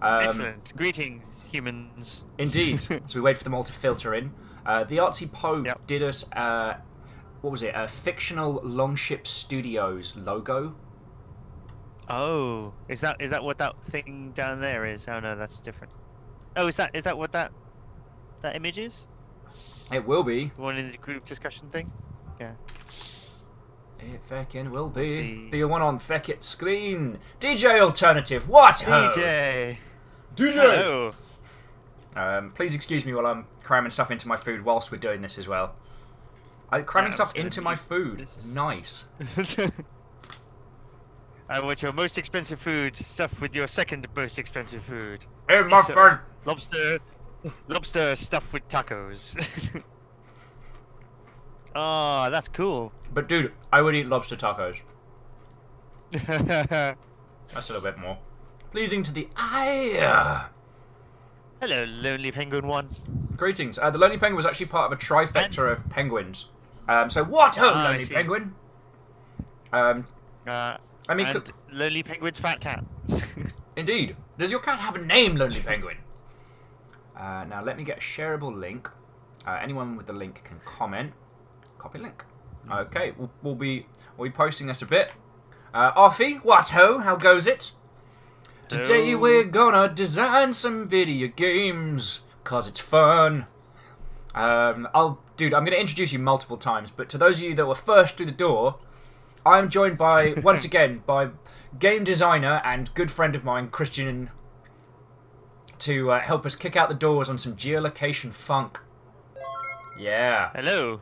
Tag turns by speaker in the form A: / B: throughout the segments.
A: Excellent. Greetings, humans.
B: Indeed. As we wait for them all to filter in, the Artsy Poe
A: Yep.
B: did us what was it? A fictional Longship Studios logo.
A: Oh, is that what that thing down there is? Oh no, that's different. Oh, is that what that image is?
B: It will be.
A: The one in the group discussion thing? Yeah.
B: It feckin' will
A: We'll
B: be.
A: see.
B: Be one on Feckit screen. DJ Alternative. What? ho?
A: DJ.
B: DJ.
A: Hello.
B: Please excuse me while I'm cramming stuff into my food whilst we're doing this as well. Cramming
A: Yeah,
B: stuff
A: I'm gonna
B: into my
A: need
B: food.
A: this.
B: Nice.
A: I want your most expensive food stuffed with your second most expensive food.
B: Hey,
A: Yes,
B: my
A: sir.
B: friend.
A: Lobster stuffed with tacos. Oh, that's cool.
B: But dude, I would eat lobster tacos. That's a little bit more pleasing to the eye.
A: Hello, lonely penguin one.
B: Greetings. The Lonely Penguin was actually part of a trifecta of penguins. So what, ho,
A: Ah, I
B: Lonely
A: see.
B: Penguin? I mean,
A: And lonely penguin's fat cat.
B: indeed. Does your cat have a name, Lonely Penguin? Now let me get a shareable link. Anyone with the link can comment. Copy link. Okay, we'll be posting this a bit. Offie, what ho? How goes it? Today
A: Hello.
B: we're gonna design some video games, cause it's fun. I'm gonna introduce you multiple times, but to those of you that were first through the door, I'm joined by, once again, by game designer and good friend of mine, Christian, to help us kick out the doors on some geolocation funk. Yeah.
A: Hello.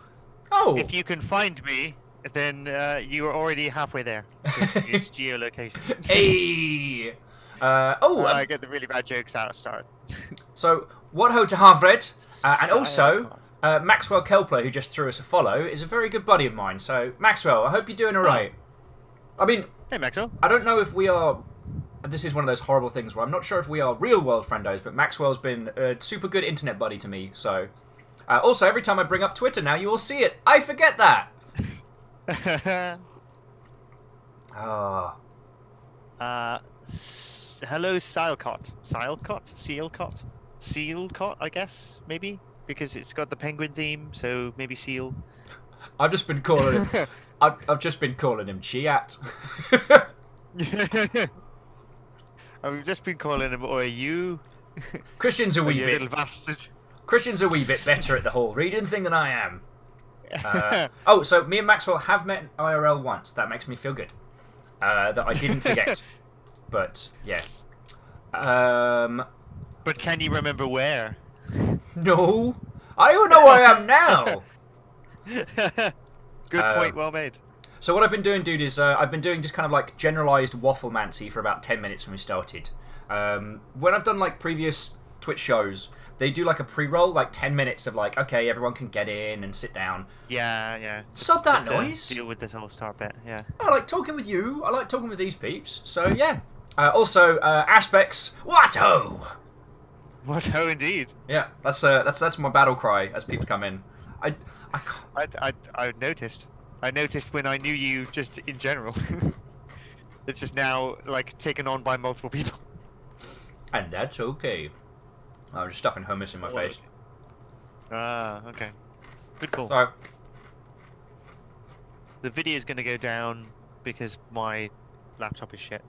B: Oh!
A: If you can find me, then you are already halfway there. It's geolocation.
B: Hey!
A: I get the really bad jokes out at start.
B: So, what ho to Harvred, and also, Maxwell Kelpler, who just threw us a follow, is a very good buddy of mine. So, Maxwell, I hope you're doing alright. I mean,
A: Hey, Maxwell.
B: I don't know if we are... This is one of those horrible things where I'm not sure if we are real-world friendos, but Maxwell's been a super good internet buddy to me, so... also, every time I bring up Twitter now, you will see it. I forget that! Ah.
A: Hello, Silecot. Sealcot, I guess, maybe? Because it's got the penguin theme, so maybe seal.
B: I've just been calling him... I've just been calling him Chiat.
A: I've just been calling him, or you.
B: Christian's a wee
A: You
B: bit...
A: little bastard.
B: Christian's a wee bit better at the whole reading thing than I am. So me and Maxwell have met in IRL once. That makes me feel good. That I didn't forget. But, yeah.
A: But can you remember where?
B: No. I don't know where I am now.
A: Good point, well made.
B: So what I've been doing, dude, is I've been doing just kind of like generalized wafflemancy for about 10 minutes when we started. When I've done like previous Twitch shows, they do like a pre-roll, like 10 minutes of like, okay, everyone can get in and sit down.
A: Yeah.
B: Sod that
A: Just to
B: noise.
A: deal with this whole start bit, yeah.
B: I like talking with you. I like talking with these peeps. So yeah. Also, aspects. What ho?
A: What? Oh, indeed.
B: Yeah, that's my battle cry as peeps come in. I can't.
A: I noticed. I noticed when I knew you just in general. It's just now, like, taken on by multiple people.
B: And that's okay. I'm just stuffing hummus in my face.
A: Ah, okay. Good call.
B: So,
A: The video's going to go down because my laptop is shit.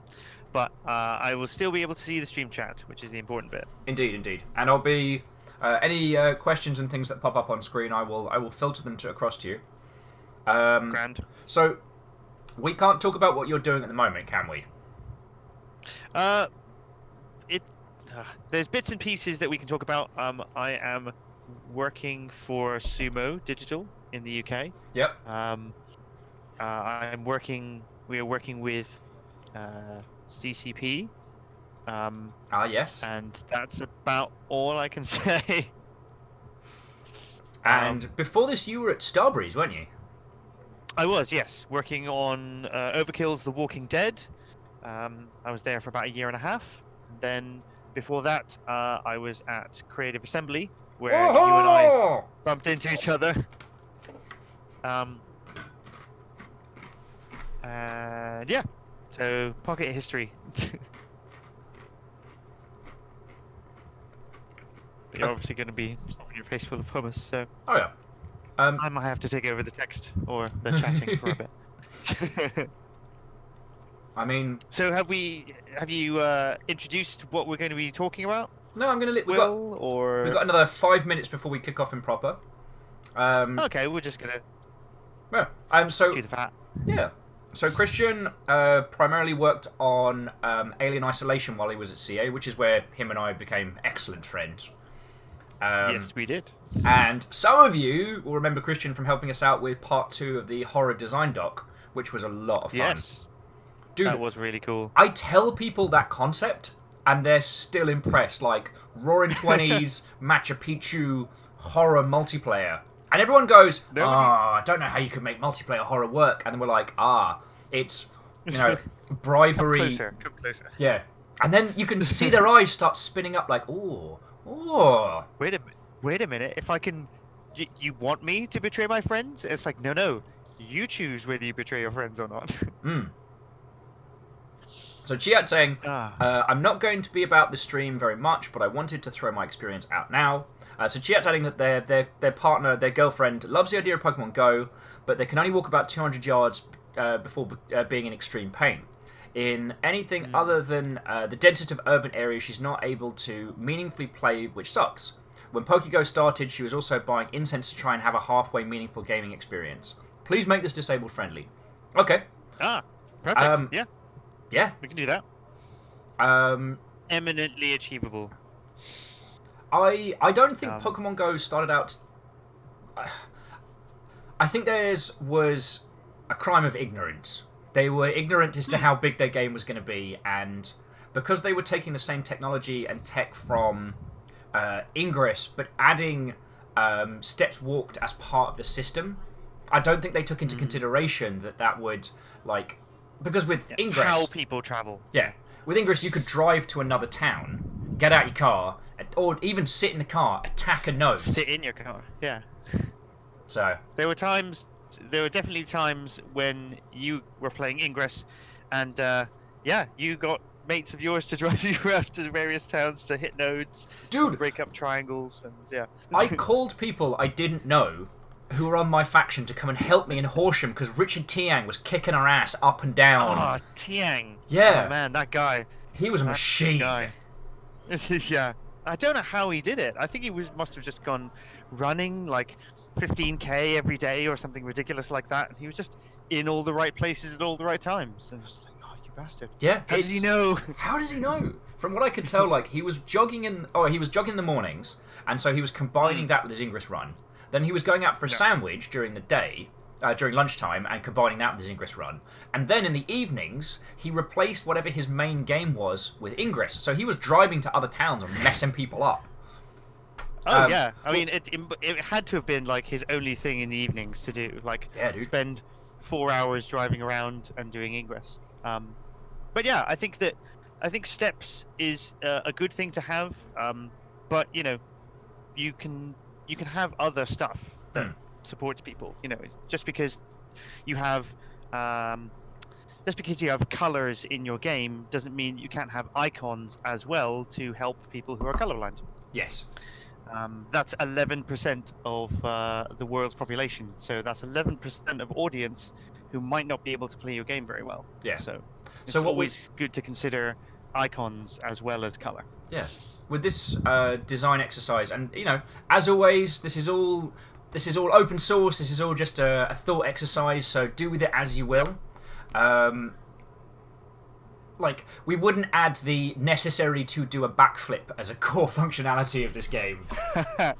A: But I will still be able to see the stream chat, which is the important bit.
B: indeed. And I'll be any questions and things that pop up on screen. I will filter them across to you.
A: Grand.
B: So, we can't talk about what you're doing at the moment, can we?
A: There's bits and pieces that we can talk about. I am working for Sumo Digital in the UK.
B: Yep.
A: We are working with CCP.
B: Yes.
A: And that's about all I can say.
B: And before this, you were at Starbreeze, weren't you?
A: I was, yes, working on Overkill's The Walking Dead. I was there for about a year and a half. Then before that, I was at Creative Assembly, where you and I bumped into each other. And yeah, so pocket history. you're obviously going to be stuffing your face full of hummus, so
B: Oh yeah.
A: I might have to take over the text or the chatting for a bit.
B: I mean,
A: So have you introduced what we're going to be talking about?
B: no, I'm gonna. We
A: Or
B: got another 5 minutes before we kick off in proper.
A: okay, we're just gonna
B: Yeah. So
A: chew the fat.
B: yeah. So Christian primarily worked on Alien Isolation while he was at CA, which is where him and I became excellent friends.
A: Yes, we did.
B: And some of you will remember Christian from helping us out with part 2 of the horror design doc, which was a lot of fun.
A: Yes,
B: Dude,
A: that was really cool.
B: I tell people that concept, and they're still impressed. Like, Roaring Twenties, Machu Picchu, horror multiplayer. And everyone goes, I don't know how you could make multiplayer horror work. And then we're like, it's, bribery.
A: Come closer.
B: Yeah. And then you can see their eyes start spinning up like, ooh.
A: Wait a minute. If I can, you want me to betray my friends? It's like, no. You choose whether you betray your friends or not.
B: So Chiat saying, I'm not going to be about the stream very much, but I wanted to throw my experience out now. So Chiat's adding that their partner, their girlfriend, loves the idea of Pokemon Go, but they can only walk about 200 yards before being in extreme pain. In anything other than the densest of urban areas, she's not able to meaningfully play, which sucks. When Pokego started, she was also buying incense to try and have a halfway meaningful gaming experience. Please make this disabled friendly. Okay.
A: Perfect.
B: Yeah.
A: We can do that. Eminently achievable.
B: I don't think Pokemon Go started out... I think theirs was a crime of ignorance. They were ignorant as to how big their game was going to be, and because they were taking the same technology and tech from Ingress, but adding steps walked as part of the system, I don't think they took into consideration that would, like... Because with Ingress...
A: How people travel.
B: Yeah. With Ingress, you could drive to another town, get out your car, or even sit in the car, attack a node.
A: Sit in your car, yeah.
B: So...
A: There were definitely times when you were playing Ingress, and you got mates of yours to drive you around to various towns to hit nodes,
B: dude,
A: break up triangles, and yeah.
B: I called people I didn't know who were on my faction to come and help me in Horsham because Richard Tiang was kicking our ass up and down.
A: Oh, Tiang.
B: Yeah.
A: Oh, man, that guy.
B: He was a machine.
A: Guy. Yeah. I don't know how he did it. I think he must have just gone running like 15k every day or something ridiculous like that. And he was just in all the right places at all the right times. And I was just like, oh, you bastard.
B: Yeah.
A: How does he know?
B: How does he know? From what I can tell, like, he was jogging in the mornings, and so he was combining that with his Ingress run. Then he was going out for a sandwich during the day, during lunchtime, and combining that with his Ingress run. And then in the evenings, he replaced whatever his main game was with Ingress. So he was driving to other towns and messing people up.
A: Oh, yeah. I mean, it had to have been, like, his only thing in the evenings to do. Like, spend 4 hours driving around and doing Ingress. But yeah, I think steps is a good thing to have. But, you can have other stuff that supports people. It's just because you have colors in your game doesn't mean you can't have icons as well to help people who are colorblind.
B: Yes.
A: That's 11% of the world's population, so that's 11% of audience who might not be able to play your game very well.
B: Yeah.
A: So it's always good to consider icons as well as color.
B: Yeah. With this design exercise, and as always, this is all open source. This is all just a thought exercise. So do with it as you will. Like, we wouldn't add the necessary to do a backflip as a core functionality of this game.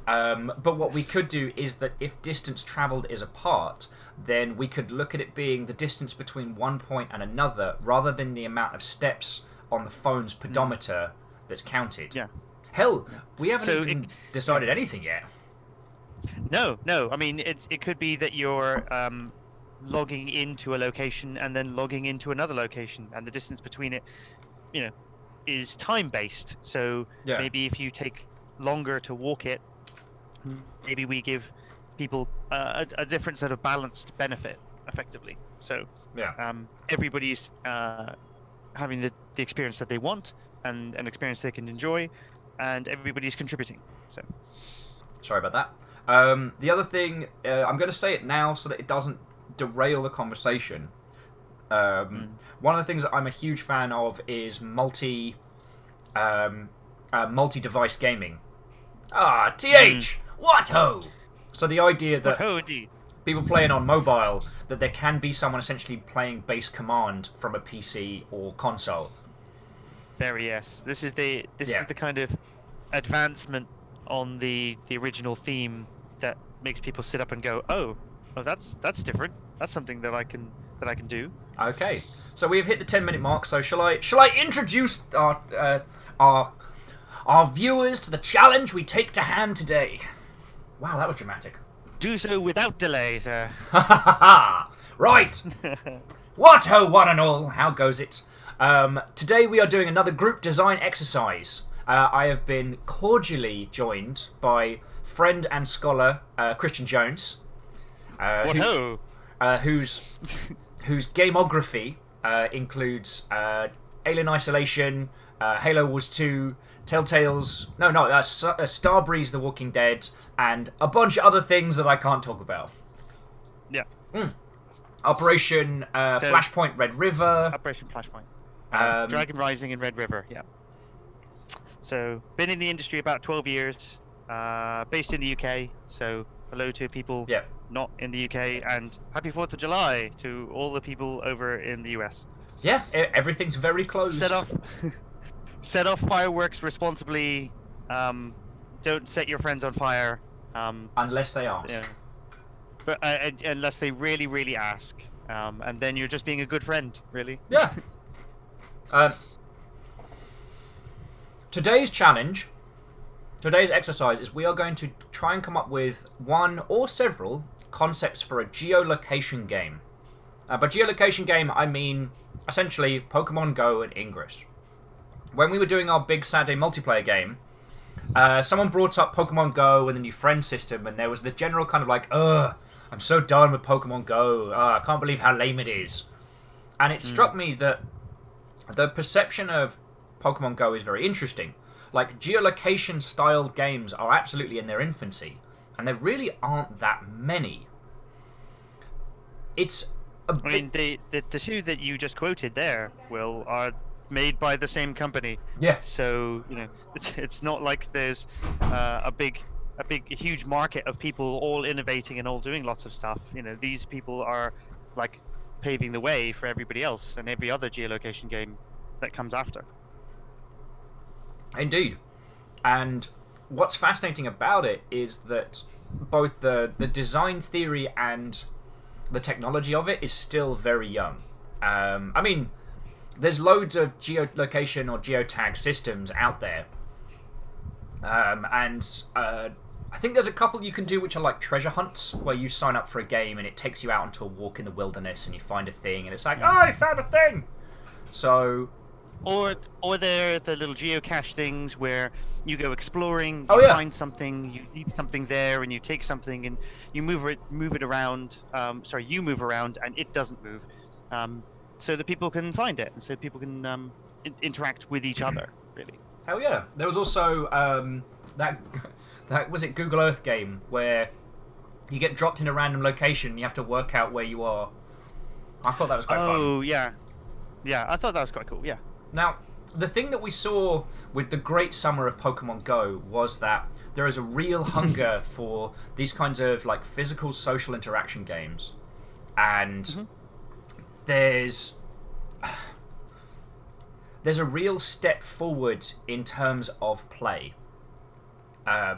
B: But what we could do is that if distance travelled is a part, then we could look at it being the distance between one point and another, rather than the amount of steps on the phone's pedometer that's counted.
A: Yeah.
B: Hell, we haven't even decided anything yet.
A: No. I mean, it could be that you're logging into a location and then logging into another location, and the distance between it, is time-based. So maybe if you take longer to walk it, maybe we give people a different sort of balanced benefit, effectively. So everybody's having the experience that they want and an experience they can enjoy, and everybody's contributing. So
B: Sorry about that. The other thing, I'm going to say it now so that it doesn't derail the conversation. One of the things that I'm a huge fan of is multi-device gaming. What ho! So the idea that
A: indeed.
B: people playing on mobile, that there can be someone essentially playing base command from a PC or console.
A: Yes. This is the kind of advancement on the original theme that makes people sit up and go, oh, that's different. That's something that I can do.
B: Okay, so we have hit the 10-minute mark. So shall I introduce our viewers to the challenge we take to hand today? Wow, that was dramatic.
A: Do so without delay, sir.
B: Right. What ho, one and all. How goes it? Today we are doing another group design exercise. I have been cordially joined by friend and scholar Christiaan Jones, whose gameography includes Alien Isolation, Halo Wars 2, Starbreeze: The Walking Dead, and a bunch of other things that I can't talk about.
A: Yeah.
B: Operation Flashpoint Red River.
A: Operation Flashpoint. Dragon Rising in Red River, yeah. So, been in the industry about 12 years, based in the UK, so hello to people not in the UK, and happy 4th of July to all the people over in the US.
B: Yeah, everything's very closed.
A: Set off fireworks responsibly, don't set your friends on fire.
B: Unless they ask.
A: Yeah. But unless they really, really ask. And then you're just being a good friend, really.
B: Yeah. Today's exercise is we are going to try and come up with one or several concepts for a geolocation game. By geolocation game, I mean essentially Pokemon Go and Ingress. When we were doing our big Saturday multiplayer game, someone brought up Pokemon Go and the new friend system, and there was the general kind of like, ugh, I'm so done with Pokemon Go. I can't believe how lame it is. And it struck me that the perception of Pokemon Go is very interesting. Like, geolocation-styled games are absolutely in their infancy, and there really aren't that many. It's a bit...
A: I mean, the two that you just quoted there, Will, are made by the same company.
B: Yeah.
A: So, it's not like there's a huge market of people all innovating and all doing lots of stuff. These people are, like, paving the way for everybody else and every other geolocation game that comes after.
B: Indeed. And what's fascinating about it is that both the design theory and the technology of it is still very young. I mean, there's loads of geolocation or geotag systems out there. I think there's a couple you can do which are like treasure hunts, where you sign up for a game and it takes you out onto a walk in the wilderness and you find a thing and it's like, oh, I found a thing! So...
A: Or they're the little geocache things where you go exploring, find something, you leave something there, and you take something and you move it around. You move around and it doesn't move, so that people can find it and so people can interact with each other. Really.
B: Hell yeah! There was also that was it Google Earth game where you get dropped in a random location and you have to work out where you are. I thought that was quite fun.
A: Oh yeah, I thought that was quite cool. Yeah.
B: Now, the thing that we saw with the great summer of Pokemon Go was that there is a real hunger for these kinds of like physical social interaction games, and there's a real step forward in terms of play.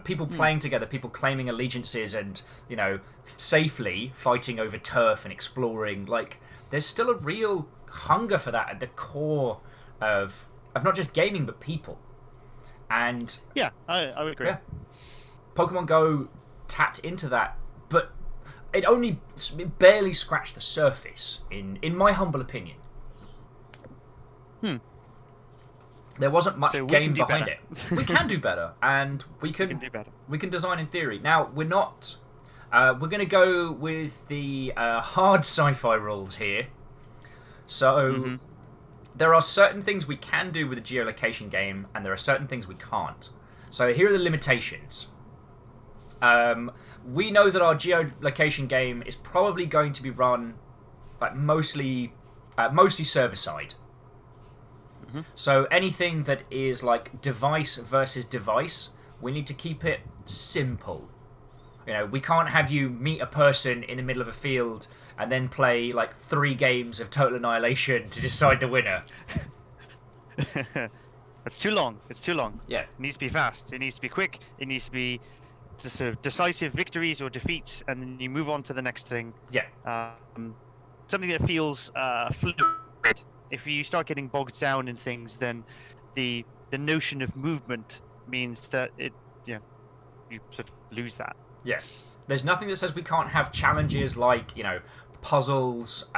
B: People playing together, people claiming allegiances, and safely fighting over turf and exploring. Like, there's still a real hunger for that at the core of not just gaming but people. And
A: yeah, I would agree. Yeah.
B: Pokemon Go tapped into that, but it barely scratched the surface in my humble opinion. There wasn't much game behind it. We can do better, and we can do better. We can design in theory. Now, we're not we're going to go with the hard sci-fi rules here. So there are certain things we can do with a geolocation game, and there are certain things we can't. So here are the limitations. We know that our geolocation game is probably going to be run like mostly server side.
A: Mm-hmm.
B: So anything that is like device versus device, we need to keep it simple. You know, we can't have you meet a person in the middle of a field and then play like 3 games of Total Annihilation to decide the winner.
A: It's too long. It's too long.
B: Yeah.
A: It needs to be fast. It needs to be quick. It needs to be sort of decisive victories or defeats, and then you move on to the next thing.
B: Yeah.
A: Something that feels fluid. If you start getting bogged down in things, then the notion of movement means that you sort of lose that.
B: Yeah. There's nothing that says we can't have challenges like, you know, puzzles,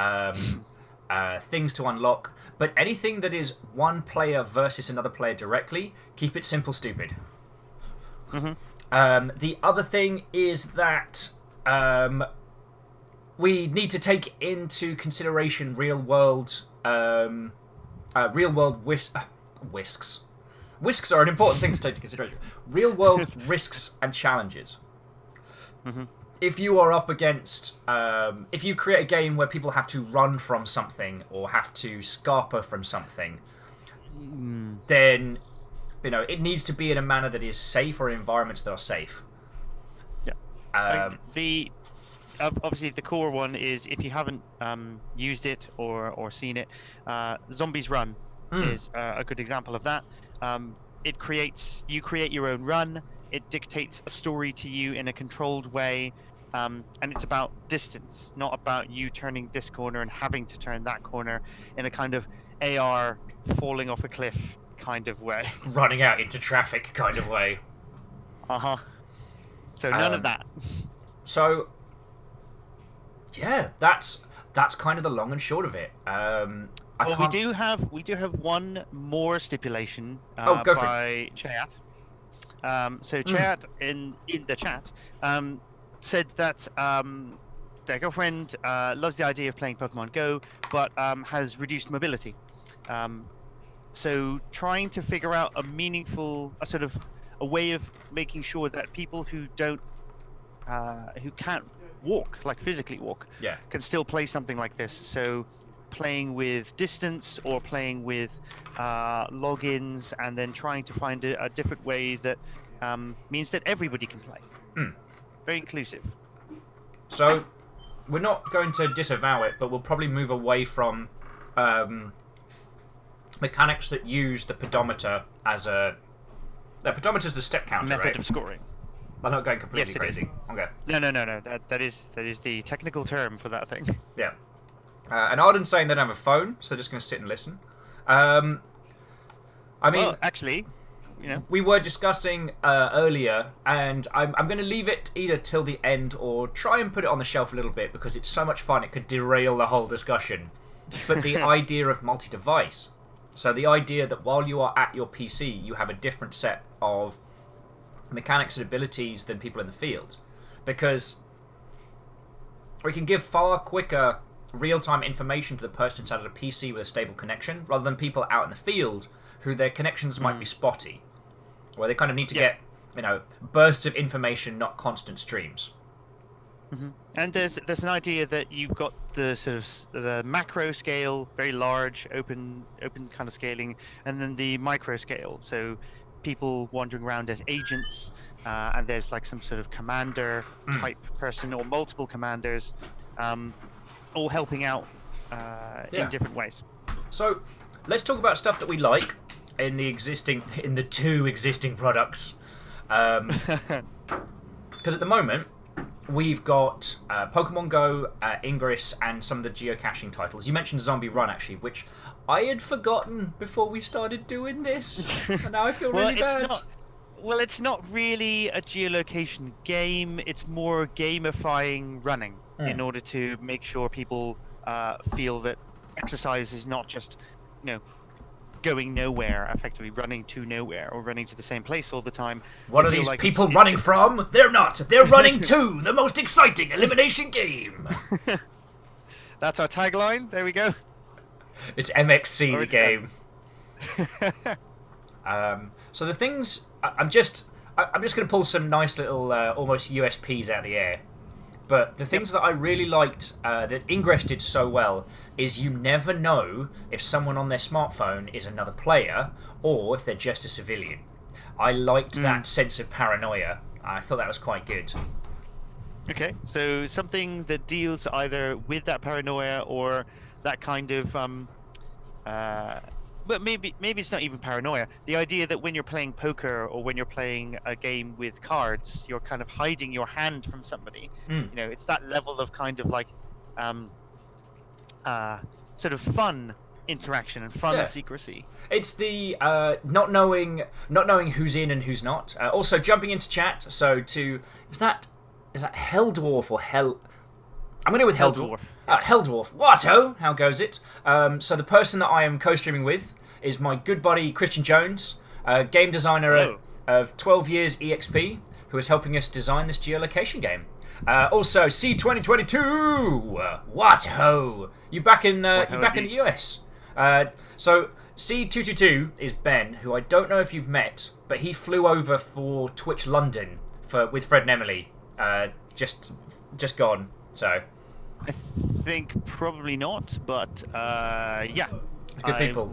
B: things to unlock, but anything that is one player versus another player directly, keep it simple, stupid.
A: Mm-hmm.
B: The other thing is that we need to take into consideration real world whisks. Whisks are an important thing to take into consideration. Real world risks and challenges.
A: Mm-hmm.
B: If you are up against, if you create a game where people have to run from something or have to scarper from something, then, you know, it needs to be in a manner that is safe or in environments that are safe.
A: Yeah. Obviously the core one is, if you haven't used it or seen it, Zombies Run is a good example of that. You create your own run. It dictates a story to you in a controlled way, and it's about distance, not about you turning this corner and having to turn that corner in a kind of AR falling off a cliff kind of way.
B: Running out into traffic kind of way.
A: Uh-huh. So none of that.
B: So, yeah, that's kind of the long and short of it.
A: We do have one more stipulation
B: go for
A: by Chayat. So Chayat in the chat said that their girlfriend loves the idea of playing Pokemon Go, but has reduced mobility. So trying to figure out a way of making sure that people who can't walk, like physically walk, can still play something like this. So playing with distance or playing with logins, and then trying to find a different way that means that everybody can play. Very inclusive.
B: So we're not going to disavow it, but we'll probably move away from mechanics that use the pedometer as a... The pedometer's the step counter,
A: Method
B: right?
A: of scoring.
B: I'm not going completely
A: Yes,
B: crazy. Okay.
A: No. That is the technical term for that thing.
B: Yeah. And Arden's saying they don't have a phone, so they're just going to sit and listen. I mean,
A: Well, actually,
B: we were discussing earlier, and I'm going to leave it either till the end or try and put it on the shelf a little bit because it's so much fun it could derail the whole discussion. But the idea of multi-device. So the idea that while you are at your PC, you have a different set of mechanics and abilities than people in the field. Because we can give far quicker real-time information to the person inside of a PC with a stable connection, rather than people out in the field who their connections might be spotty, where they kind of need to get, bursts of information, not constant streams.
A: Mm-hmm. And there's an idea that you've got the sort of the macro scale, very large, open kind of scaling, and then the micro scale. So people wandering around as agents, and there's like some sort of commander type person or multiple commanders, all helping out in different ways.
B: So let's talk about stuff that we like in the 2 existing products, because at the moment we've got Pokemon Go, Ingress, and some of the geocaching titles. You mentioned Zombie Run, actually, which I had forgotten before we started doing this, and now I feel really bad.
A: It's not really a geolocation game. It's more gamifying running in order to make sure people feel that exercise is not just, going nowhere, effectively running to nowhere or running to the same place all the time.
B: What are these people running from? They're not. They're running to the most exciting elimination game.
A: That's our tagline. There we go.
B: It's MXC, the game. So the things I'm just going to pull some nice little almost USPs out of the air. But the things that I really liked that Ingress did so well is you never know if someone on their smartphone is another player or if they're just a civilian. I liked that sense of paranoia. I thought that was quite good.
A: Okay, so something that deals either with that paranoia or that kind of but maybe it's not even paranoia. The idea that when you're playing poker or when you're playing a game with cards, you're kind of hiding your hand from somebody. You know, it's that level of kind of like sort of fun interaction and fun secrecy.
B: It's the not knowing who's in and who's not. Also jumping into chat. So is that Hell Dwarf or Hell? I'm going to go with Hell Dwarf. Hell Dwarf. What-o? How goes it? So the person that I am co-streaming with is my good buddy Christiaan Jones, game designer of 12 Years EXP, who is helping us design this geolocation game. Also, C2022. What-ho? You back in the US? So C222 is Ben, who I don't know if you've met, but he flew over for Twitch London with Fred and Emily. Just gone. So
A: I think probably not, but yeah,
B: good people.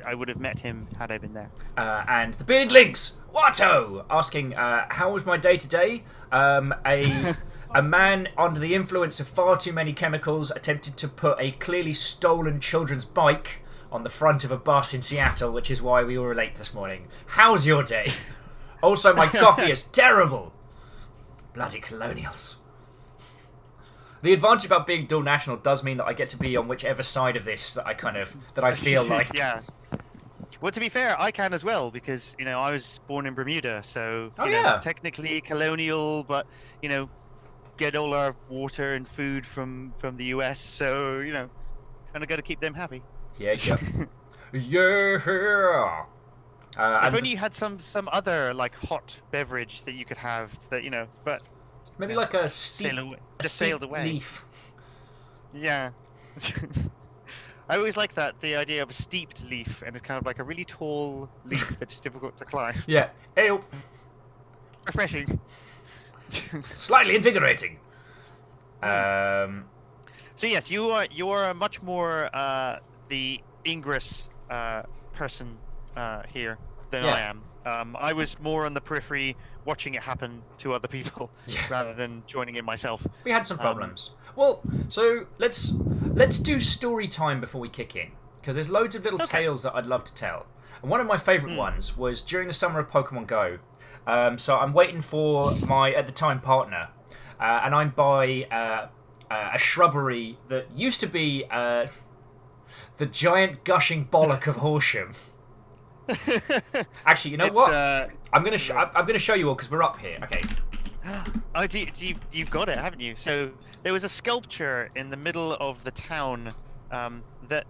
A: I would have met him had I been there.
B: And the Bearded Lynx, Watto, asking how was my day today? A man under the influence of far too many chemicals attempted to put a clearly stolen children's bike on the front of a bus in Seattle, which is why we were late this morning. How's your day? Also, my coffee is terrible. Bloody colonials. The advantage about being dual national does mean that I get to be on whichever side of this that I feel like.
A: Yeah. Well, to be fair, I can as well because I was born in Bermuda, so technically colonial, but get all our water and food from the US, so kind of got to keep them happy.
B: Yeah. Yeah.
A: If only you had some other like hot beverage that you could have that but
B: maybe like a steep,
A: sailed away.
B: Leaf.
A: Yeah. I always like the idea of a steeped leaf, and it's kind of like a really tall leaf that's difficult to climb.
B: Yeah. Ew.
A: Refreshing.
B: Slightly invigorating.
A: So yes, you are much more the Ingress person here than I am. I was more on the periphery, watching it happen to other people rather than joining in myself.
B: We had some problems. Well, so let's do story time before we kick in, because there's loads of little tales that I'd love to tell. And one of my favourite ones was during the summer of Pokemon Go. So I'm waiting for my at the time partner, and I'm by a shrubbery that used to be the giant gushing bollock of Horsham. Actually, you know what? I'm gonna show you all because we're up here. Okay.
A: Oh, you've got it, haven't you? So there was a sculpture in the middle of the town that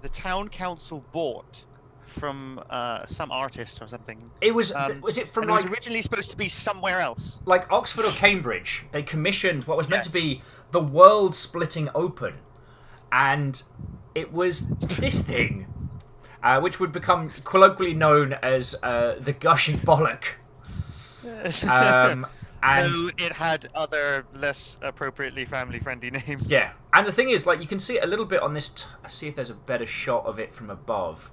A: the town council bought from some artist or something.
B: It was it from
A: it was originally supposed to be somewhere else,
B: like Oxford or Cambridge. They commissioned what was meant to be the world splitting open, and it was this thing. Which would become colloquially known as the gushing bollock. And
A: no, it had other less appropriately family-friendly names.
B: Yeah, and the thing is, like, you can see it a little bit on this. See if there's a better shot of it from above.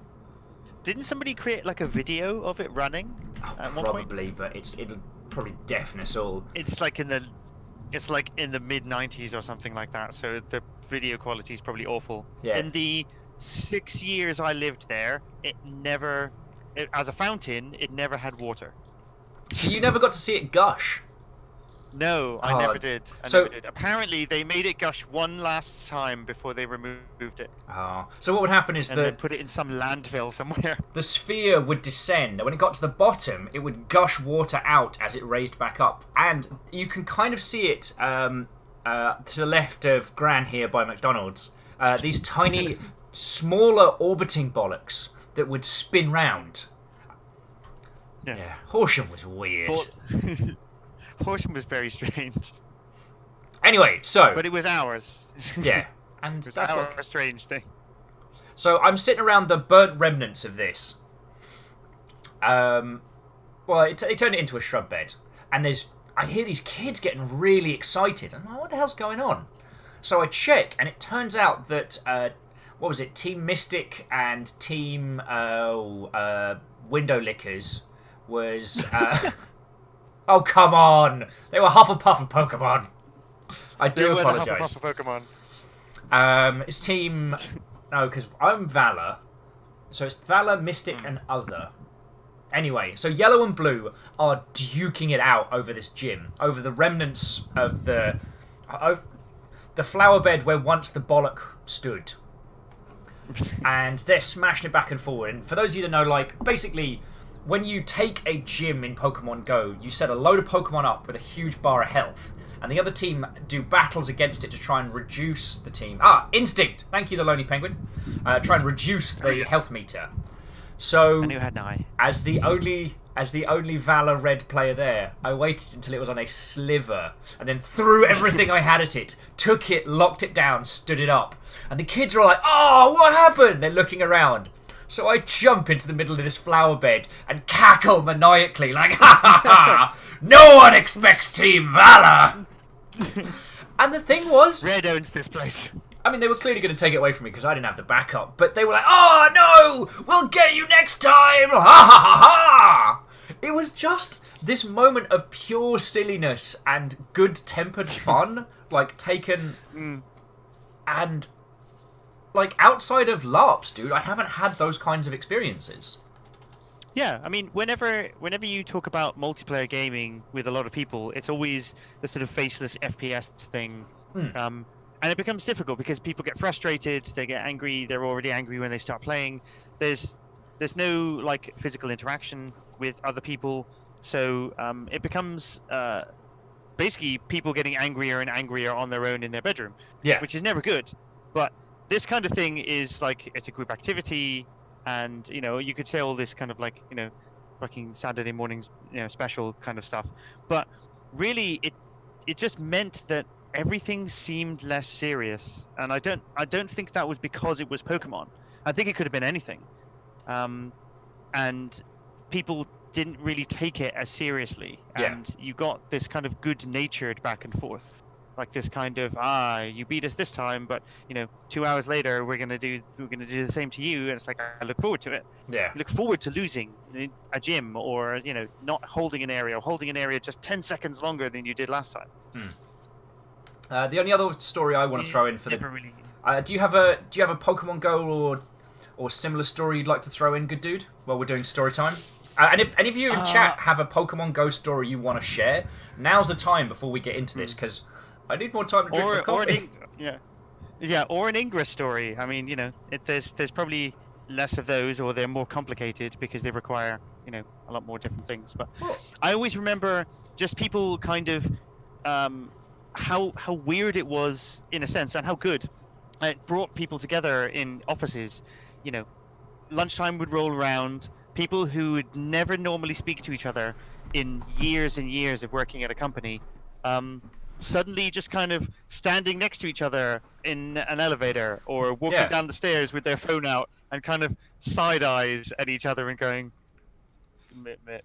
A: Didn't somebody create like a video of it running?
B: Probably, but it'll probably deafen us all.
A: It's like in the mid '90s or something like that. So the video quality is probably awful.
B: Yeah.
A: In the 6 years I lived there, as a fountain, it never had water.
B: So you never got to see it gush?
A: No, I never did. Never did. Apparently, they made it gush one last time before they removed it.
B: Oh. So what would happen is
A: then put it in some landfill somewhere.
B: The sphere would descend, and when it got to the bottom, it would gush water out as it raised back up. And you can kind of see it to the left of Gran here by McDonald's. These tiny... smaller orbiting bollocks that would spin round.
A: Yes.
B: Yeah, Horsham was weird.
A: Horsham was very strange.
B: Anyway,
A: but it was ours.
B: Yeah, and
A: that's our strange thing.
B: So I'm sitting around the burnt remnants of this, Well, it turned it into a shrub bed, and I hear these kids getting really excited. I'm like, what the hell's going on? So I check, and it turns out that what was it? Team Mystic and Team Window Lickers was. Oh come on! They were Hufflepuff and Pokemon. I do apologise.
A: Pokemon.
B: It's Team. No, because I'm Valor, so it's Valor, Mystic, and Other. Anyway, so Yellow and Blue are duking it out over this gym, over the remnants of the flower bed where once the bollock stood. And they're smashing it back and forward. And for those of you that know, like, basically, when you take a gym in Pokemon Go, you set a load of Pokemon up with a huge bar of health, and the other team do battles against it to try and reduce the team. Instinct! Thank you, the Lonely Penguin. Try and reduce the health meter. So,
A: I knew I had an eye.
B: as the only Valor Red player there, I waited until it was on a sliver, and then threw everything I had at it, took it, locked it down, stood it up. And the kids are all like, "Oh, what happened?" They're looking around. So I jump into the middle of this flower bed and cackle maniacally, like, "Ha ha ha! No one expects Team Valor!" And the thing was,
A: Red owns this place.
B: I mean, they were clearly going to take it away from me because I didn't have the backup. But they were like, "Oh, no! We'll get you next time! Ha ha ha ha!" It was just this moment of pure silliness and good-tempered fun, like, taken... And, like, outside of LARPs, dude, I haven't had those kinds of experiences.
A: Yeah, I mean, whenever you talk about multiplayer gaming with a lot of people, it's always the sort of faceless FPS thing. And it becomes difficult because people get frustrated, they get angry, they're already angry when they start playing. There's no like physical interaction with other people, so it becomes basically people getting angrier and angrier on their own in their bedroom.
B: Yeah.
A: Which is never good. But this kind of thing is like it's a group activity, and you could say all this kind of like fucking Saturday mornings special kind of stuff. But really, it just meant that everything seemed less serious, and I don't think that was because it was Pokemon. I think it could have been anything, and people didn't really take it as seriously. And you got this kind of good-natured back and forth, like this kind of you beat us this time, but 2 hours later we're gonna do the same to you, and it's like I look forward to it.
B: Yeah.
A: I look forward to losing a gym, or not holding an area, or holding an area just 10 seconds longer than you did last time.
B: The only other story I want to throw in for
A: really...
B: do you have a Pokemon Go or similar story you'd like to throw in, good dude? While we're doing story time, and if any of you in chat have a Pokemon Go story you want to share, now's the time before we get into this because I need more time to drink my coffee.
A: Or an Ingress story. I mean, there's probably less of those, or they're more complicated because they require a lot more different things. But I always remember just people kind of. How weird it was in a sense, and how good it brought people together in offices. Lunchtime would roll around. People who would never normally speak to each other in years and years of working at a company, suddenly just kind of standing next to each other in an elevator or walking down the stairs with their phone out and kind of side eyes at each other and going,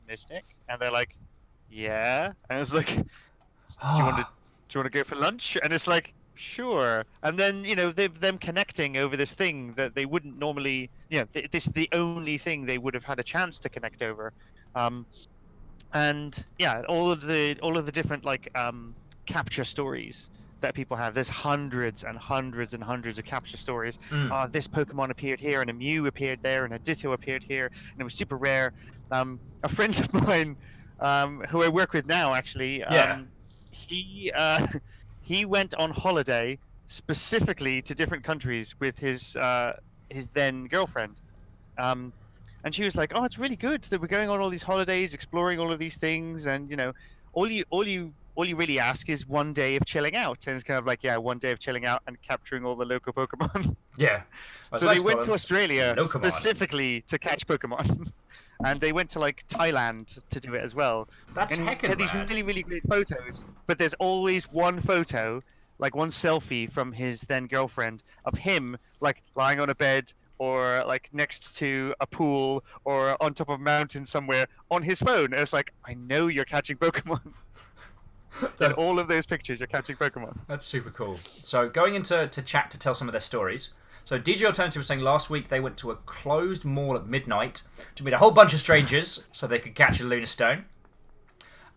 A: "Mystic," and they're like, "Yeah," and it's like, do you want to go for lunch? And it's like, sure. And then, them connecting over this thing that they wouldn't normally, this is the only thing they would have had a chance to connect over. And yeah, all of the different like capture stories that people have. There's hundreds and hundreds and hundreds of capture stories. This Pokemon appeared here, and a Mew appeared there, and a Ditto appeared here, and it was super rare. A friend of mine, who I work with now, actually, he went on holiday specifically to different countries with his then girlfriend, and she was like, "Oh, it's really good that we're going on all these holidays, exploring all of these things, and all you really ask is one day of chilling out." And it's kind of like, one day of chilling out and capturing all the local Pokemon.
B: Yeah.
A: So they went to Australia specifically to catch Pokemon. And they went to like Thailand to do it as well.
B: That's heckin'
A: these
B: rad.
A: really, really great photos. But there's always one photo, like one selfie from his then girlfriend of him like lying on a bed or like next to a pool or on top of a mountain somewhere on his phone. And it's like, I know you're catching Pokemon. In all of those pictures, you're catching Pokemon.
B: That's super cool. So going into chat to tell some of their stories. So DJ Alternative was saying last week they went to a closed mall at midnight to meet a whole bunch of strangers so they could catch a Lunar Stone.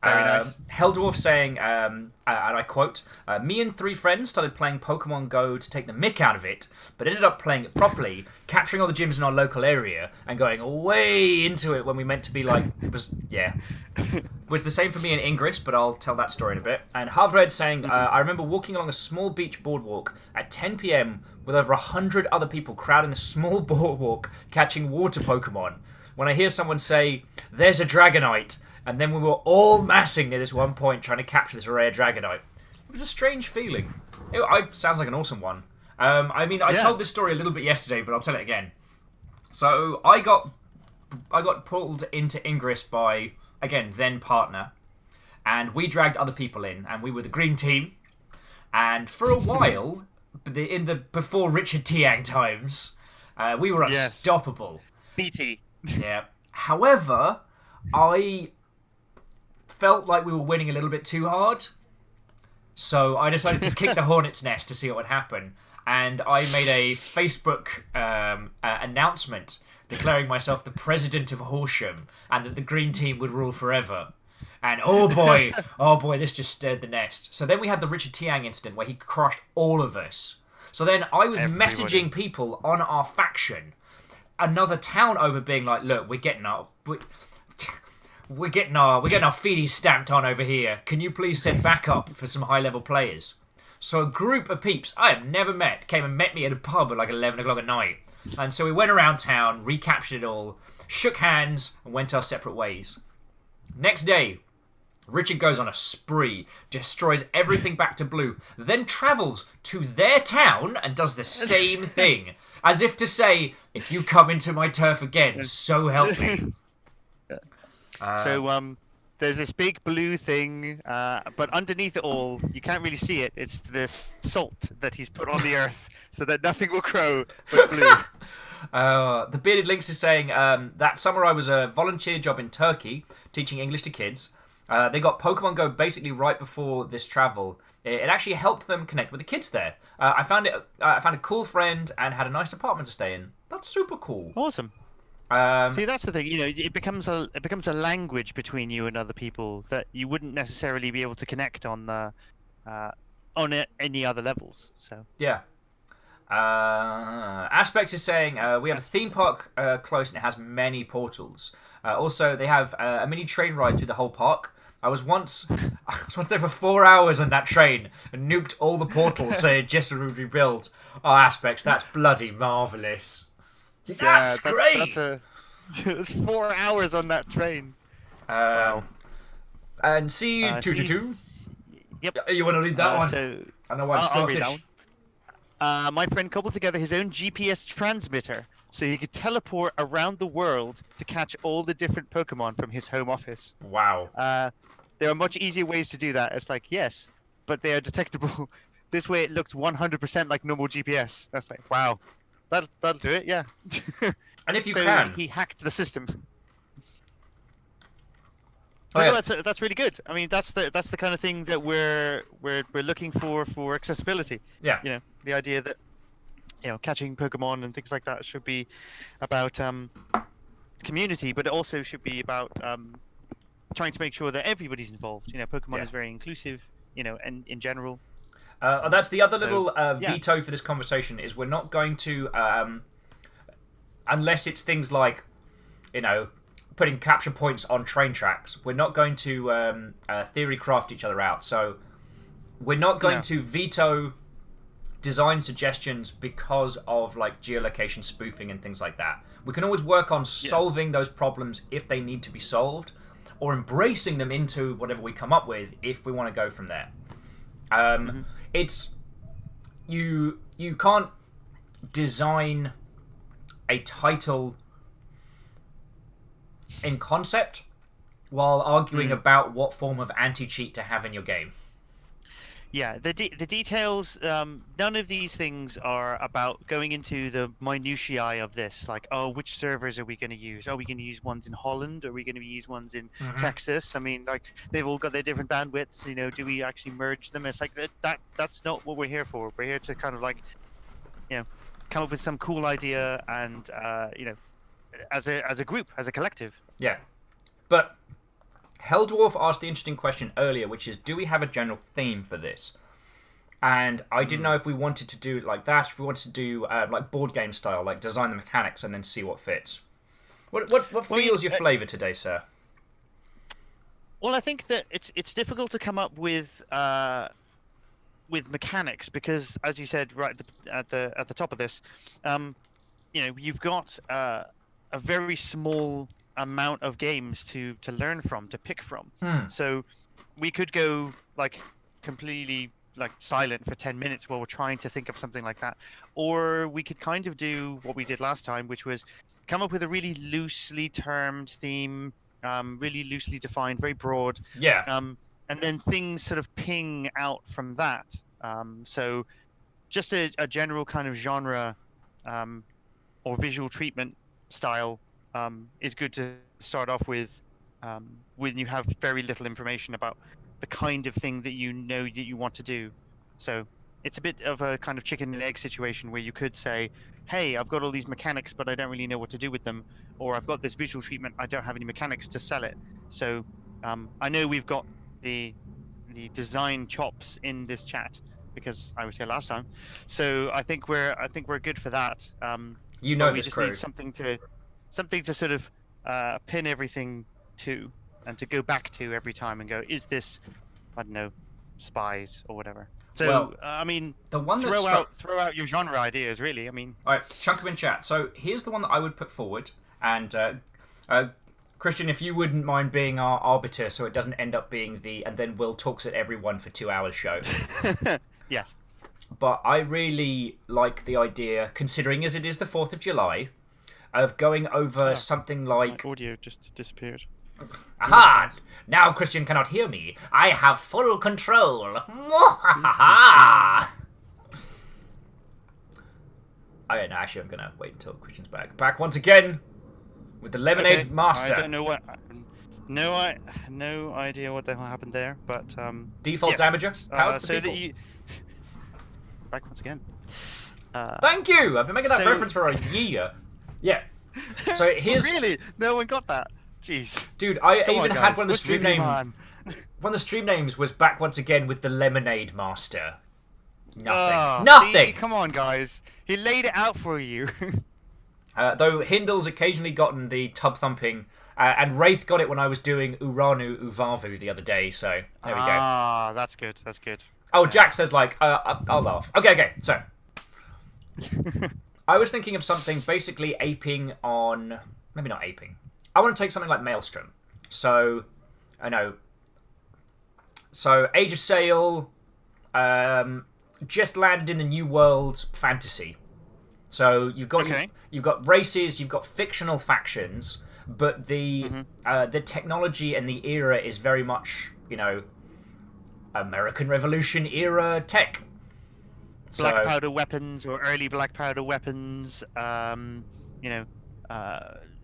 A: Very nice.
B: Helldwarf saying, and I quote, me and 3 friends started playing Pokemon Go to take the mick out of it, but ended up playing it properly, capturing all the gyms in our local area, and going way into it when we meant to be like, it was the same for me and Ingress, but I'll tell that story in a bit. And Havred saying, I remember walking along a small beach boardwalk at 10 p.m. with over 100 other people crowding the small boardwalk catching water Pokemon. When I hear someone say, there's a Dragonite, and then we were all massing near this one point trying to capture this rare Dragonite. It was a strange feeling. It sounds like an awesome one. I told this story a little bit yesterday, but I'll tell it again. So I got pulled into Ingress by, again, then partner, and we dragged other people in, and we were the green team. And for a while, in the before Richard Tiang times, we were unstoppable.
A: BT.
B: Yeah. However, I felt like we were winning a little bit too hard, so I decided to kick the hornet's nest to see what would happen, and I made a Facebook announcement declaring myself the president of Horsham and that the green team would rule forever. And oh boy, this just stirred the nest. So then we had the Richard Tiang incident where he crushed all of us. So then I was messaging people on our faction, another town over, being like, look, we're getting our feeties stamped on over here. Can you please send backup for some high-level players? So a group of peeps I have never met came and met me at a pub at like 11 o'clock at night. And so we went around town, recaptured it all, shook hands, and went our separate ways. Next day, Richard goes on a spree, destroys everything back to blue, then travels to their town and does the same thing. As if to say, if you come into my turf again, so help me.
A: So there's this big blue thing, but underneath it all, you can't really see it. It's this salt that he's put on the earth so that nothing will grow but blue.
B: The Bearded Lynx is saying, that summer I was a volunteer job in Turkey, teaching English to kids. They got Pokemon Go basically right before this travel. It actually helped them connect with the kids there. I found a cool friend and had a nice apartment to stay in. That's super cool.
A: Awesome. See, that's the thing. It becomes a language between you and other people that you wouldn't necessarily be able to connect on any other levels. So
B: yeah. Aspects is saying we have a theme park close and it has many portals. Also, they have a mini train ride through the whole park. I was once there for 4 hours on that train and nuked all the portals so it just would rebuild. Oh, Aspects, that's bloody marvellous. That's great!
A: That's 4 hours on that train.
B: Wow. And C222?
A: Yep.
B: You want to read that one?
A: So,
B: I know why I'm
A: I'll read
B: Scottish.
A: that one. My friend cobbled together his own GPS transmitter so he could teleport around the world to catch all the different Pokemon from his home office.
B: Wow.
A: There are much easier ways to do that. It's like, yes, but they are detectable. This way it looks 100% like normal GPS. That's like, wow. That'll do it, yeah.
B: And if you
A: so
B: can...
A: he hacked the system.
B: Oh, yeah.
A: That's really good. I mean, that's the kind of thing that we're looking for accessibility.
B: Yeah.
A: The idea that catching Pokemon and things like that should be about community, but it also should be about trying to make sure that everybody's involved. Pokemon is very inclusive. And in general.
B: That's the other little veto for this conversation is we're not going to, unless it's things like, putting capture points on train tracks, we're not going to theory craft each other out. So we're not going to veto design suggestions because of like geolocation spoofing and things like that. We can always work on solving those problems if they need to be solved, or embracing them into whatever we come up with if we want to go from there. It's you can't design a title in concept while arguing about what form of anti-cheat to have in your game.
A: Yeah, the details. None of these things are about going into the minutiae of this. Like, oh, which servers are we going to use? Are we going to use ones in Holland? Are we going to use ones in
B: Hmm.
A: Texas? I mean, like they've all got their different bandwidths. You know, do we actually merge them? It's like that's not what we're here for. We're here to kind of like, you know, come up with some cool idea and you know, as a group, as a collective.
B: Yeah, but Helldwarf asked the interesting question earlier, which is, do we have a general theme for this? And I didn't know if we wanted to do it like that, if we wanted to do like board game style, like design the mechanics and then see what fits. What feels your flavour today, sir?
A: Well, I think that it's difficult to come up with mechanics because, as you said right at the top of this, you know, you've got a very small amount of games to learn from, to pick from. So we could go like completely like silent for 10 minutes while we're trying to think of something like that, or we could kind of do what we did last time, which was come up with a really loosely termed theme, really loosely defined, very broad,
B: Yeah.
A: and then things sort of ping out from that. So just a general kind of genre or visual treatment style is good to start off with when you have very little information about the kind of thing that you know that you want to do. So it's a bit of a kind of chicken and egg situation where you could say, hey, I've got all these mechanics, but I don't really know what to do with them. Or I've got this visual treatment, I don't have any mechanics to sell it. So I know we've got the design chops in this chat because I was here last time. So I think we're good for that.
B: You know
A: but we
B: this
A: just
B: crew.
A: need something to sort of pin everything to and to go back to every time and go, is this, I don't know, spies or whatever. So
B: Well,
A: I mean,
B: the one that
A: throw out your genre ideas, really. I mean,
B: all right, chunk them in chat. So here's the one that I would put forward, and Christian, if you wouldn't mind being our arbiter, so it doesn't end up being the and then Will talks at everyone for 2 hours show.
A: yes.
B: But I really like the idea, considering as it is the 4th of July, of going over something like...
A: My audio just disappeared.
B: Aha! Now Christian cannot hear me. I have full control. Okay, no, actually, I'm going to wait until Christian's back. Back once again with the Lemonade Master.
A: I don't know what... No idea what the hell happened there, but...
B: Default damager. Power to the people.
A: That you... Back once again.
B: Thank you! I've been making that reference for a year. Yeah. So here's...
A: Really? No one got that? Jeez.
B: Dude, I
A: Come
B: even
A: on,
B: had
A: guys.
B: one of the
A: What's
B: stream
A: with you,
B: names.
A: man?
B: One of the stream names was back once again with the Lemonade Master. Nothing.
A: Oh,
B: Nothing!
A: See, come on, guys. He laid it out for you.
B: Though Hindle's occasionally gotten the tub thumping, and Wraith got it when I was doing Uranu Uvavu the other day, so there we go.
A: Ah, that's good. That's good.
B: Oh, Jack says, like, I'll laugh. Okay, so. I was thinking of something basically aping on... Maybe not aping. I want to take something like Maelstrom. So, I know. So, Age of Sail, just landed in the New World fantasy. So, you've got races, you've got fictional factions, but the technology and the era is very much, you know, American Revolution era tech.
A: Black powder weapons or early black powder weapons. You know,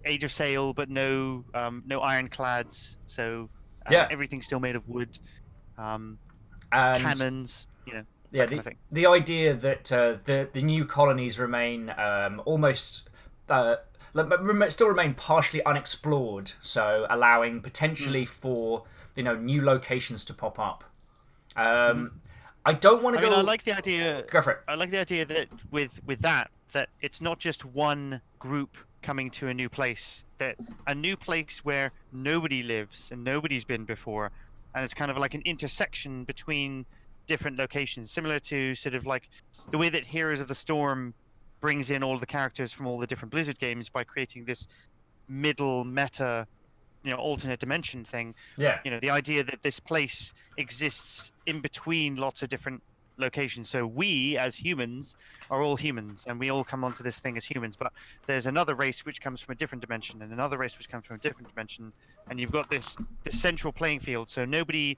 A: Age of Sail, but no ironclads. So everything's still made of wood.
B: And
A: cannons. You know.
B: Yeah, the idea that the new colonies remain almost still remain partially unexplored, so allowing potentially for new locations to pop up. I don't want to go.
A: I like the idea.
B: Go for it.
A: I like the idea that with that it's not just one group coming to a new place, that a new place where nobody lives and nobody's been before, and it's kind of like an intersection between different locations, similar to sort of like the way that Heroes of the Storm brings in all the characters from all the different Blizzard games by creating this middle meta, alternate dimension thing.
B: Yeah.
A: The idea that this place exists in between lots of different locations. So we, as humans, are all humans, and we all come onto this thing as humans. But there's another race which comes from a different dimension, and another race which comes from a different dimension, and you've got this central playing field. So nobody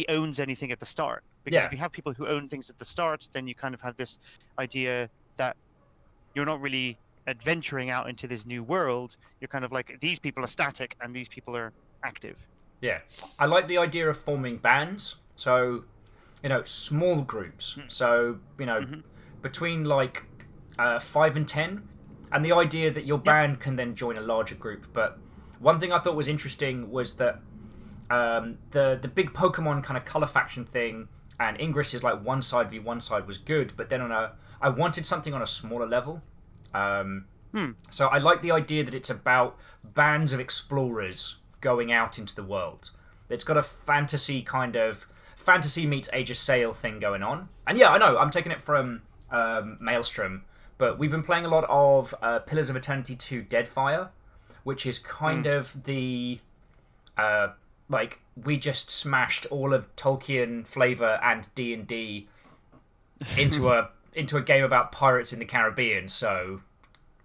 A: owns anything at the start, Because
B: Yeah.
A: if you have people who own things at the start, then you kind of have this idea that you're not really adventuring out into this new world. You're kind of like, these people are static and these people are active.
B: Yeah. I like the idea of forming bands. So, small groups. So,
A: Mm-hmm.
B: between like 5 and 10. And the idea that your band can then join a larger group. But one thing I thought was interesting was that the big Pokemon kind of color faction thing and Ingress is like one side v one side was good. But then I wanted something on a smaller level. So I like the idea that it's about bands of explorers going out into the world. It's got a fantasy meets Age of Sail thing going on. And yeah, I know, I'm taking it from Maelstrom, but we've been playing a lot of Pillars of Eternity 2 Deadfire, which is kind of the... like, we just smashed all of Tolkien flavor and D&D into a game about pirates in the Caribbean, so...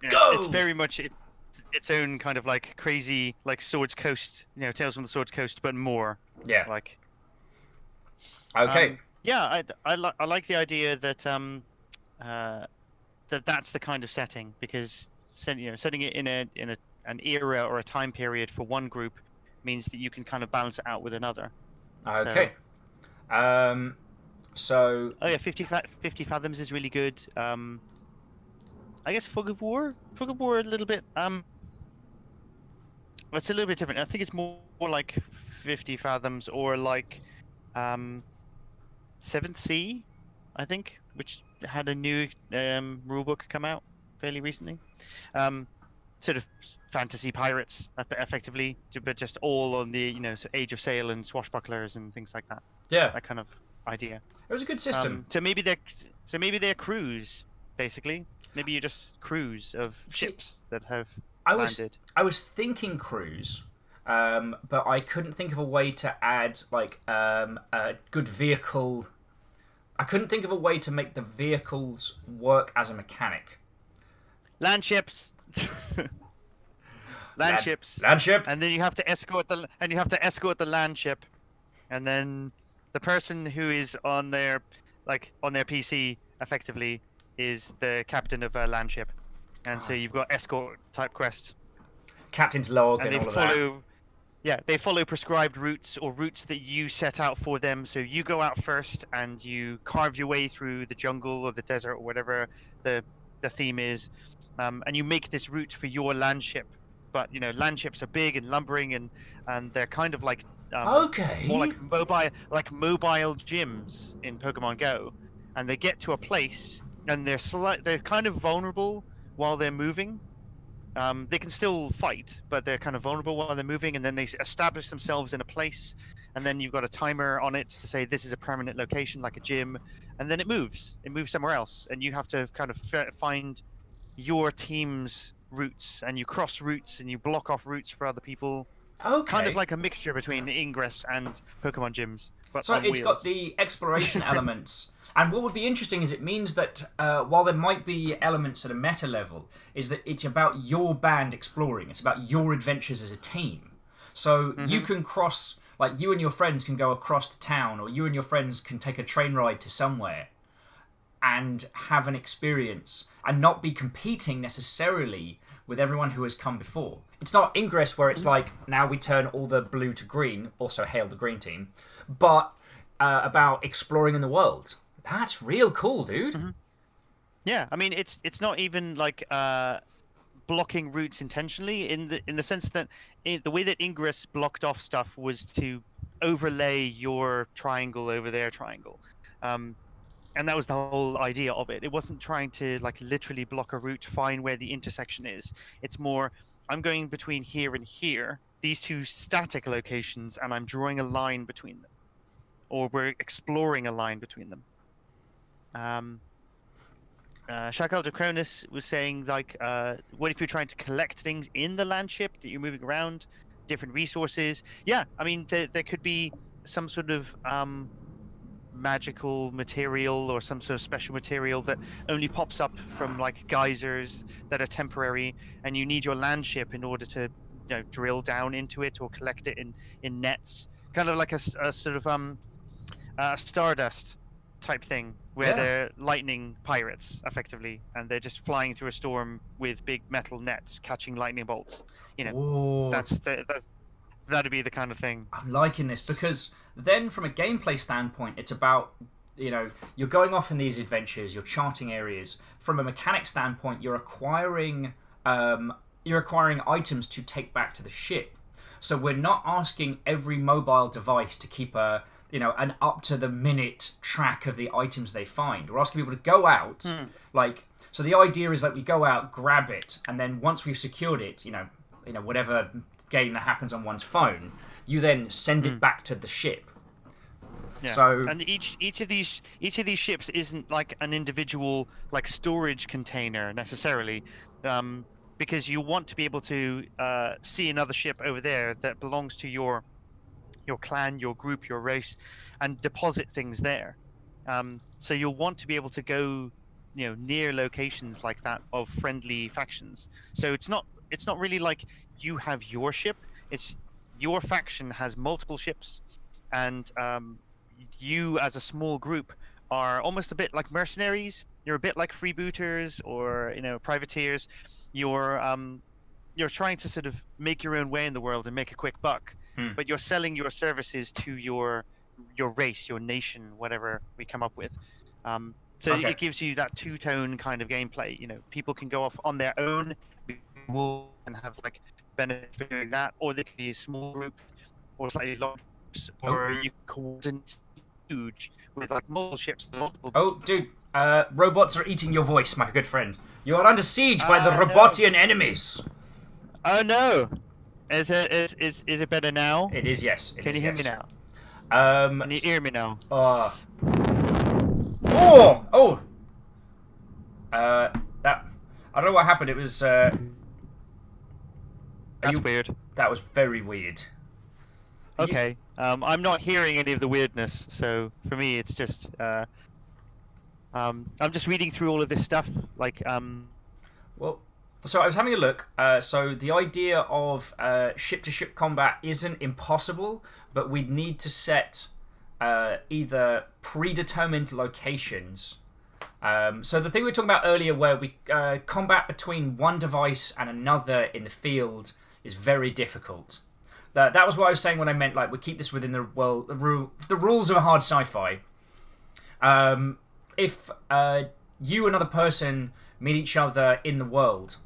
A: Yeah,
B: Go!
A: it's very much its own kind of like crazy, like Swords Coast, Tales from the Swords Coast, but more.
B: Yeah.
A: Like.
B: Okay.
A: Yeah, I like the idea that that's the kind of setting, because setting it in an era or a time period for one group means that you can kind of balance it out with another.
B: Okay. So.
A: Oh yeah, 50 Fathoms is really good. I guess Fog of War a little bit. It's a little bit different. I think it's more like 50 Fathoms or like Seventh Sea, I think, which had a new rulebook come out fairly recently. Sort of fantasy pirates, effectively, but just all on the Age of Sail and swashbucklers and things like that.
B: Yeah.
A: That kind of idea.
B: It was a good system.
A: So maybe they're crews, basically. Maybe you're just crews of ships that have landed.
B: I was thinking cruise, but I couldn't think of a way to add like a good vehicle. I couldn't think of a way to make the vehicles work as a mechanic.
A: Land ships. Ships.
B: Land ship.
A: And then you have to escort the land ship, and then the person who is on their PC effectively is the captain of a land ship, and so you've got escort type quests.
B: Captain's log and
A: they
B: all of
A: follow,
B: that.
A: Yeah, they follow prescribed routes or routes that you set out for them. So you go out first and you carve your way through the jungle or the desert or whatever the theme is, and you make this route for your land ship. But land ships are big and lumbering, and they're kind of like more like mobile gyms in Pokemon Go, and they get to a place and they're kind of vulnerable while they're moving. They can still fight, but they're kind of vulnerable while they're moving, and then they establish themselves in a place, and then you've got a timer on it to say this is a permanent location, like a gym, and then it moves somewhere else, and you have to kind of find your team's routes, and you cross routes, and you block off routes for other people.
B: Okay.
A: Kind of like a mixture between Ingress and Pokemon gyms. But
B: so
A: on
B: it's
A: wheels.
B: got the exploration elements. And what would be interesting is it means that while there might be elements at a meta level, is that it's about your band exploring. It's about your adventures as a team. So you can cross, like you and your friends can go across the town, or you and your friends can take a train ride to somewhere and have an experience and not be competing necessarily with everyone who has come before. It's not Ingress where it's like, now we turn all the blue to green, also hail the green team, but about exploring in the world. That's real cool, dude.
A: Yeah, I mean, it's not even like blocking routes intentionally in the sense that the way that Ingress blocked off stuff was to overlay your triangle over their triangle. And that was the whole idea of it. It wasn't trying to like literally block a route to find where the intersection is. It's more, I'm going between here and here, these two static locations, and I'm drawing a line between them. Or we're exploring a line between them. Shakal de Cronus was saying, like, what if you're trying to collect things in the land ship that you're moving around, different resources? Yeah, I mean, there could be some sort of magical material or some sort of special material that only pops up from like geysers that are temporary, and you need your land ship in order to drill down into it or collect it in nets, kind of like a sort of Stardust type thing where
B: Yeah.
A: they're lightning pirates effectively, and they're just flying through a storm with big metal nets catching lightning bolts. You know,
B: Oh,
A: that'd be the kind of thing.
B: I'm liking this because then, from a gameplay standpoint, it's about you're going off in these adventures, you're charting areas. From a mechanic standpoint, you're acquiring items to take back to the ship. So we're not asking every mobile device to keep an up to the minute track of the items they find. We're asking people to go out, so the idea is that we go out, grab it, and then once we've secured it, whatever game that happens on one's phone, you then send it back to the ship.
A: Yeah.
B: So,
A: and each of these ships isn't like an individual like storage container necessarily, because you want to be able to see another ship over there that belongs to your clan, your group, your race, and deposit things there. So you'll want to be able to go, near locations like that of friendly factions. So it's not really like you have your ship. It's your faction has multiple ships, and you as a small group are almost a bit like mercenaries. You're a bit like freebooters or privateers. You're trying to sort of make your own way in the world and make a quick buck, but you're selling your services to your race, your nation, whatever we come up with. So
B: Okay.
A: it gives you that two-tone kind of gameplay. People can go off on their own and have like benefit from doing that, or they can be a small group or slightly larger, or you coordinate huge with like multiple ships.
B: Oh, dude, robots are eating your voice, my good friend. You are under siege by the
A: No.
B: Robotian enemies.
A: Oh no! Is it better now?
B: It is, yes.
A: Can you hear me now? Can you hear me now?
B: That I don't know what happened. It was.
A: That's weird.
B: That was very weird.
A: Okay. I'm not hearing any of the weirdness, so for me it's just I'm just reading through all of this stuff. Like
B: Well, so I was having a look. So the idea of ship-to-ship combat isn't impossible, but we'd need to set either predetermined locations. So the thing we were talking about earlier, where we combat between one device and another in the field, is very difficult. That was what I was saying when I meant like we keep this within the rules of a hard sci-fi. If you and another person meet each other in the world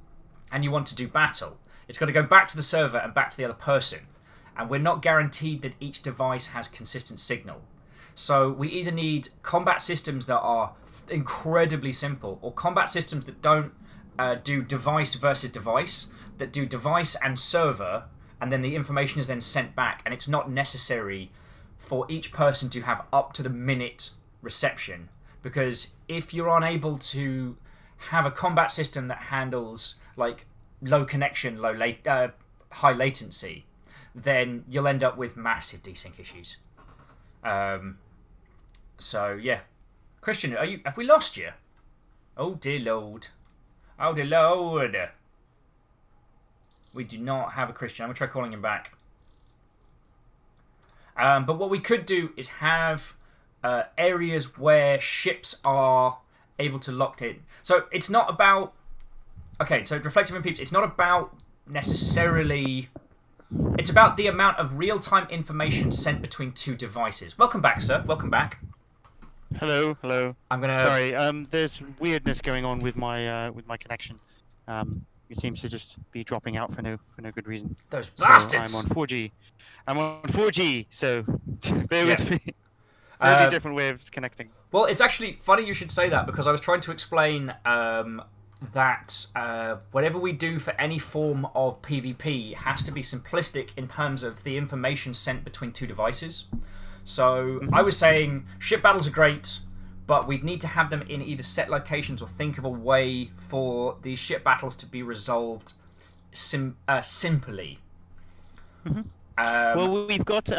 B: and you want to do battle, it's got to go back to the server and back to the other person. And we're not guaranteed that each device has consistent signal. So we either need combat systems that are incredibly simple, or combat systems that don't do device versus device, that do device and server, and then the information is then sent back, and it's not necessary for each person to have up to the minute reception. Because if you're unable to have a combat system that handles like low connection, high latency, then you'll end up with massive desync issues. So yeah, Christian, have we lost you? Oh dear Lord, oh dear Lord. We do not have a Christian. I'm gonna try calling him back. But what we could do is have areas where ships are able to lock in. So it's not about. Okay, so reflective and peeps. It's not about necessarily. It's about the amount of real-time information sent between two devices. Welcome back, sir. Welcome back.
A: hello.
B: I'm gonna.
A: Sorry. There's weirdness going on with my connection. It seems to just be dropping out for no good reason.
B: Those
A: So
B: bastards.
A: I'm on 4G. So bear
B: Yeah.
A: with me. Totally different way of connecting.
B: Well, it's actually funny you should say that, because I was trying to explain that whatever we do for any form of PvP has to be simplistic in terms of the information sent between two devices. So I was saying ship battles are great, but we'd need to have them in either set locations or think of a way for these ship battles to be resolved simply.
A: Well, we've got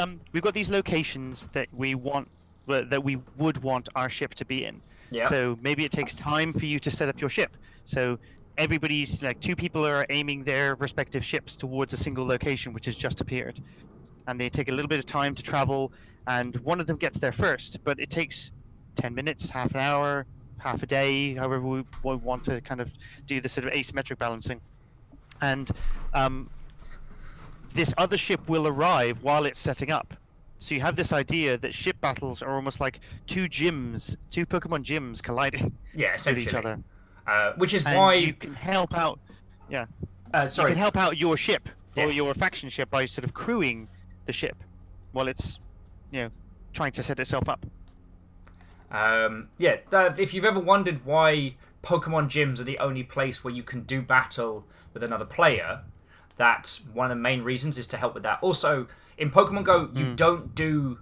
A: these locations that we would want our ship to be in.
B: Yeah.
A: So maybe it takes time for you to set up your ship. So everybody's like two people are aiming their respective ships towards a single location which has just appeared. and they take a little bit of time to travel, and one of them gets there first, but it takes 10 minutes, half an hour, half a day, however we want to kind of do the sort of asymmetric balancing. And this other ship will arrive while it's setting up. So you have this idea that ship battles are almost like two Pokemon gyms colliding
B: Yeah,
A: with
B: essentially.
A: each other.
B: Which is
A: And
B: why
A: you can help out. Yeah.
B: sorry.
A: You can help out your ship
B: Yeah.
A: or your faction ship by sort of crewing the ship while it's, trying to set itself up.
B: If you've ever wondered why Pokemon gyms are the only place where you can do battle with another player, that's one of the main reasons, is to help with that. Also, in Pokemon Go, you don't do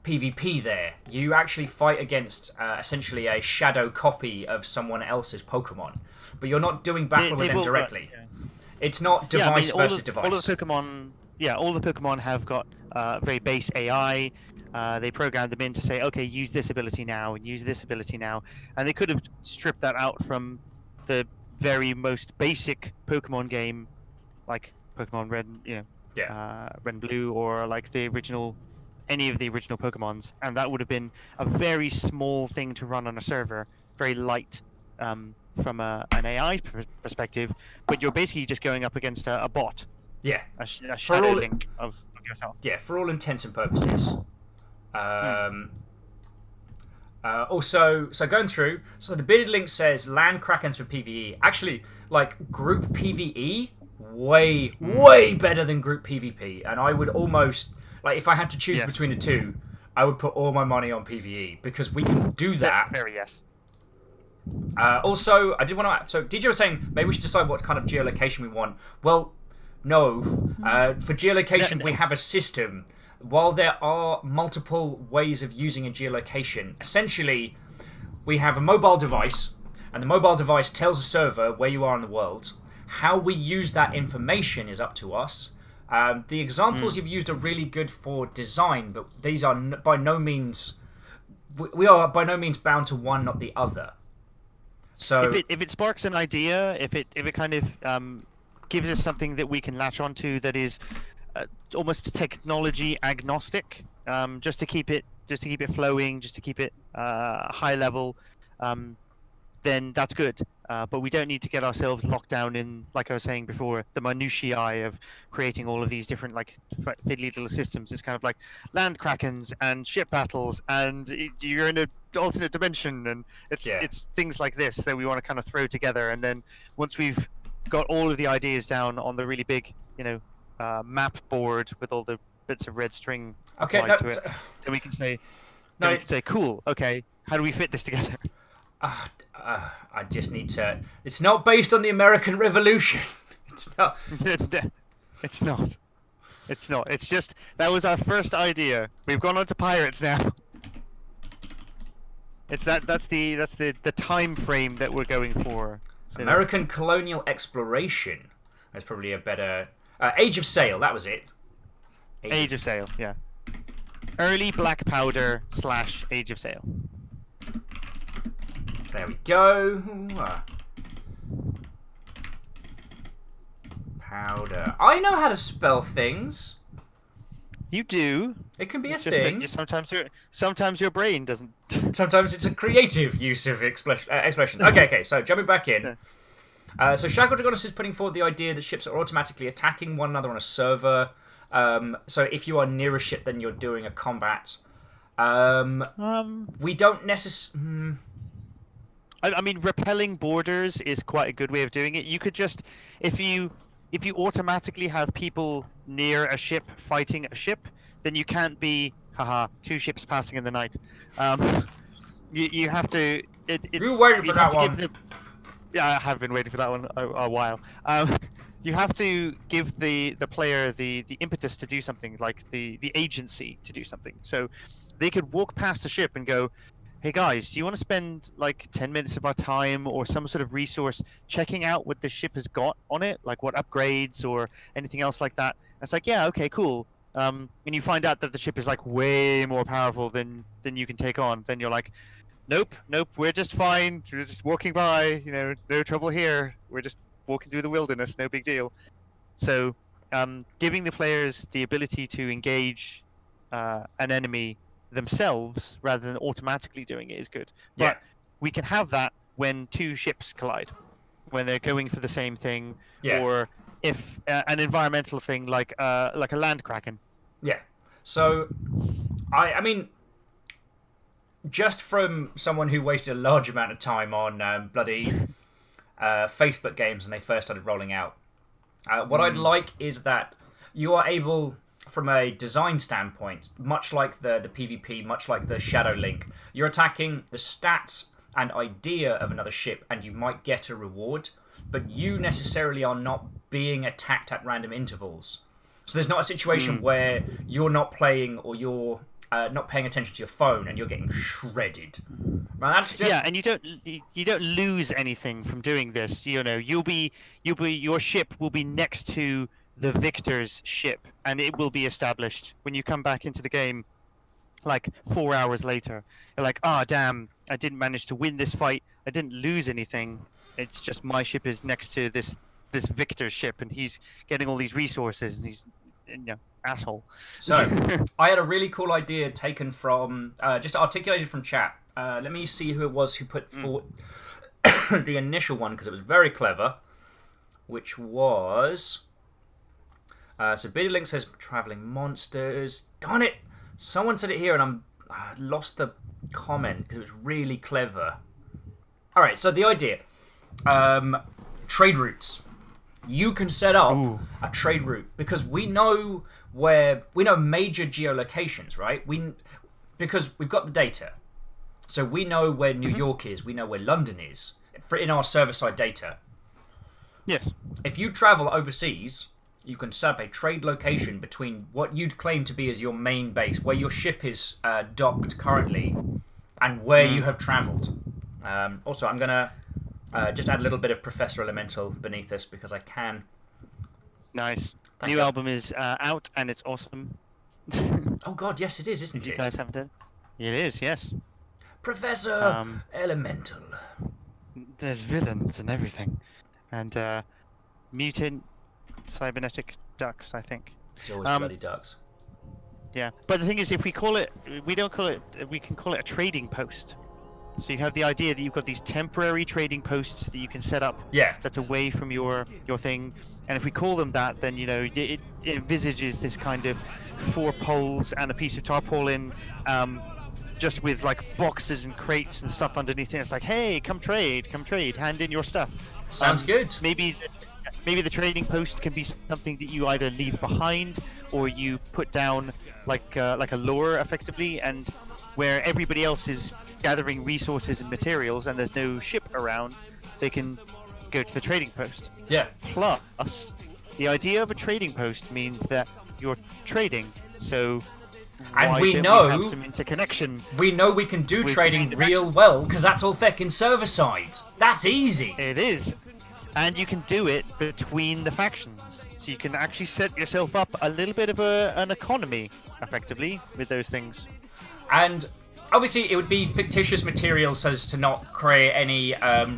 B: PvP there. You actually fight against essentially a shadow copy of someone else's Pokemon, but you're not doing battle with them directly. It's not device versus device.
A: All the Pokemon have got very base AI. They program them in to say, okay, use this ability now and use this ability now, and they could have stripped that out from the very most basic Pokemon game, like Pokemon Red, Red and Blue, or like any of the original Pokemons, and that would have been a very small thing to run on a server, very light from an AI perspective, but you're basically just going up against a bot,
B: Yeah.
A: a shadow link of yourself.
B: Yeah, for all intents and purposes. Also, so going through, so the bearded link says land Krakens for PvE. Actually, like group PvE, way better than group PvP. And I would almost, like, if I had to choose between the two, I would put all my money on PvE because we can do that.
A: Very yes.
B: Also, I did want to. So DJ was saying maybe we should decide what kind of geolocation we want. Well, no. For geolocation, we have a system. While there are multiple ways of using a geolocation, essentially, we have a mobile device, and the mobile device tells the server where you are in the world. How we use that information is up to us. The examples you've used are really good for design, but these are by no means. We are by no means bound to one, not the other. So
A: if it sparks an idea, if it kind of gives us something that we can latch onto that is almost technology agnostic, just to keep it flowing, just to keep it high level, then that's good. But we don't need to get ourselves locked down in, like I was saying before, the minutiae of creating all of these different like fiddly little systems. It's kind of like land Krakens and ship battles, and you're in an alternate dimension, and it's things like this that we want to kind of throw together. And then once we've got all of the ideas down on the really big, map board with all the bits of red string applied to it, then we can say, cool, okay, how do we fit this together?
B: I just need to. It's not based on the American Revolution. It's not.
A: It's not. It's not. It's just that was our first idea. We've gone on to pirates now. It's that's the time frame that we're going for. So
B: American colonial exploration. That's probably a better. Age of Sail. That was it.
A: Age of Sail. Yeah. Early Black Powder / Age of Sail.
B: There we go. Powder. I know how to spell things.
A: You do.
B: It can be
A: it's
B: a
A: just
B: thing.
A: That sometimes your brain doesn't.
B: Sometimes it's a creative use of expression. Okay. So jumping back in. So Shackle Dragonis is putting forward the idea that ships are automatically attacking one another on a server. So if you are near a ship, then you're doing a combat. We don't necessarily.
A: I mean, repelling borders is quite a good way of doing it. You could just, if you automatically have people near a ship fighting a ship, then you can't be, two ships passing in the night. You have to.
B: You were waiting for that one.
A: Yeah, I have been waiting for that one a while. You have to give the player the impetus to do something, like the agency to do something. So they could walk past a ship and go, hey guys, do you want to spend like 10 minutes of our time or some sort of resource checking out what the ship has got on it, like what upgrades or anything else like that? And it's like, yeah, okay, cool. And you find out that the ship is like way more powerful than you can take on. Then you're like, nope, we're just fine. We're just walking by, no trouble here. We're just walking through the wilderness, no big deal. So giving the players the ability to engage an enemy themselves rather than automatically doing it is good.
B: Yeah.
A: But we can have that when two ships collide, when they're going for the same thing,
B: Yeah.
A: or if an environmental thing like a land kraken.
B: Yeah. So, I mean, just from someone who wasted a large amount of time on bloody Facebook games when they first started rolling out, what I'd like is that you are able, from a design standpoint, much like the PvP, much like the Shadow Link, you're attacking the stats and idea of another ship, and you might get a reward, but you necessarily are not being attacked at random intervals. So there's not a situation where you're not playing or you're not paying attention to your phone and you're getting shredded. Well, that's just...
A: Yeah, and you don't lose anything from doing this. You know, your ship will be next to the victor's ship, and it will be established when you come back into the game. Like 4 hours later, you're like, "Ah, damn! I didn't manage to win this fight. I didn't lose anything. It's just my ship is next to this victor's ship, and he's getting all these resources, and he's, asshole."
B: So, I had a really cool idea taken from, just articulated from chat. Let me see who it was who put forward the initial one, because it was very clever, which was... so, Biddy Link says, traveling monsters. Darn it! Someone said it here, and I lost the comment, because it was really clever. Alright, so the idea. Trade routes. You can set up a trade route, because we know major geolocations, right? Because we've got the data. So we know where New York is, we know where London is, in our server-side data.
A: Yes.
B: If you travel overseas, you can set up a trade location between what you'd claim to be as your main base, where your ship is docked currently, and where you have travelled. Also, I'm going to just add a little bit of Professor Elemental beneath this, because I can.
A: Nice.
B: Thank
A: New
B: you.
A: album is out, and it's awesome.
B: Oh god, yes it is, isn't
A: If you
B: it?
A: guys haven't done it. It is, yes.
B: Professor Elemental.
A: There's villains and everything. And mutant cybernetic ducks, I think.
B: It's always bloody ducks.
A: Yeah. But the thing is, if we call it... we don't call it... we can call it a trading post. So you have the idea that you've got these temporary trading posts that you can set up.
B: Yeah.
A: That's away from your thing. And if we call them that, then, it envisages this kind of 4 poles and a piece of tarpaulin, just with, like, boxes and crates and stuff underneath it. It's like, hey, come trade, hand in your stuff.
B: Sounds good.
A: Maybe the trading post can be something that you either leave behind or you put down like a lure, effectively, and where everybody else is gathering resources and materials and there's no ship around, they can go to the trading post.
B: Yeah.
A: Plus, the idea of a trading post means that you're trading, so
B: And
A: why
B: we
A: don't
B: know-
A: we have some interconnection?
B: We know we can do
A: With
B: trading
A: the
B: real well, because that's all feckin' server-side. That's easy.
A: It is. And you can do it between the factions. So you can actually set yourself up a little bit of an economy, effectively, with those things.
B: And obviously it would be fictitious material so as to not create any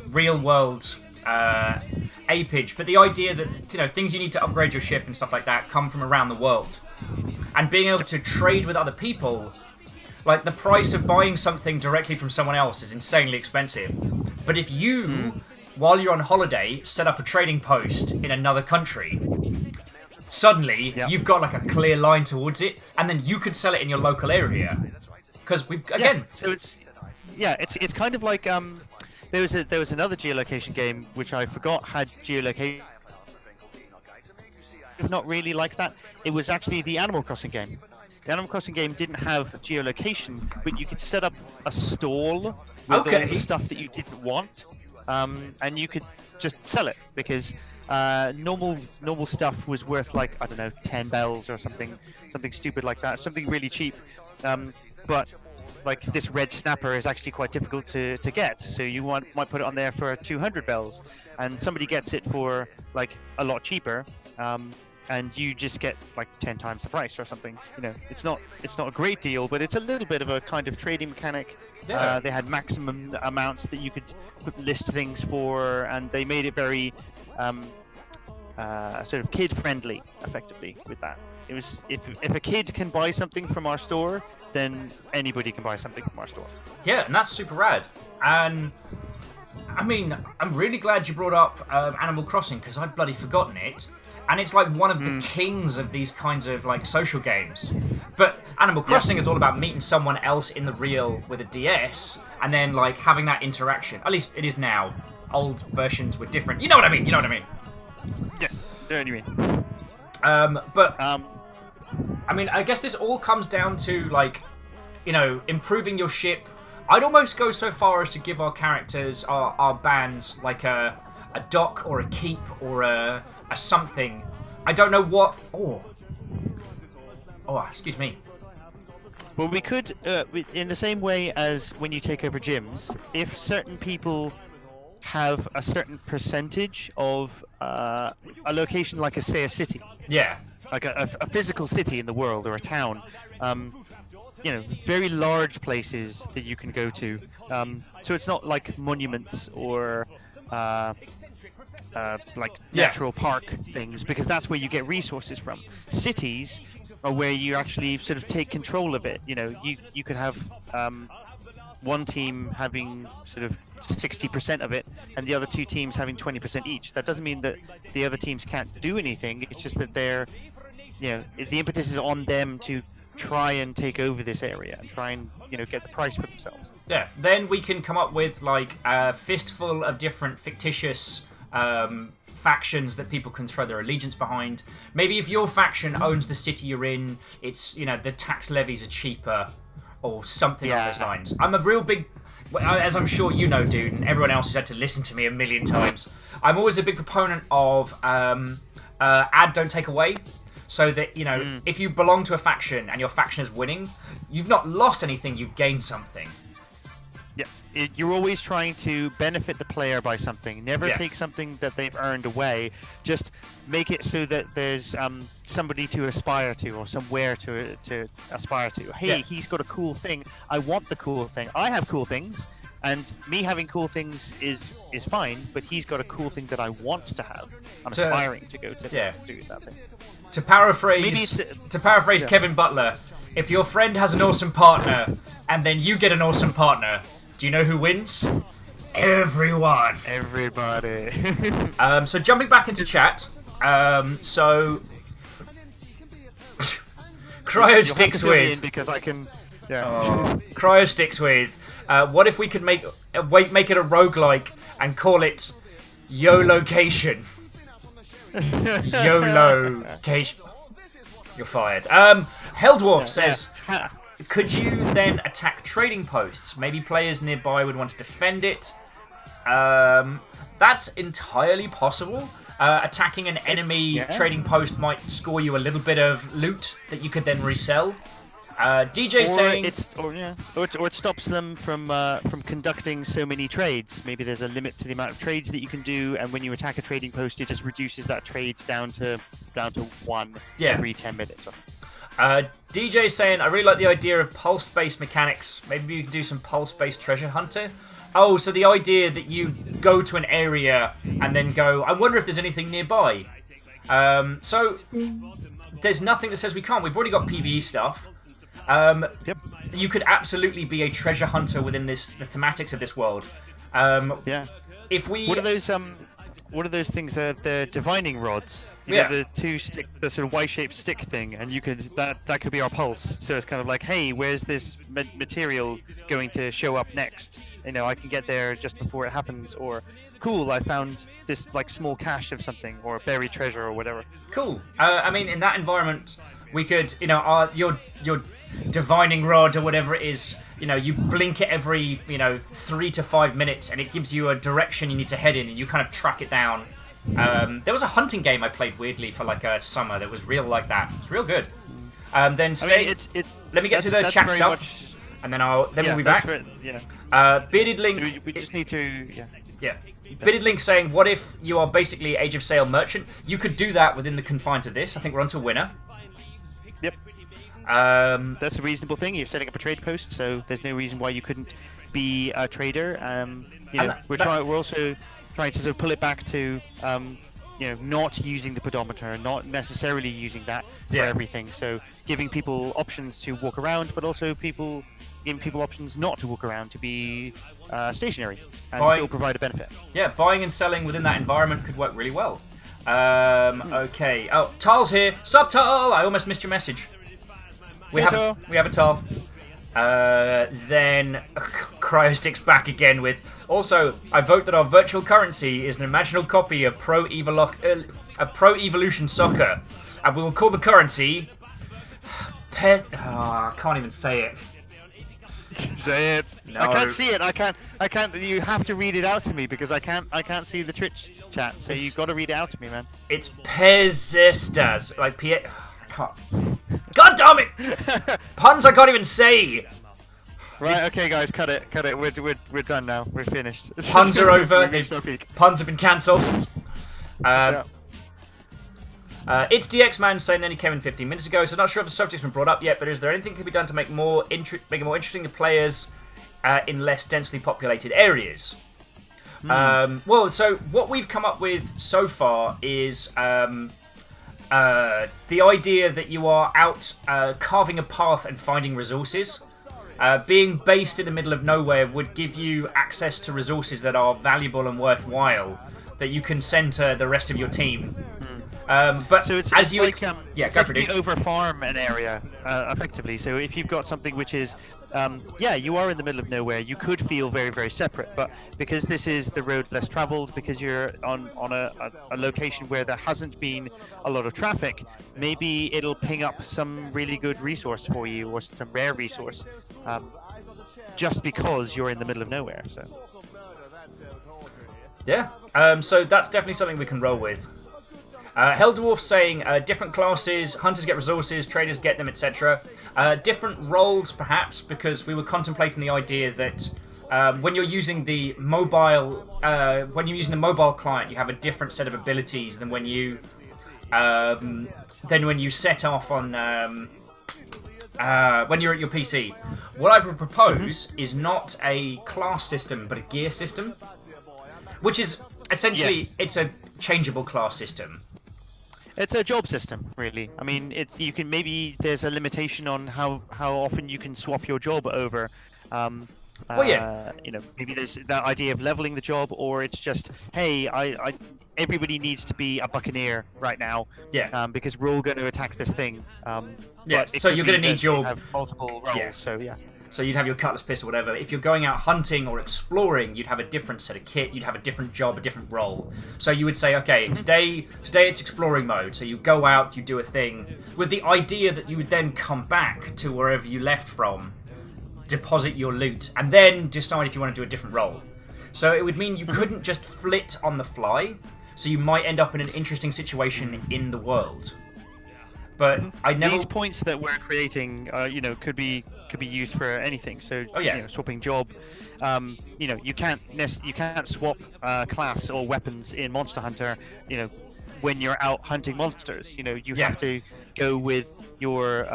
B: real-world apage, but the idea that, things you need to upgrade your ship and stuff like that come from around the world. And being able to trade with other people, like the price of buying something directly from someone else is insanely expensive. But if you, while you're on holiday, set up a trading post in another country, suddenly you've got like a clear line towards it, and then you could sell it in your local area. Because we've, again...
A: So it's kind of like, there was another geolocation game, which I forgot had geolocation. Not really like that. It was actually the Animal Crossing game. The Animal Crossing game didn't have geolocation, but you could set up a stall with all the stuff that you didn't want, and you could just sell it, because normal stuff was worth, like, I don't know, 10 bells or something stupid like that, something really cheap. But like this red snapper is actually quite difficult to get, so you might put it on there for 200 bells, and somebody gets it for like a lot cheaper, and you just get like 10 times the price or something. It's not a great deal, but it's a little bit of a kind of trading mechanic.
B: Yeah.
A: They had maximum amounts that you could list things for, and they made it very sort of kid-friendly, effectively, with that. It was if a kid can buy something from our store, then anybody can buy something from our store.
B: Yeah, and that's super rad. And I mean, I'm really glad you brought up Animal Crossing because I'd bloody forgotten it. And it's like one of the kings of these kinds of like social games. But Animal Crossing is all about meeting someone else in the real with a DS and then like having that interaction. At least it is now. Old versions were different. You know what I mean? You know what I mean?
A: Yes, I know what you mean.
B: I mean, I guess this all comes down to like, you know, improving your ship. I'd almost go so far as to give our characters, our bands, like a dock or a keep or a something. I don't know what. Oh, excuse me.
A: Well, we could, in the same way as when you take over gyms, if certain people have a certain percentage of a location, like say a city.
B: Yeah.
A: Like a physical city in the world or a town. You know, very large places that you can go to. So it's not like monuments or like natural park things, because that's where you get resources from. Cities are where you actually sort of take control of it. You know, you could have one team having sort of 60% of it and the other two teams having 20% each. That doesn't mean that the other teams can't do anything. It's just that they're, you know, the impetus is on them to try and take over this area and try and, you know, get the price for themselves.
B: Yeah, then we can come up with like a fistful of different fictitious factions that people can throw their allegiance behind. Maybe if your faction owns the city you're in, it's, you know, the tax levies are cheaper or something along those lines. I'm a real big, as I'm sure you know, dude, and everyone else has had to listen to me a million times, I'm always a big proponent of add, don't take away. So that, you know, if you belong to a faction and your faction is winning, you've not lost anything, you've gained something.
A: Yeah, you're always trying to benefit the player by something. Never take something that they've earned away. Just make it so that there's somebody to aspire to or somewhere to aspire to. Hey, he's got a cool thing. I want the cool thing. I have cool things. And me having cool things is fine, but he's got a cool thing that I want to have. I'm aspiring to go to do that thing.
B: To paraphrase Kevin Butler, if your friend has an awesome partner and then you get an awesome partner, do you know who wins? Everyone.
A: Everybody.
B: So jumping back into chat, so Cryo sticks with
A: because I can.
B: Cryo sticks with. What if we could make it a roguelike and call it Geolocation? Geolocation. You're fired. Helldwarf says, could you then attack trading posts? Maybe players nearby would want to defend it. That's entirely possible. Attacking an enemy trading post might score you a little bit of loot that you could then resell. DJ saying
A: it stops them from conducting so many trades. Maybe there's a limit to the amount of trades that you can do, and when you attack a trading post, it just reduces that trade down to one every 10 minutes.
B: DJ saying, I really like the idea of pulse-based mechanics. Maybe you can do some pulse-based treasure hunter. Oh, so the idea that you go to an area and then go, I wonder if there's anything nearby. So there's nothing that says we can't. We've already got PvE stuff. You could absolutely be a treasure hunter within the thematics of this world. If we
A: what are those things? The divining rods. You know, the the sort of Y-shaped stick thing, and you could that could be our pulse. So it's kind of like, hey, where's this material going to show up next? You know, I can get there just before it happens, or cool, I found this like small cache of something, or buried treasure, or whatever.
B: Cool. I mean, in that environment, we could, you know, your divining rod or whatever it is, you know, you blink it every, 3 to 5 minutes, and it gives you a direction you need to head in, and you kind of track it down. There was a hunting game I played weirdly for like a summer that was real like that. It's real good. Then let me get through the chat stuff, and then we'll be back. Bearded Link.
A: We just need to.
B: Bearded Link saying, what if you are basically Age of Sail merchant? You could do that within the confines of this. I think we're on to winner.
A: Yep. That's a reasonable thing. You're setting up a trade post, so there's no reason why you couldn't be a trader. We're also trying to sort of pull it back to not using the pedometer, not necessarily using that for everything. So giving people options to walk around, but also giving people options not to walk around, to be stationary and still provide a benefit.
B: Yeah, buying and selling within that environment could work really well. Okay. Oh, Tal's here. Sup, Tal? I almost missed your message. We have a Tal. Then Cryostick's back again with. Also, I vote that our virtual currency is an imaginal copy of Pro Evolution Soccer, and we will call the currency. I can't even say it.
A: Say it.
B: No.
A: I can't see it. I can't. You have to read it out to me because I can't see the Twitch chat. So you've got to read it out to me, man.
B: It's Pezestas. Like I can't. God damn it! Puns I can't even say.
A: Right. Okay, guys, cut it. We're done now. We're finished.
B: Puns are over. Puns have been cancelled. It's DX Man saying that he came in 15 minutes ago, so not sure if the subject's been brought up yet, but is there anything that can be done to make it more interesting to players in less densely populated areas? Well, so what we've come up with so far is the idea that you are out carving a path and finding resources. Being based in the middle of nowhere would give you access to resources that are valuable and worthwhile that you can send to the rest of your team. But
A: so it's
B: as you
A: like,
B: go for it.
A: Over farm an area effectively. So if you've got something which is, you are in the middle of nowhere, you could feel very, very separate. But because this is the road less traveled, because you're on a location where there hasn't been a lot of traffic, maybe it'll ping up some really good resource for you or some rare resource, just because you're in the middle of nowhere. So
B: yeah, so that's definitely something we can roll with. Heldwarf saying different classes, hunters get resources, traders get them, etc. Different roles, perhaps, because we were contemplating the idea that when you're using the mobile, client, you have a different set of abilities than when you set off on when you're at your PC. What I would propose is not a class system, but a gear system, which is essentially it's a changeable class system.
A: It's a job system, really. I mean, there's a limitation on how often you can swap your job over. Maybe there's that idea of leveling the job, or it's just, hey, everybody needs to be a buccaneer right now.
B: Yeah.
A: Because we're all going to attack this thing.
B: So you're going to need your
A: have multiple roles. Yeah. So yeah.
B: So you'd have your cutlass pistol, whatever. If you're going out hunting or exploring, you'd have a different set of kit. You'd have a different job, a different role. So you would say, okay, today it's exploring mode. So you go out, you do a thing, with the idea that you would then come back to wherever you left from, deposit your loot, and then decide if you want to do a different role. So it would mean you couldn't just flit on the fly. So you might end up in an interesting situation in the world. But
A: these points that we're creating, could be used for anything. So swapping job. You can't swap class or weapons in Monster Hunter. When you're out hunting monsters, you have to go with your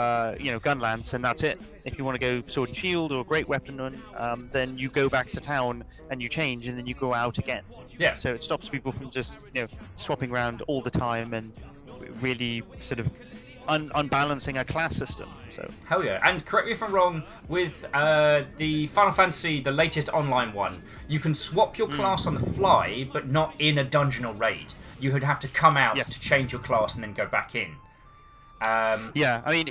A: gun lance, and that's it. If you want to go sword and shield or great weapon, then you go back to town and you change, and then you go out again.
B: Yeah.
A: So it stops people from just swapping around all the time and really sort of unbalancing a class system. So
B: hell yeah. And correct me if I'm wrong, with the Final Fantasy, the latest online one, you can swap your class on the fly, but not in a dungeon or raid. You would have to come out to change your class and then go back in.
A: I mean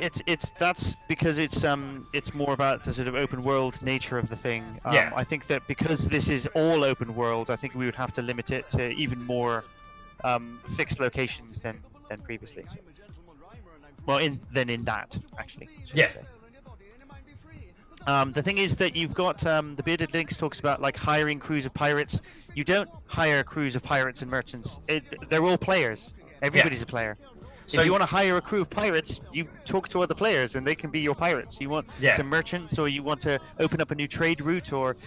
A: that's because it's more about the sort of open world nature of the thing. I think that because this is all open world, I think we would have to limit it to even more fixed locations than previously. So. Well, in that, actually.
B: Yes.
A: The thing is that you've got the Bearded Lynx talks about like hiring crews of pirates. You don't hire crews of pirates and merchants. They're all players. Everybody's a player. So if you want to hire a crew of pirates, you talk to other players and they can be your pirates. You want some merchants, or you want to open up a new trade route, or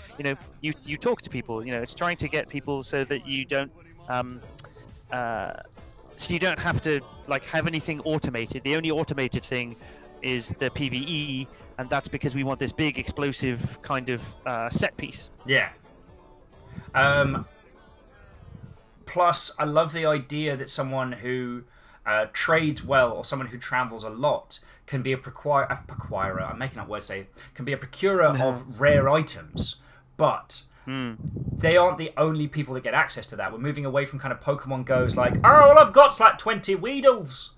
A: you talk to people. It's trying to get people so that you don't so you don't have to have anything automated. The only automated thing is the PvE, and that's because we want this big explosive kind of set piece.
B: Yeah. Plus, I love the idea that someone who trades well or someone who travels a lot can be a procurer. I'm making up words. Can be a procurer of rare items, but they aren't the only people that get access to that. We're moving away from kind of Pokemon Go's like, oh, all I've got's like 20 Weedles.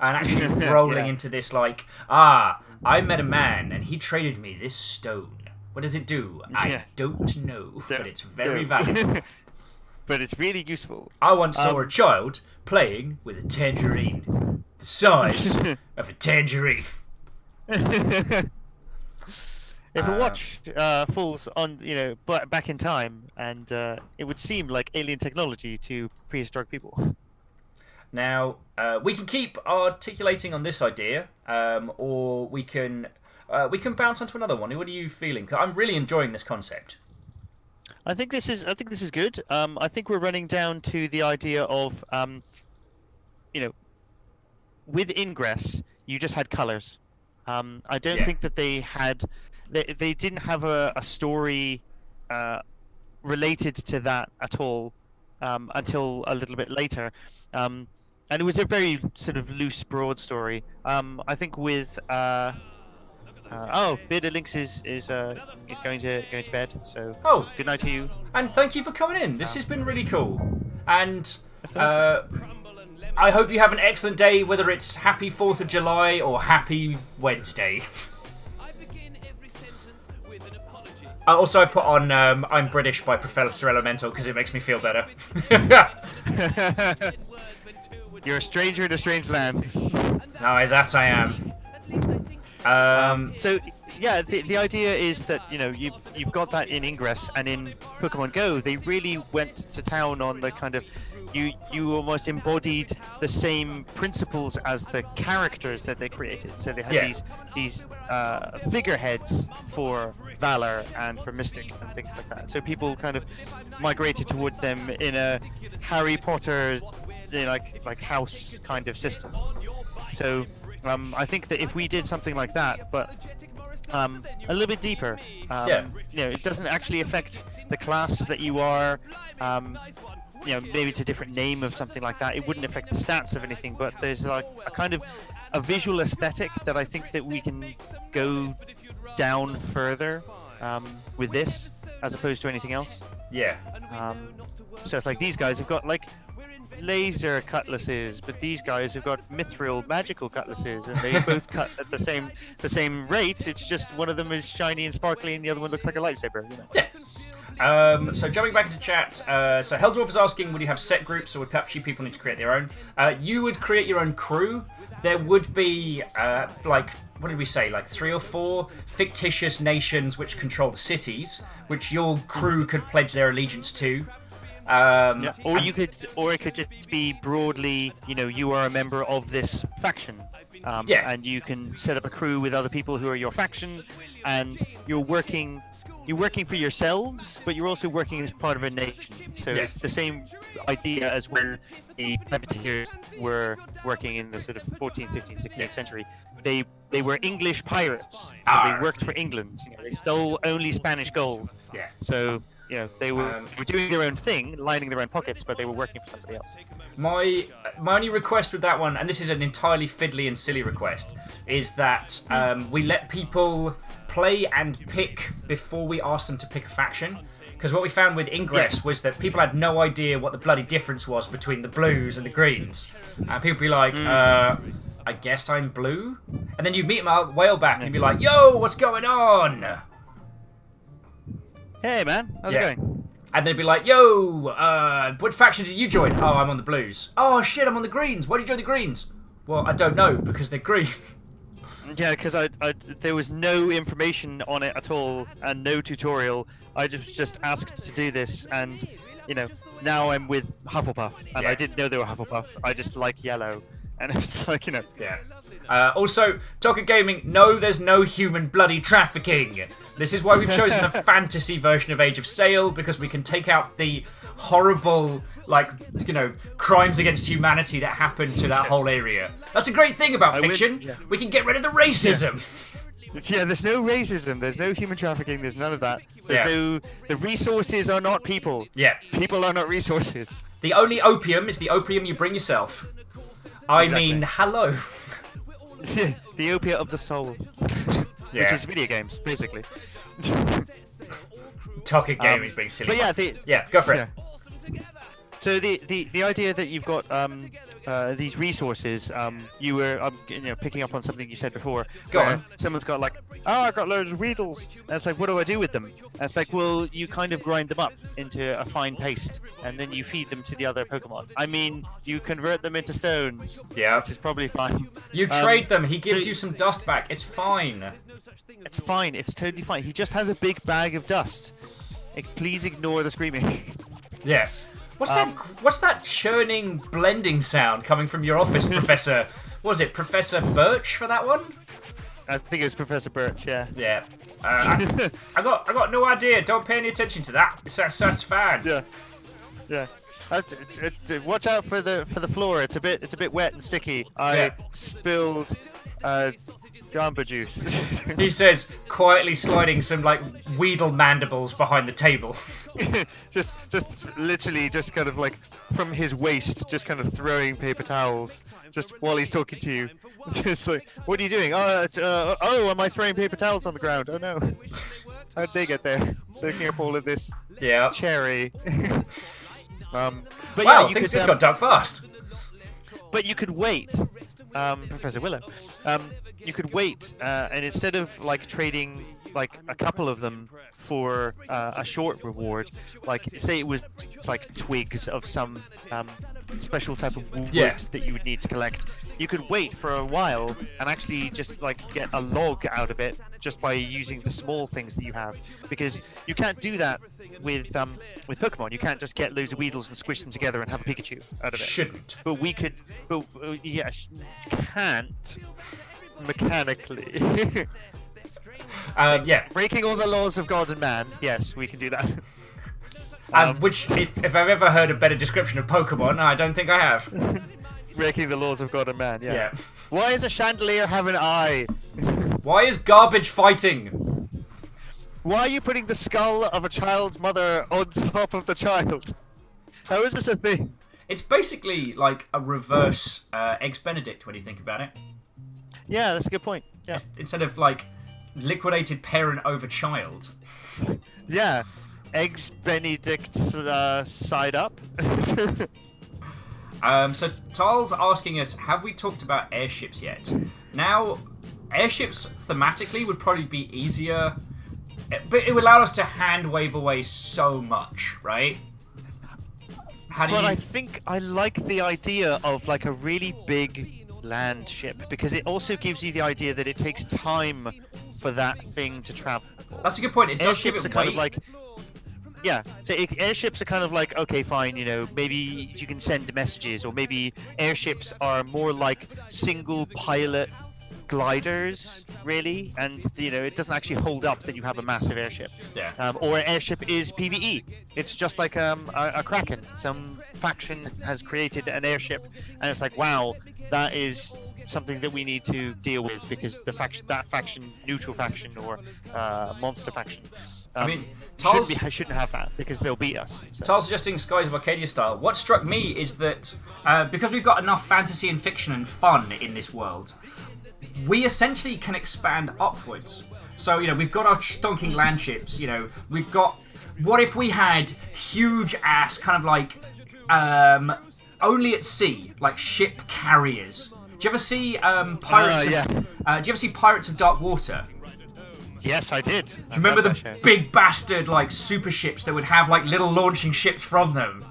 B: And actually rolling into this like, I met a man and he traded me this stone. What does it do? I don't know, but it's very valuable.
A: But it's really useful.
B: I once saw a child playing with a tangerine, the size of a tangerine.
A: If a watch falls on, back in time, and it would seem like alien technology to prehistoric people.
B: Now, we can keep articulating on this idea, or we can bounce onto another one. What are you feeling? 'Cause I'm really enjoying this concept.
A: I think this is good. I think we're running down to the idea of, with Ingress, you just had colors. I don't think that they had. They didn't have a story related to that at all until a little bit later, and it was a very sort of loose, broad story. I think with Bearded Lynx is going to bed. So good night to you.
B: And thank you for coming in. This has been really cool, and I hope you have an excellent day, whether it's Happy 4th of July or Happy Wednesday. Also, I put on I'm British by Professor Elemental because it makes me feel better.
A: You're a stranger in a strange land.
B: No, that I am.
A: So, yeah, the idea is that, you've got that in Ingress, and in Pokemon Go, they really went to town on the kind of... You almost embodied the same principles as the characters that they created. So they had these figureheads for Valor and for Mystic and things like that. So people kind of migrated towards them in a Harry Potter, like house kind of system. So I think that if we did something like that, but a little bit deeper, it doesn't actually affect the class that you are. Maybe it's a different name of something like that. It wouldn't affect the stats of anything, but there's like a kind of a visual aesthetic that I think that we can go down further with this, as opposed to anything else.
B: Yeah.
A: So it's like these guys have got like laser cutlasses, but these guys have got mithril magical cutlasses, and they both cut at the same rate. It's just one of them is shiny and sparkly, and the other one looks like a lightsaber.
B: Yeah. So jumping back into chat, so Heldorf is asking, would you have set groups, or would perhaps you people need to create their own? You would create your own crew. There would be, what did we say, like 3 or 4 fictitious nations which control the cities, which your crew could pledge their allegiance to.
A: Or it could just be broadly, you are a member of this faction. And you can set up a crew with other people who are your faction, and you're working for yourselves, but you're also working as part of a nation. So it's the same idea as when the privateers were working in the sort of 14th, 15th, 16th century. They were English pirates. They worked for England. They stole only Spanish gold.
B: Yeah.
A: So they were doing their own thing, lining their own pockets, but they were working for somebody else.
B: My only request with that one, and this is an entirely fiddly and silly request, is that we let people play and pick before we ask them to pick a faction. Because what we found with Ingress was that people had no idea what the bloody difference was between the blues and the greens. And people be like, I guess I'm blue? And then you meet them out whale back and you'd be like, yo, what's going on?
A: Hey man, how's it going?
B: And they'd be like, yo, what faction did you join? Oh, I'm on the blues. Oh shit, I'm on the greens. Why did you join the greens? Well, I don't know, because they're green.
A: Yeah, because there was no information on it at all, and no tutorial. I just asked to do this, and now I'm with Hufflepuff, and I didn't know they were Hufflepuff. I just like yellow, and it's like
B: Yeah. Also, Talking Gaming, no, there's no human bloody trafficking. This is why we've chosen a fantasy version of Age of Sail, because we can take out the horrible, crimes against humanity that happened to that whole area. That's a great thing about fiction. We can get rid of the racism.
A: Yeah, there's no racism, there's no human trafficking, there's none of that. The resources are not people.
B: Yeah.
A: People are not resources.
B: The only opium is the opium you bring yourself. I
A: Exactly.
B: mean, hello.
A: The opiate of the soul,
B: Yeah.
A: which is video games, basically.
B: Talking game is being silly.
A: But yeah,
B: Go for it.
A: yeah. So the idea that you've got these resources, you were picking up on something you said before.
B: Go
A: where
B: on.
A: Someone's got like, oh, I've got loads of Weedles. And it's like, what do I do with them? And it's like, well, you kind of grind them up into a fine paste, and then you feed them to the other Pokemon. I mean, you convert them into stones,
B: Yeah.
A: which is probably fine.
B: You trade them. He gives you some dust back. It's fine.
A: It's fine. It's totally fine. He just has a big bag of dust. Please ignore the screaming.
B: Yeah. What's that churning, blending sound coming from your office, Professor? Was it Professor Birch for that one?
A: I think it was Professor Birch. Yeah.
B: Yeah. I got no idea. Don't pay any attention to that. That's fine.
A: Yeah. Yeah. Watch out for the floor. It's a bit wet and sticky. I spilled Gamba juice.
B: He says, quietly sliding some like Weedle mandibles behind the table.
A: just literally just kind of like from his waist, just kind of throwing paper towels just while he's talking to you. Just like, what are you doing? Oh, am I throwing paper towels on the ground? Oh no. How'd they get there? Soaking up all of this cherry. But
B: Wow,
A: yeah,
B: this got dark fast.
A: But you could wait, Professor Willow. You could wait, and instead of like trading like a couple of them for a short reward, like say it was like twigs of some special type of wood that you would need to collect, you could wait for a while and actually just like get a log out of it just by using the small things that you have, because you can't do that with Pokemon. You can't just get loads of Weedles and squish them together and have a Pikachu out of it.
B: Shouldn't.
A: But we could, can't mechanically. Breaking all the laws of God and man. Yes, we can do that.
B: Which, if I've ever heard a better description of Pokemon, I don't think I have.
A: Breaking the laws of God and man.
B: Yeah.
A: Why does a chandelier have an eye?
B: Why is garbage fighting?
A: Why are you putting the skull of a child's mother on top of the child? How is this a thing?
B: It's basically like a reverse Eggs Benedict when you think about it.
A: Yeah, that's a good point. Yeah.
B: Instead of like liquidated parent over child.
A: Yeah. Eggs Benedict side up.
B: So Tal's asking us, have we talked about airships yet? Now, airships thematically would probably be easier, but it would allow us to hand wave away so much, right?
A: I think I like the idea of like a really big land ship, because it also gives you the idea that it takes time for that thing to travel.
B: That's a good point. It does give it weight.
A: Kind of like, yeah, so airships are kind of like, okay, fine, maybe you can send messages, or maybe airships are more like single pilot gliders, really, and it doesn't actually hold up that you have a massive airship.
B: Yeah.
A: Or an airship is PvE. It's just like a Kraken. Some faction has created an airship, and it's like, wow, that is something that we need to deal with, because that faction, neutral faction or monster faction, shouldn't have that, because they'll beat us. So.
B: Tal's suggesting Skies of Arcadia style. What struck me is that because we've got enough fantasy and fiction and fun in this world, we essentially can expand upwards. So, we've got our stonking land ships, we've got... What if we had huge ass kind of like only at sea, like ship carriers? Do you ever see Pirates do you ever see Pirates of Dark Water?
A: Yes, I did.
B: Do you remember the big bastard like super ships that would have like little launching ships from them?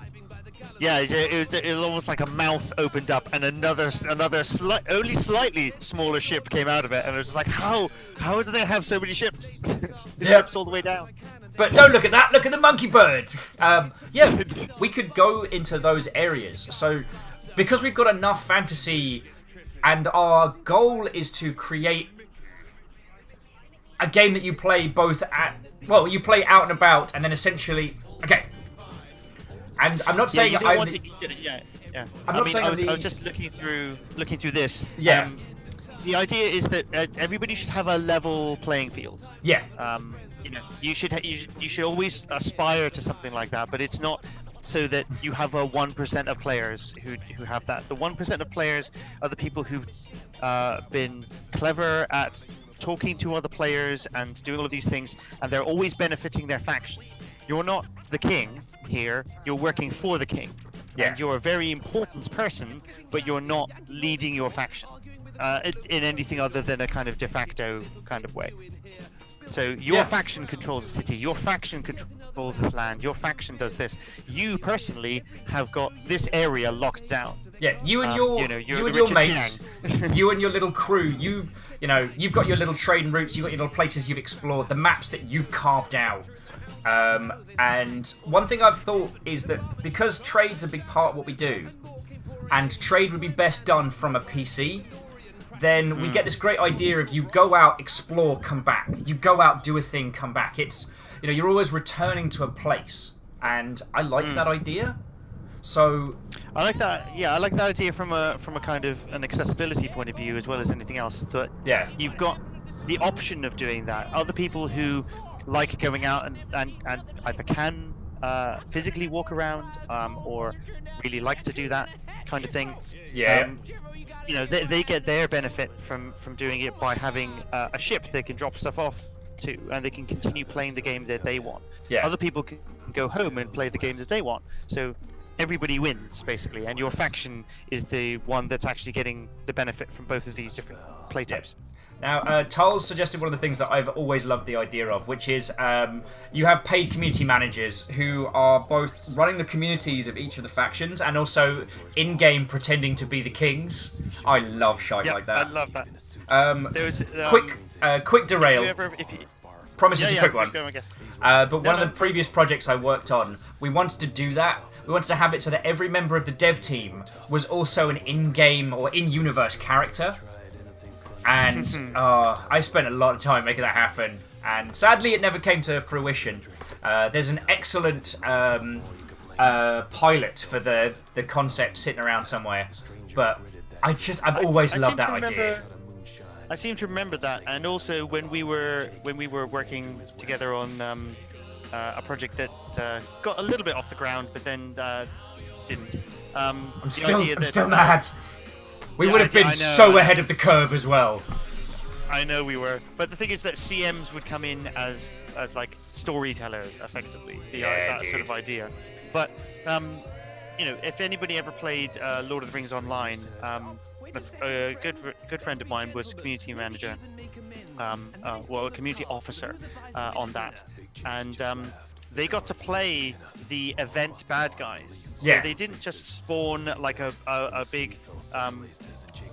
A: Yeah, it was almost like a mouth opened up and another only slightly smaller ship came out of it, and it was just like, how do they have so many ships? Ships all the way down.
B: But don't look at that. Look at the monkey bird. We could go into those areas. So because we've got enough fantasy, and our goal is to create a game that you play you play out and about, and then essentially, okay. And I'm not saying
A: I was just looking through this.
B: Yeah.
A: The idea is that everybody should have a level playing field.
B: Yeah.
A: You should always aspire to something like that, but it's not so that you have a 1% of players who have that. The 1% of players are the people who've been clever at talking to other players and doing all of these things, and they're always benefiting their faction. You're not the king here, you're working for the king.
B: Yeah.
A: And you're a very important person, but you're not leading your faction in anything other than a kind of de facto kind of way. So your faction controls the city, your faction controls this land, your faction does this. You personally have got this area locked down.
B: Yeah, you and your mates, you and your little crew, you've got your little trading routes, you've got your little places you've explored, the maps that you've carved out. And one thing I've thought is that because trade's a big part of what we do, and trade would be best done from a PC, then we get this great idea of you go out, explore, come back. You go out, do a thing, come back. It's, you're always returning to a place, and I like that idea. So
A: I like that. Yeah, I like that idea from a kind of an accessibility point of view as well as anything else. That you've got the option of doing that. Other people who like going out and either can physically walk around or really like to do that kind of thing. They get their benefit from doing it by having a ship they can drop stuff off to, and they can continue playing the game that they want. Other people can go home and play the game that they want. So everybody wins basically, and your faction is the one that's actually getting the benefit from both of these different play types.
B: Now, Tul's suggested one of the things that I've always loved the idea of, which is you have paid community managers who are both running the communities of each of the factions and also in-game pretending to be the kings. I love shite like that.
A: I love that.
B: Quick derail. Promise it's a quick one.
A: Go, I guess.
B: But one of the previous projects I worked on, we wanted to do that. We wanted to have it so that every member of the dev team was also an in-game or in-universe character. And I spent a lot of time making that happen, and sadly it never came to fruition. There's an excellent pilot for the concept sitting around somewhere, but I've always loved that idea.
A: I seem to remember that, and also when we were working together on a project that got a little bit off the ground, but then didn't.
B: I'm still mad. We would have been so ahead of the curve as well.
A: I know we were, but the thing is that CMs would come in as like storytellers, effectively. That sort of idea. But if anybody ever played Lord of the Rings Online, a good friend of mine was community manager, a community officer on that, and they got to play the event bad guys. So they didn't just spawn like a big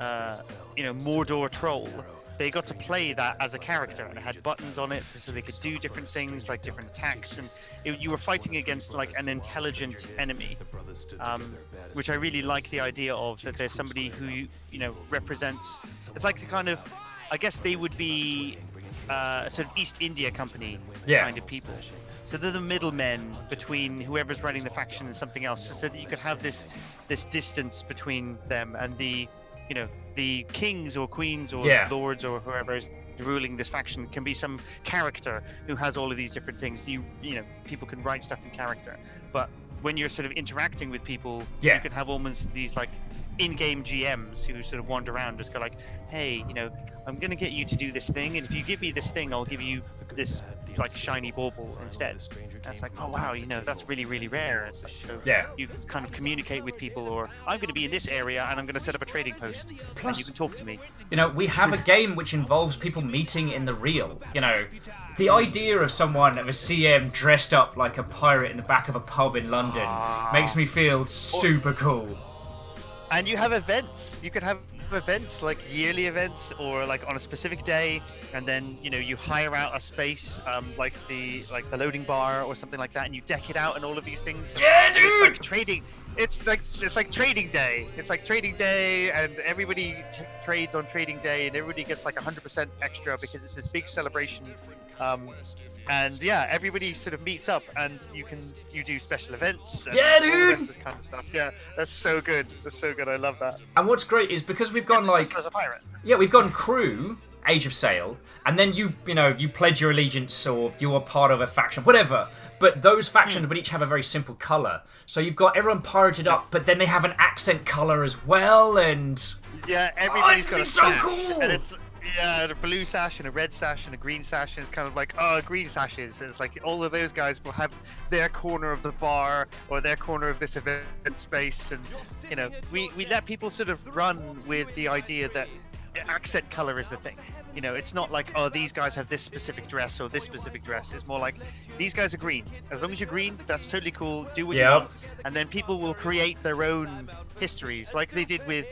A: Mordor troll. They got to play that as a character, and it had buttons on it so they could do different things, like different attacks, and you were fighting against like an intelligent enemy, which I really like the idea of, that there's somebody who represents. It's like the kind of, I guess they would be sort of East India Company kind of people. So they're the middlemen between whoever's running the faction and something else, so that you could have this distance between them and the kings or queens or lords or whoever is ruling this faction can be some character who has all of these different things. People can write stuff in character, but when you're sort of interacting with people, you can have almost these like in-game GMs who sort of wander around, just go like, hey, I'm gonna get you to do this thing, and if you give me this thing, I'll give you this like shiny bauble instead. And it's like, oh wow, that's really, really rare. It's like, so you kind of communicate with people, or I'm going to be in this area and I'm going to set up a trading post. Plus, and you can talk to me.
B: We have a game which involves people meeting in the real. The idea of a CM dressed up like a pirate in the back of a pub in London makes me feel super cool.
A: And you have events. You could have events like yearly events or like on a specific day, and then you hire out a space like the loading bar or something like that, and you deck it out and all of these things.
B: Yeah, dude.
A: It's like trading. It's like trading day. It's like trading day, and everybody trades on trading day, and everybody gets like 100% extra because it's this big celebration. And everybody sort of meets up, and you do special events. And
B: dude.
A: All the rest of this kind of stuff. Yeah, that's so good. That's so good. I love that.
B: And what's great is because we've gone
A: as a pirate.
B: We've gone crew, Age of Sail, and then you pledge your allegiance or you are part of a faction, whatever. But those factions would each have a very simple color. So you've got everyone pirated up, but then they have an accent color as well, and
A: yeah, everybody's got a sash,
B: cool.
A: and it's a blue sash and a red sash and a green sash, and it's kind of like green sashes. It's like all of those guys will have their corner of the bar or their corner of this event space, and we let people sort of run with the idea that accent color is the thing. It's not like, these guys have this specific dress or this specific dress. It's more like, these guys are green. As long as you're green, that's totally cool. Do what you want. And then people will create their own histories, like they did with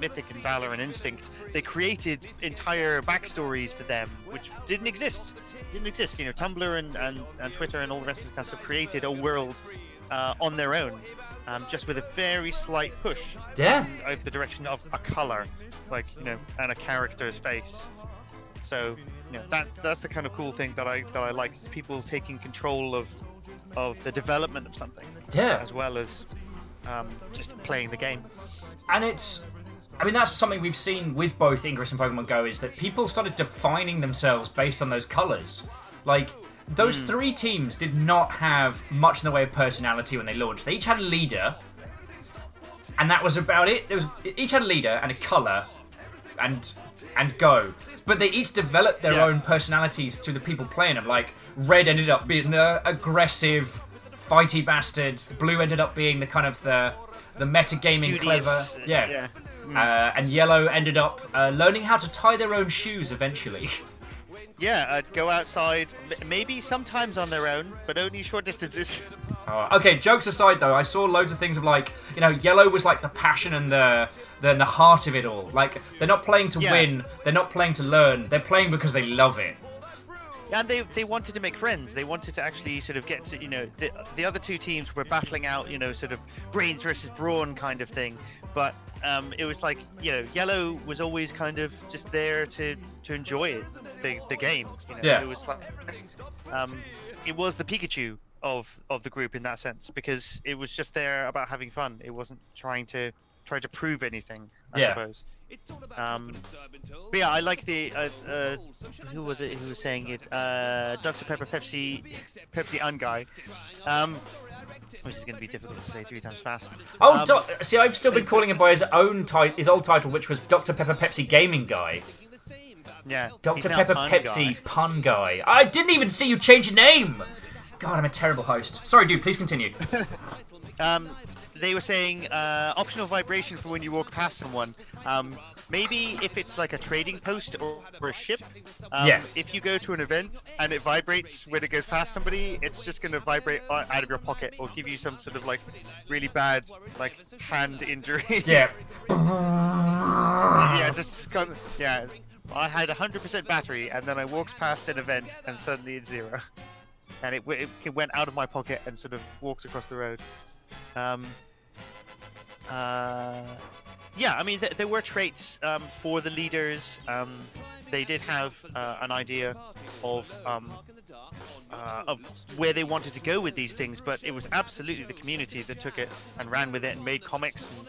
A: Mythic and Valor and Instinct. They created entire backstories for them, which didn't exist. Tumblr and Twitter and all the rest of the stuff created a world on their own. Just with a very slight push in the direction of a color, and a character's face. So, that's the kind of cool thing that I like. Is people taking control of the development of something, as well as just playing the game.
B: And that's something we've seen with both Ingress and Pokemon Go, is that people started defining themselves based on those colors. Like, those three teams did not have much in the way of personality when they launched. They each had a leader, and that was about it. Each had a leader and a colour, and Go. But they each developed their own personalities through the people playing them. Like, Red ended up being the aggressive, fighty bastards. The Blue ended up being the kind of the metagaming clever. And Yellow ended up learning how to tie their own shoes eventually.
A: Go outside, maybe sometimes on their own, but only short distances.
B: Okay, jokes aside though, I saw loads of things of Yellow was like the passion and the heart of it all. Like, they're not playing to win, they're not playing to learn, they're playing because they love it.
A: And they wanted to make friends. They wanted to actually sort of get to, the other two teams were battling out, sort of brains versus brawn kind of thing. But it was like, Yellow was always kind of just there to enjoy it, the game. It was like, it was the Pikachu of the group in that sense, because it was just there about having fun. It wasn't trying to prove anything, I suppose. But I like the who was it who was saying it? Dr. Pepper Pepsi and Guy, which is going to be difficult to say 3 times fast.
B: See, I've still been calling him by his old title, which was Dr. Pepper Pepsi Gaming Guy.
A: Yeah,
B: Dr. Pepper Pepsi Pun Guy. I didn't even see you change your name. God, I'm a terrible host. Sorry, dude. Please continue.
A: They were saying optional vibration for when you walk past someone. Maybe if it's like a trading post or a ship. If you go to an event and it vibrates when it goes past somebody, it's just going to vibrate out of your pocket or give you some sort of really bad hand injury. I had 100% battery and then I walked past an event and suddenly it's 0. And it went out of my pocket and sort of walked across the road. There were traits for the leaders. They did have an idea of where they wanted to go with these things, but it was absolutely the community that took it and ran with it and made comics and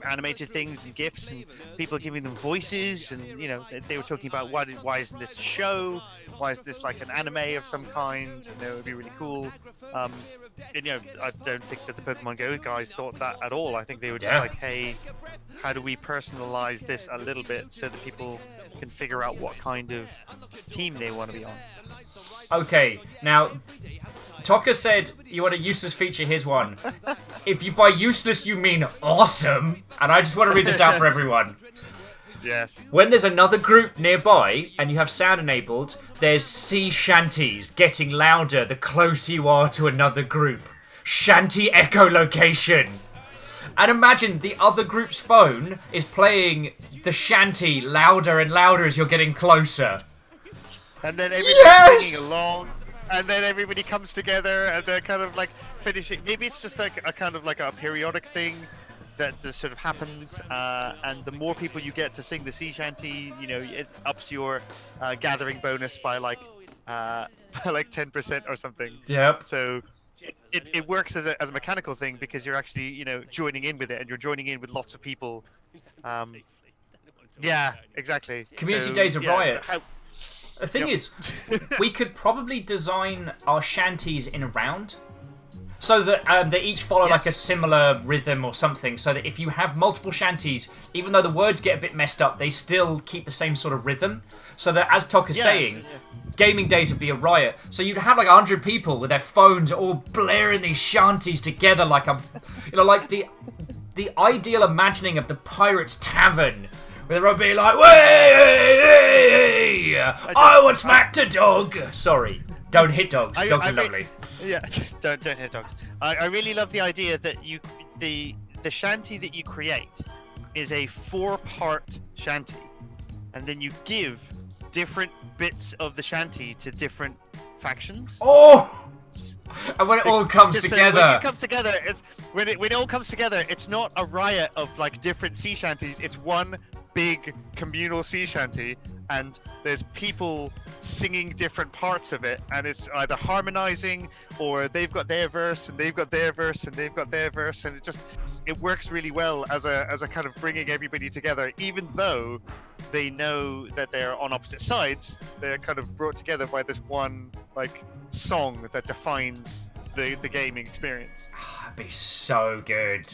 A: animated things and GIFs and people giving them voices, and they were talking about why isn't this a show? Why is this like an anime of some kind? It would be really cool. I don't think that the Pokemon Go guys thought that at all. I think they were just like, hey, how do we personalize this a little bit so that people can figure out what kind of team they want to be on?
B: Okay, now Tokka said you want a useless feature. Here's one. If you by useless you mean awesome, and I just want to read this out for everyone.
A: Yes.
B: When there's another group nearby and you have sound enabled, there's sea shanties getting louder the closer you are to another group. Shanty echolocation. And imagine the other group's phone is playing the shanty louder and louder as you're getting closer.
A: And then everybody's singing along, and then everybody comes together and they're kind of like finishing. Maybe it's just like a kind of like a periodic thing that just sort of happens, and the more people you get to sing the sea shanty, it ups your gathering bonus by like 10% or something.
B: Yep.
A: So it works as a mechanical thing because you're actually joining in with it, and you're joining in with lots of people. Yeah, exactly.
B: Community
A: So,
B: Day's a
A: yeah,
B: riot.
A: how-
B: The thing is, we could probably design our shanties in a round, so that they each follow like a similar rhythm or something, so that if you have multiple shanties, even though the words get a bit messed up, they still keep the same sort of rhythm, so that, as Tok is saying, gaming days would be a riot. So you'd have like 100 people with their phones all blaring these shanties together like a, like the ideal imagining of the Pirates Tavern, where they're all being like, "Way, I want smack to dog." Sorry, don't hit dogs. Dogs are lovely.
A: Yeah, don't hit dogs. I really love the idea that the shanty that you create is a 4-part shanty, and then you give different bits of the shanty to different factions.
B: Oh, and when it all comes
A: So
B: together,
A: when it comes together, when it all comes together, it's not a riot of like different sea shanties. It's one big communal sea shanty, and there's people singing different parts of it, and it's either harmonizing or they've got their verse and they've got their verse and they've got their verse, and it works really well as a kind of bringing everybody together, even though they know that they're on opposite sides. They're kind of brought together by this one like song that defines the gaming experience.
B: that'd be so good.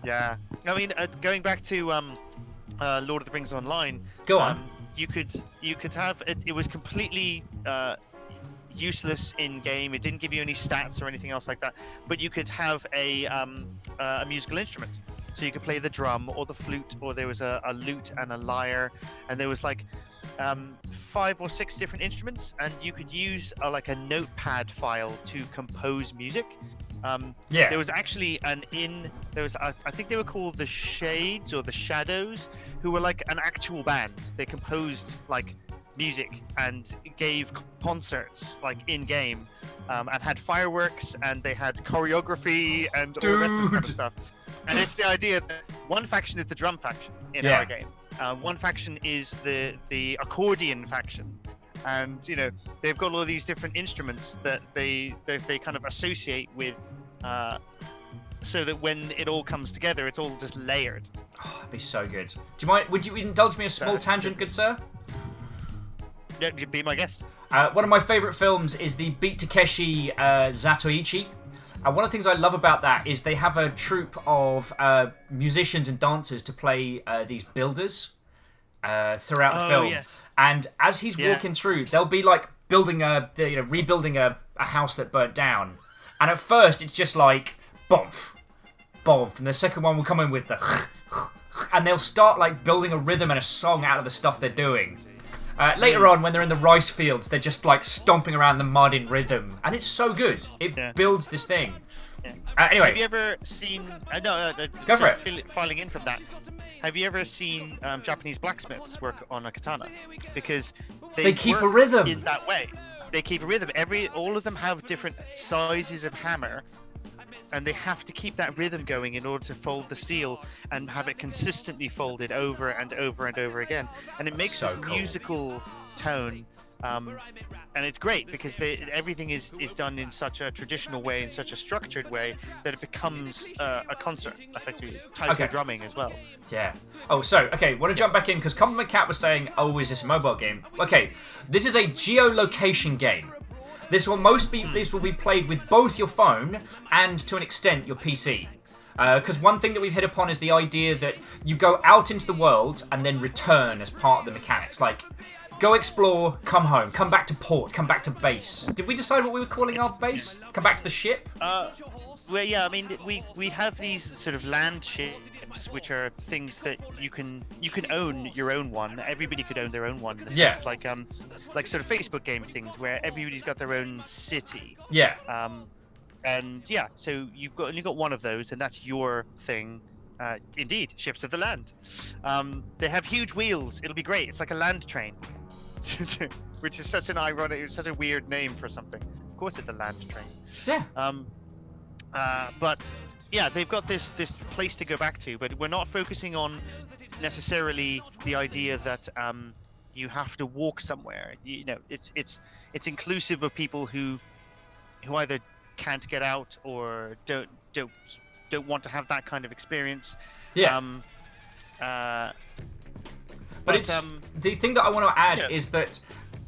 A: Yeah, I mean, going back to Lord of the Rings Online.
B: Go on.
A: You could have it. It was completely useless in game. It didn't give you any stats or anything else like that. But you could have a musical instrument. So you could play the drum or the flute, or there was a lute and a lyre, and there was like 5 or 6 different instruments, and you could use like a notepad file to compose music. There was actually I think they were called the Shades or the Shadows, who were like an actual band. They composed like music and gave concerts like in game, and had fireworks, and they had choreography and all the rest of this kind of stuff. And it's the idea that one faction is the drum faction in our game. One faction is the accordion faction. And they've got all these different instruments that they kind of associate with, so that when it all comes together, it's all just layered.
B: Oh, that'd be so good. Do you mind? Would you indulge me a small tangent, good sir?
A: Yeah, you'd be my guest.
B: One of my favourite films is the Beat Takeshi Zatoichi. One of the things I love about that is they have a troupe of musicians and dancers to play these builders throughout the film.
A: Yes.
B: And as he's walking through, they'll be like rebuilding a house that burnt down. And at first, it's just like bomph, bomph, and the second one will come in with the and they'll start like building a rhythm and a song out of the stuff they're doing. Later on, when they're in the rice fields, they're just like stomping around the mud in rhythm, and it's so good. It builds this thing. Anyway,
A: have you ever seen?
B: Go for it.
A: Filing in from that. Have you ever seen Japanese blacksmiths work on a katana? Because
B: they keep
A: work
B: a rhythm
A: in that way. They keep a rhythm. All of them have different sizes of hammer, and they have to keep that rhythm going in order to fold the steel and have it consistently folded over and over and over again. And it makes this musical tone, and it's great because everything is done in such a traditional way, in such a structured way, that it becomes a concert, effectively. Taiko drumming as well.
B: Yeah. Oh, so, want to jump back in, because Compliment Cat was saying, oh, is this a mobile game? Okay, this is a geolocation game. This will be played with both your phone and, to an extent, your PC. Because one thing that we've hit upon is the idea that you go out into the world and then return as part of the mechanics. Like, go explore, come home, come back to port, come back to base. Did we decide what we were calling our base? Come back to the ship?
A: Well, yeah, I mean, we have these sort of land ships, which are things that you can own your own one. Everybody could own their own one. It's like sort of Facebook game things where everybody's got their own city.
B: Yeah.
A: So you've only got one of those, and that's your thing. Indeed, ships of the land. They have huge wheels. It'll be great. It's like a land train, which is such a weird name for something. Of course, it's a land train.
B: Yeah.
A: But yeah, they've got this place to go back to, but we're not focusing on necessarily the idea that you have to walk somewhere. It's inclusive of people who either can't get out or don't want to have that kind of experience.
B: Yeah. But it's the thing that I want to add
A: Yeah.
B: is that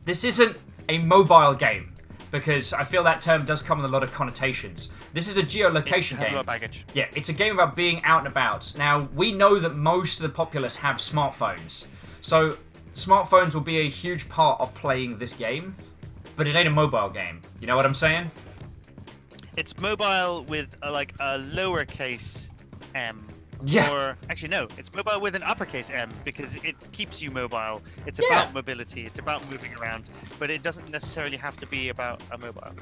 B: this isn't a mobile game, because I feel that term does come with a lot of connotations. This is a geolocation
A: It has a
B: game.
A: lot of baggage.
B: Yeah, it's a game about being out and about. Now, we know that most of the populace have smartphones, so smartphones will be a huge part of playing this game, but it ain't a mobile game. You know what I'm saying?
A: It's mobile with like a lowercase m.
B: Yeah.
A: Or actually no, it's mobile with an uppercase M because it keeps you mobile. It's
B: Yeah.
A: about mobility. It's about moving around, but it doesn't necessarily have to be about a mobile.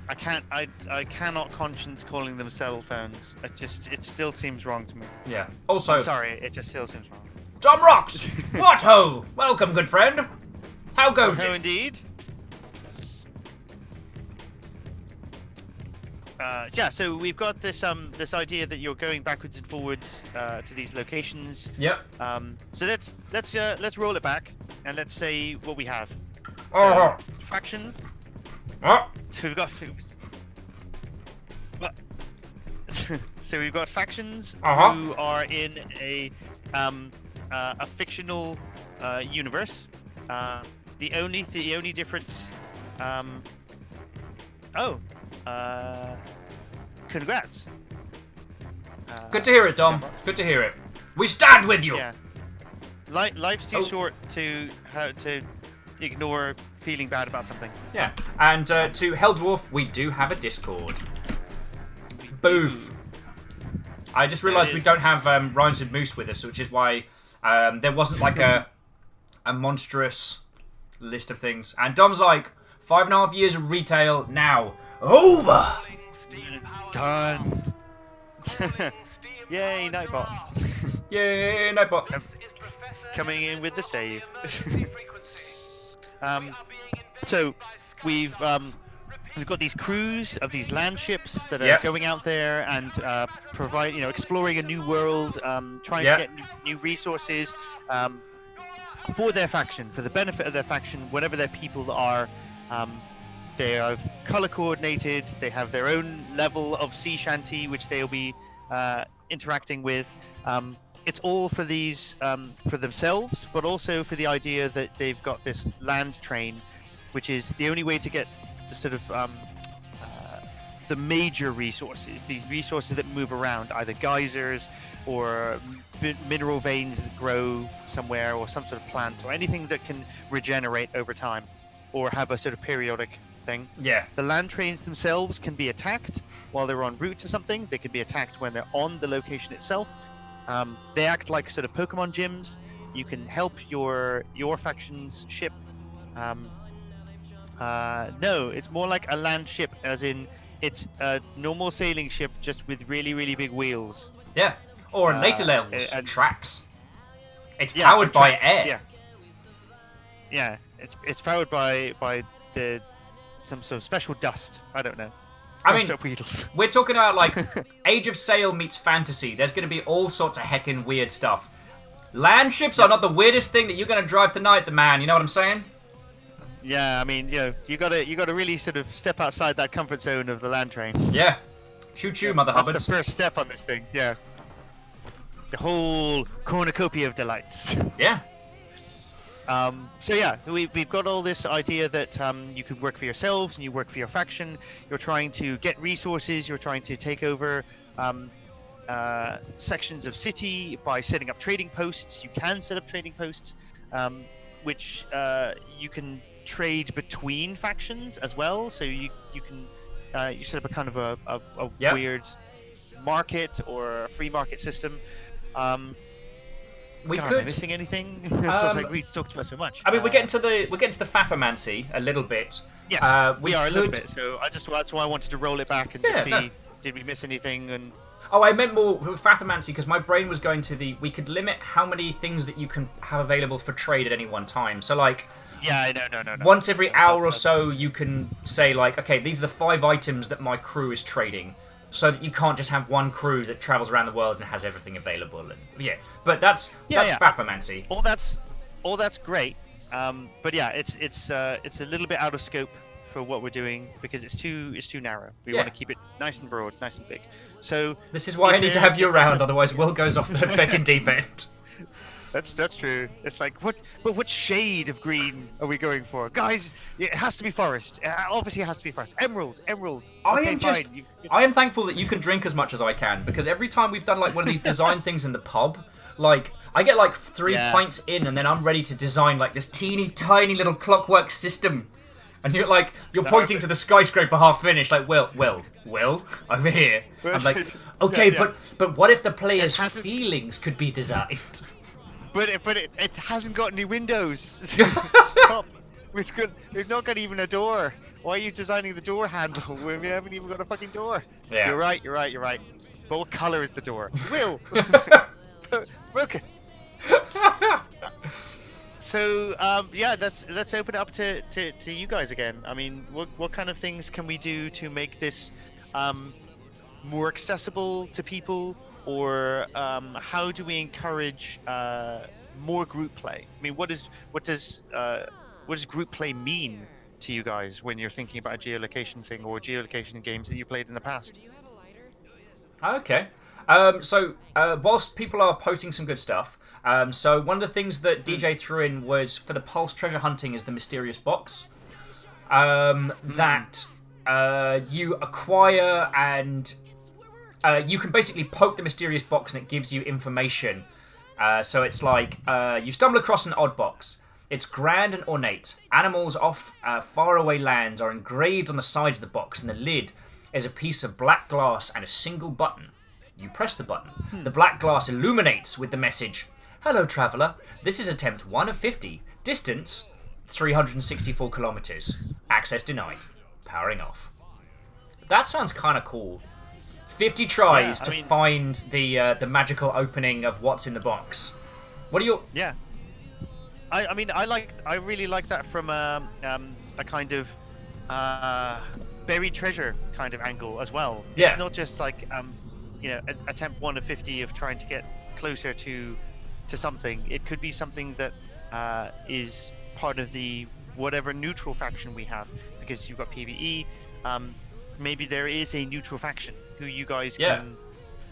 A: I cannot conscience calling them cell phones. It still seems wrong to me.
B: Yeah. Also,
A: I'm sorry, it just still seems wrong.
B: Tom Rocks! What ho! Welcome, good friend. How goes
A: Oh,
B: it?
A: indeed. Yeah, so we've got this this idea that you're going backwards and forwards to these locations.
B: Yep.
A: So let's roll it back and let's say what we have. So,
B: Oh.
A: factions.
B: Oh.
A: So we've got so we've got factions
B: Uh-huh.
A: who are in a fictional universe. The only difference. Congrats.
B: Good to hear it, Dom. Good to hear it. We stand with you.
A: Yeah. Life's too short to ignore feeling bad about something.
B: Yeah. And to Hell Dwarf, we do have a Discord. Boof. I just realised we don't have Rhymes with Moose with us, which is why there wasn't like a monstrous list of things. And Dom's like, 5.5 years of retail now. Over!
A: Done. Yay, Nightbot.
B: Yay, Nightbot.
A: Coming in with the save. So we've got these crews of these land ships that are going out there and exploring a new world, trying to get new resources for their faction, for the benefit of their faction, whatever their people are. They are color coordinated. They have their own level of sea shanty, which they'll be interacting with. It's all for these for themselves, but also for the idea that they've got this land train, which is the only way to get the sort of the major resources. These resources that move around, either geysers or mineral veins that grow somewhere, or some sort of plant, or anything that can regenerate over time, or have a sort of periodic thing.
B: Yeah.
A: The land trains themselves can be attacked while they're en route to something. They can be attacked when they're on the location itself. They act like sort of Pokemon gyms. You can help your faction's ship. No, it's more like a land ship, as in it's a normal sailing ship just with really, really big wheels.
B: Yeah. Or in later levels,
A: and
B: tracks. It's powered by
A: tracks,
B: air.
A: Yeah. It's powered by some sort of special dust. I don't know.
B: I mean,
A: Wheels.
B: we're talking about like Age of Sail meets fantasy. There's going to be all sorts of heckin' weird stuff. Land ships are not the weirdest thing that you're going to drive tonight, the man. You know what I'm saying?
A: Yeah, I mean, you gotta really sort of step outside that comfort zone of the land train.
B: Yeah. Choo choo, Mother
A: That's
B: Hubbards.
A: the first step on this thing. Yeah. The whole cornucopia of delights.
B: Yeah.
A: So yeah, we've got all this idea that you can work for yourselves and you work for your faction. You're trying to get resources. You're trying to take over sections of city by setting up trading posts. You can set up trading posts, which you can trade between factions as well. So you can you set up a kind of a weird market or a free market system.
B: We
A: Am I
B: could.
A: missing anything? It's like we talked about so much.
B: I mean, we're getting to the Faffermancy a little bit.
A: Yes, we are a little
B: could-
A: bit. So that's why I wanted to roll it back and
B: Yeah,
A: just see
B: no.
A: did we miss anything. And
B: Oh, I meant more with Faffermancy because my brain was going to we could limit how many things that you can have available for trade at any one time. So like,
A: yeah, no.
B: once every hour or
A: That's-
B: so, you can say like, okay, these are the 5 items that my crew is trading, so that you can't just have one crew that travels around the world and has everything available. And yeah, but that's Faffermancy.
A: all that's great. But yeah, it's a little bit out of scope for what we're doing because it's too narrow. We
B: Yeah.
A: want to keep it nice and broad, nice and big. So
B: This is why I need to have you
A: is there
B: around,
A: some-
B: otherwise Will goes off the fucking deep end.
A: That's true. It's like what shade of green are we going for, guys? It has to be forest. Obviously, it has to be forest. Emerald.
B: I
A: Okay,
B: am just.
A: fine.
B: I am thankful that you can drink as much as I can, because every time we've done like one of these design things in the pub, like I get like 3
A: Yeah.
B: pints in, and then I'm ready to design like this teeny tiny little clockwork system, and you're pointing to the skyscraper half finished, like Will, over here. I'm like, okay,
A: Yeah.
B: but what if the player's
A: hasn't-
B: feelings could be designed?
A: But it hasn't got any windows. Stop. We've not got even a door. Why are you designing the door handle when we haven't even got a fucking door?
B: Yeah.
A: You're right. But what color is the door? Will. Focus. So yeah, let's open it up to you guys again. I mean, what kind of things can we do to make this more accessible to people, or how do we encourage more group play? I mean, what does group play mean to you guys when you're thinking about a geolocation thing or geolocation games that you played in the past?
B: Okay. So whilst people are posting some good stuff, so one of the things that DJ threw in was for the Pulse treasure hunting is the mysterious box that you acquire, and you can basically poke the mysterious box and it gives you information. So it's like you stumble across an odd box. It's grand and ornate. Animals off faraway lands are engraved on the sides of the box, and the lid is a piece of black glass and a single button. You press the button. The black glass illuminates with the message, "Hello, traveller. This is attempt 1 of 50. Distance, 364 kilometers. Access denied. Powering off." That sounds kind of cool. 50 tries to find the magical opening of what's in the box. What are your...
A: Yeah. I mean, I really like that from a kind of buried treasure kind of angle as well.
B: Yeah.
A: It's not just like attempt 1 of 50 of trying to get closer to something. It could be something that is part of the whatever neutral faction we have, because you've got PvE. Maybe there is a neutral faction who you guys can,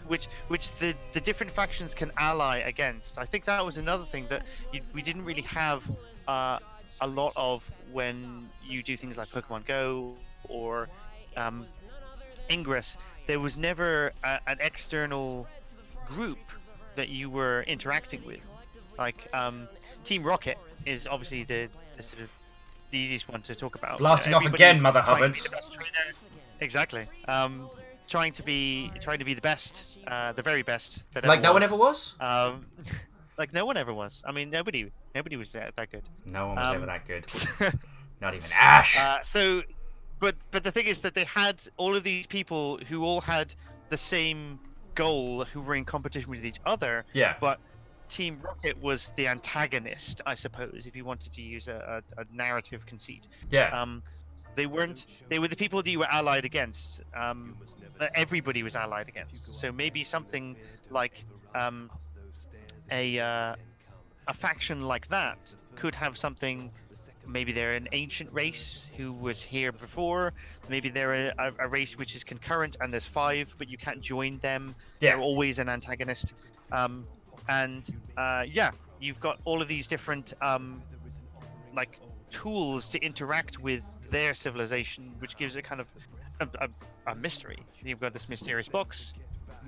A: which the different factions can ally against. I think that was another thing that we didn't really have a lot of when you do things like Pokemon Go or Ingress. There was never an external group that you were interacting with. Like Team Rocket is obviously the sort of the easiest one to talk about.
B: Blasting off again,
A: Everybody's
B: Mother
A: trying to be
B: Hubbards.
A: the best trainer. Exactly. Trying to be the best, the very best that
B: Like
A: ever
B: no one
A: was.
B: ever was?
A: Like no one ever was. I mean, nobody was that good.
B: No one was ever that good. Not even Ash.
A: But the thing is that they had all of these people who all had the same goal, who were in competition with each other.
B: Yeah.
A: But Team Rocket was the antagonist, I suppose, if you wanted to use a narrative conceit.
B: Yeah.
A: They were the people that you were allied against. Everybody was allied against. So maybe something like a faction like that could have something. Maybe they're an ancient race who was here before. Maybe they're a race which is concurrent and there's 5, but you can't join them.
B: Yeah.
A: They're always an antagonist. You've got all of these different like tools to interact with their civilization, which gives it kind of a mystery. You've got this mysterious box.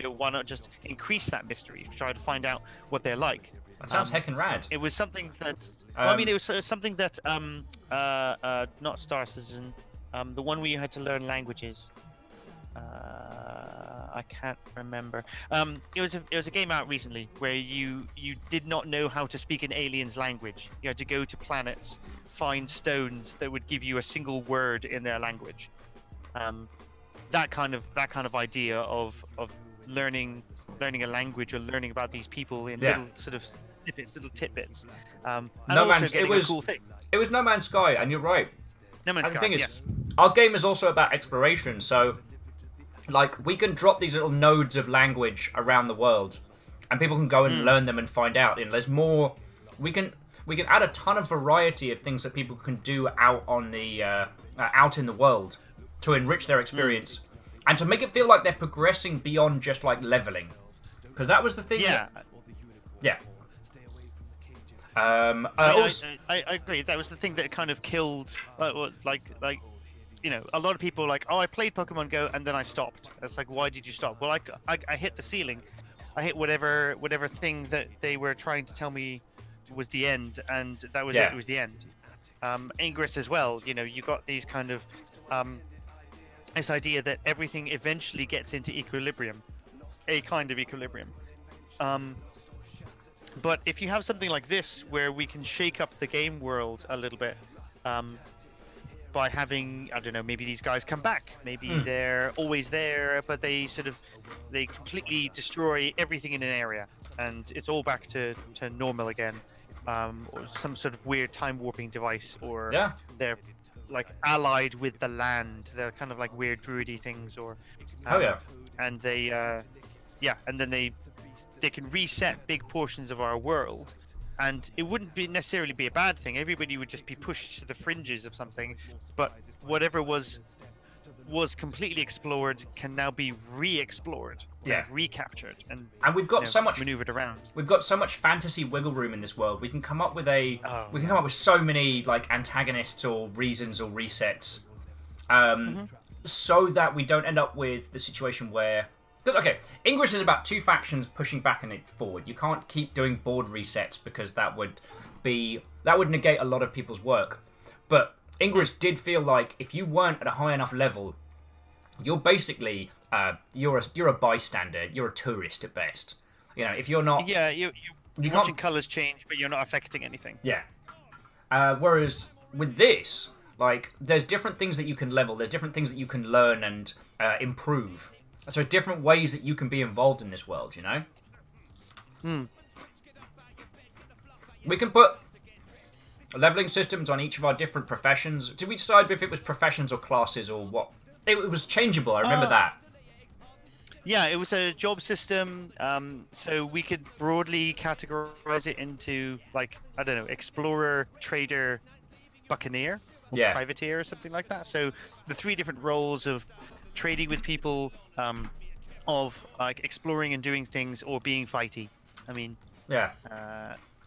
A: Why not just increase that mystery? Try to find out what they're like.
B: That sounds heckin' rad.
A: It was something that. I mean, it was something that not Star Citizen, the one where you had to learn languages. I can't remember. It was a game out recently where you did not know how to speak an alien's language. You had to go to planets, find stones that would give you a single word in their language. That kind of idea of learning a language or learning about these people in little sort of little tidbits. And
B: No
A: also
B: Man's-
A: getting
B: it was-
A: a cool thing.
B: It was No Man's Sky, and you're right.
A: No Man's
B: And the
A: Sky,
B: thing is,
A: yes.
B: our game is also about exploration, so like we can drop these little nodes of language around the world, and people can go and learn them and find out. And there's more. We can add a ton of variety of things that people can do out on the out in the world to enrich their experience and to make it feel like they're progressing beyond just like leveling, because that was the thing.
A: Yeah.
B: Yeah.
A: I agree. That was the thing that kind of killed, like a lot of people like, oh, I played Pokemon Go and then I stopped. It's like, why did you stop? Well, I hit the ceiling. I hit whatever thing that they were trying to tell me was the end, and that was it. It was the end. Ingress as well. You got these kind of this idea that everything eventually gets into equilibrium, a kind of equilibrium. But if you have something like this, where we can shake up the game world a little bit, by having, I don't know, maybe these guys come back, maybe they're always there, but they completely destroy everything in an area, and it's all back to normal again, or some sort of weird time warping device, or they're like allied with the land. They're kind of like weird druidy things, or and they and then they can reset big portions of our world, and it wouldn't necessarily be a bad thing. Everybody would just be pushed to the fringes of something, but whatever was completely explored can now be re-explored, recaptured, and
B: we've got so much
A: maneuvered around.
B: We've got so much fantasy wiggle room in this world. We can come up with so many like antagonists or reasons or resets, so that we don't end up with the situation where. Because, Ingress is about two factions pushing back and forward. You can't keep doing board resets, because that would negate a lot of people's work. But Ingress did feel like if you weren't at a high enough level, you're basically you're a bystander. You're a tourist at best. If you're not,
A: you're watching colors change, but you're not affecting anything.
B: Yeah. Whereas with this, like, there's different things that you can level. There's different things that you can learn and improve. So different ways that you can be involved in this world, We can put leveling systems on each of our different professions. Did we decide if it was professions or classes or what? It was changeable, I remember that.
A: Yeah, it was a job system, so we could broadly categorize it into, like, I don't know, explorer, trader, buccaneer, or privateer, or something like that. So the three different roles of trading with people, of like exploring and doing things, or being fighty. I mean,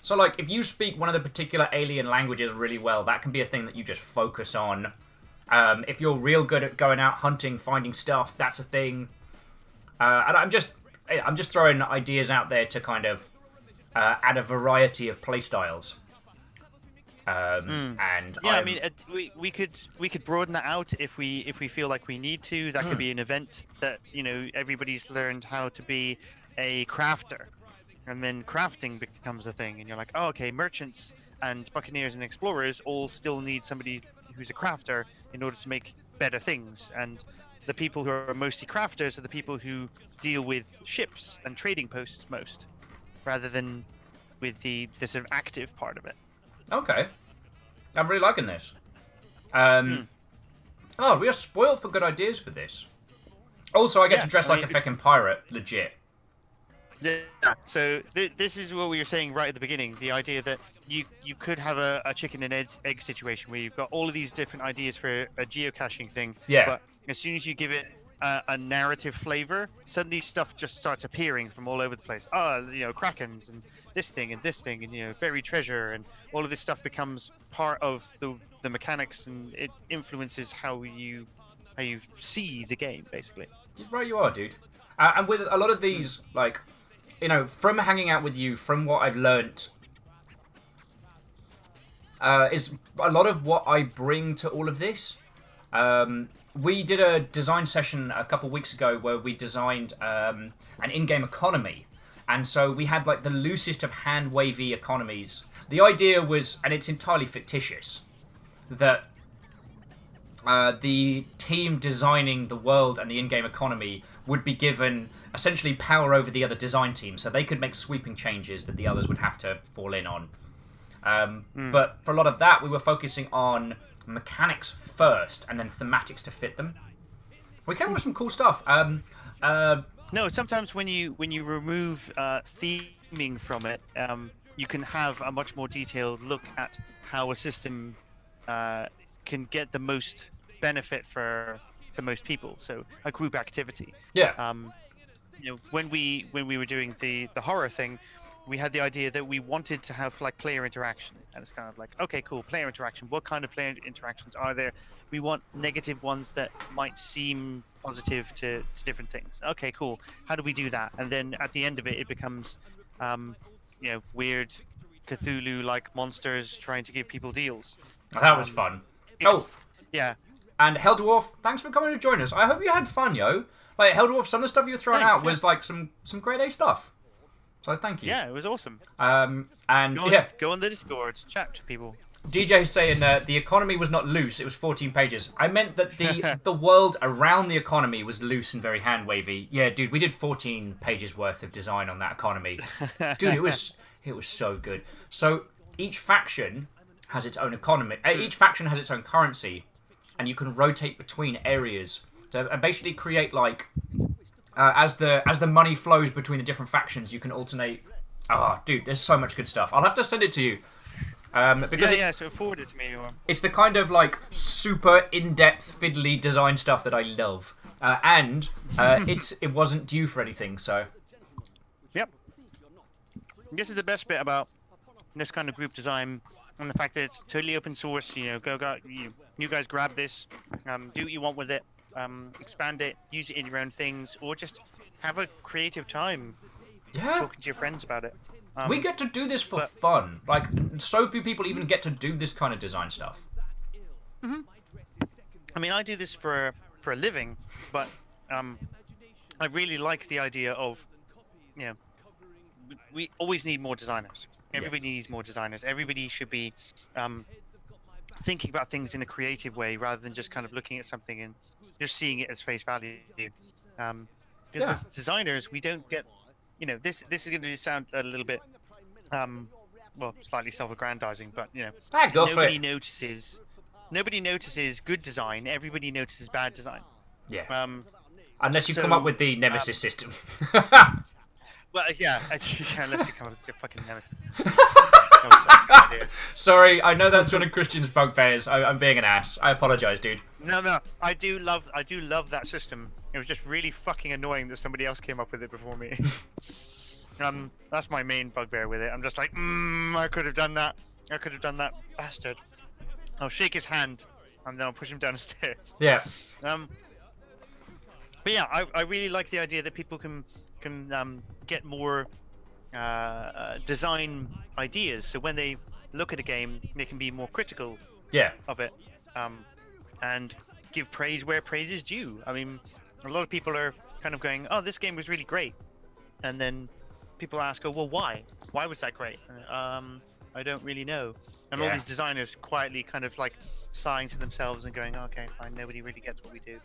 B: so like if you speak one of the particular alien languages really well, that can be a thing that you just focus on. If you're real good at going out hunting, finding stuff, that's a thing. And I'm just throwing ideas out there to kind of add a variety of playstyles.
A: I mean, we could broaden that out if we feel like we need to. That could be an event that everybody's learned how to be a crafter, and then crafting becomes a thing, and you're like, oh, okay, merchants and buccaneers and explorers all still need somebody who's a crafter in order to make better things, and the people who are mostly crafters are the people who deal with ships and trading posts most, rather than with the sort of active part of it.
B: Okay. I'm really liking this. Oh, we are spoiled for good ideas for this. Also, I get to dress like a fucking pirate. Legit.
A: Yeah, so this is what we were saying right at the beginning. The idea that you could have a chicken and egg situation where you've got all of these different ideas for a geocaching thing.
B: Yeah.
A: But as soon as you give it a narrative flavor, suddenly stuff just starts appearing from all over the place. Krakens and this thing and buried treasure, and all of this stuff becomes part of the mechanics, and it influences how you see the game, basically.
B: Right, you are, dude. And with a lot of these, like, from hanging out with you, from what I've learnt, is a lot of what I bring to all of this. We did a design session a couple weeks ago where we designed an in-game economy. And so we had like the loosest of hand-wavy economies. The idea was, and it's entirely fictitious, that the team designing the world and the in-game economy would be given essentially power over the other design team, so they could make sweeping changes that the others would have to fall in on. But for a lot of that, we were focusing on mechanics first, and then thematics to fit them. We came up with some cool stuff.
A: No, sometimes when you remove theming from it, you can have a much more detailed look at how a system can get the most benefit for the most people. So a group activity.
B: Yeah.
A: When we were doing the horror thing, we had the idea that we wanted to have like player interaction, and it's kind of like, okay, cool, player interaction. What kind of player interactions are there? We want negative ones that might seem positive to different things. Okay, cool. How do we do that? And then at the end of it, it becomes, weird Cthulhu-like monsters trying to give people deals.
B: That was fun.
A: Yeah.
B: And Hell Dwarf, thanks for coming to join us. I hope you had fun, yo. Like, Hell Dwarf, some of the stuff you were throwing out was like some grade A stuff. So thank you.
A: Yeah, it was awesome.
B: And
A: go on the Discord, chat to people.
B: DJ's saying the economy was not loose; it was 14 pages. I meant that the world around the economy was loose and very hand wavy. Yeah, dude, we did 14 pages worth of design on that economy. Dude, it was so good. So each faction has its own economy. Each faction has its own currency, and you can rotate between areas to basically create like. As the money flows between the different factions, you can alternate. Oh, dude, there's so much good stuff. I'll have to send it to you. Because
A: so forward it to me.
B: It's the kind of like super in-depth, fiddly design stuff that I love, and it wasn't due for anything. So,
A: yep. This is the best bit about this kind of group design, and the fact that it's totally open source. You guys grab this, do what you want with it. Expand it, use it in your own things, or just have a creative time talking to your friends about it.
B: We get to do this for fun. Like, so few people even get to do this kind of design stuff.
A: Mm-hmm. I mean, I do this for a living, but I really like the idea of, we always need more designers. Everybody needs more designers. Everybody should be thinking about things in a creative way rather than just kind of looking at something and just seeing it as face value. Because as designers, we don't get, this is going to sound a little bit, slightly self-aggrandizing, but nobody notices good design. Everybody notices bad design.
B: Yeah. Unless you come up with the Nemesis system.
A: Well, unless you come up with your fucking Nemesis.
B: Sorry, I know that's one of Christian's bugbears. I'm being an ass. I apologize, dude.
A: No, I do love that system. It was just really fucking annoying that somebody else came up with it before me. That's my main bugbear with it. I'm just like, I could have done that. Bastard. I'll shake his hand, and then I'll push him down the stairs.
B: Yeah.
A: But yeah, I really like the idea that people can get more design ideas. So when they look at a game, they can be more critical of it, and give praise where praise is due. I mean, a lot of people are kind of going, "Oh, this game was really great," and then people ask, "Oh, well, why? Why was that great?" I don't really know. And all these designers quietly kind of like sighing to themselves and going, "Okay, fine. Nobody really gets what we do."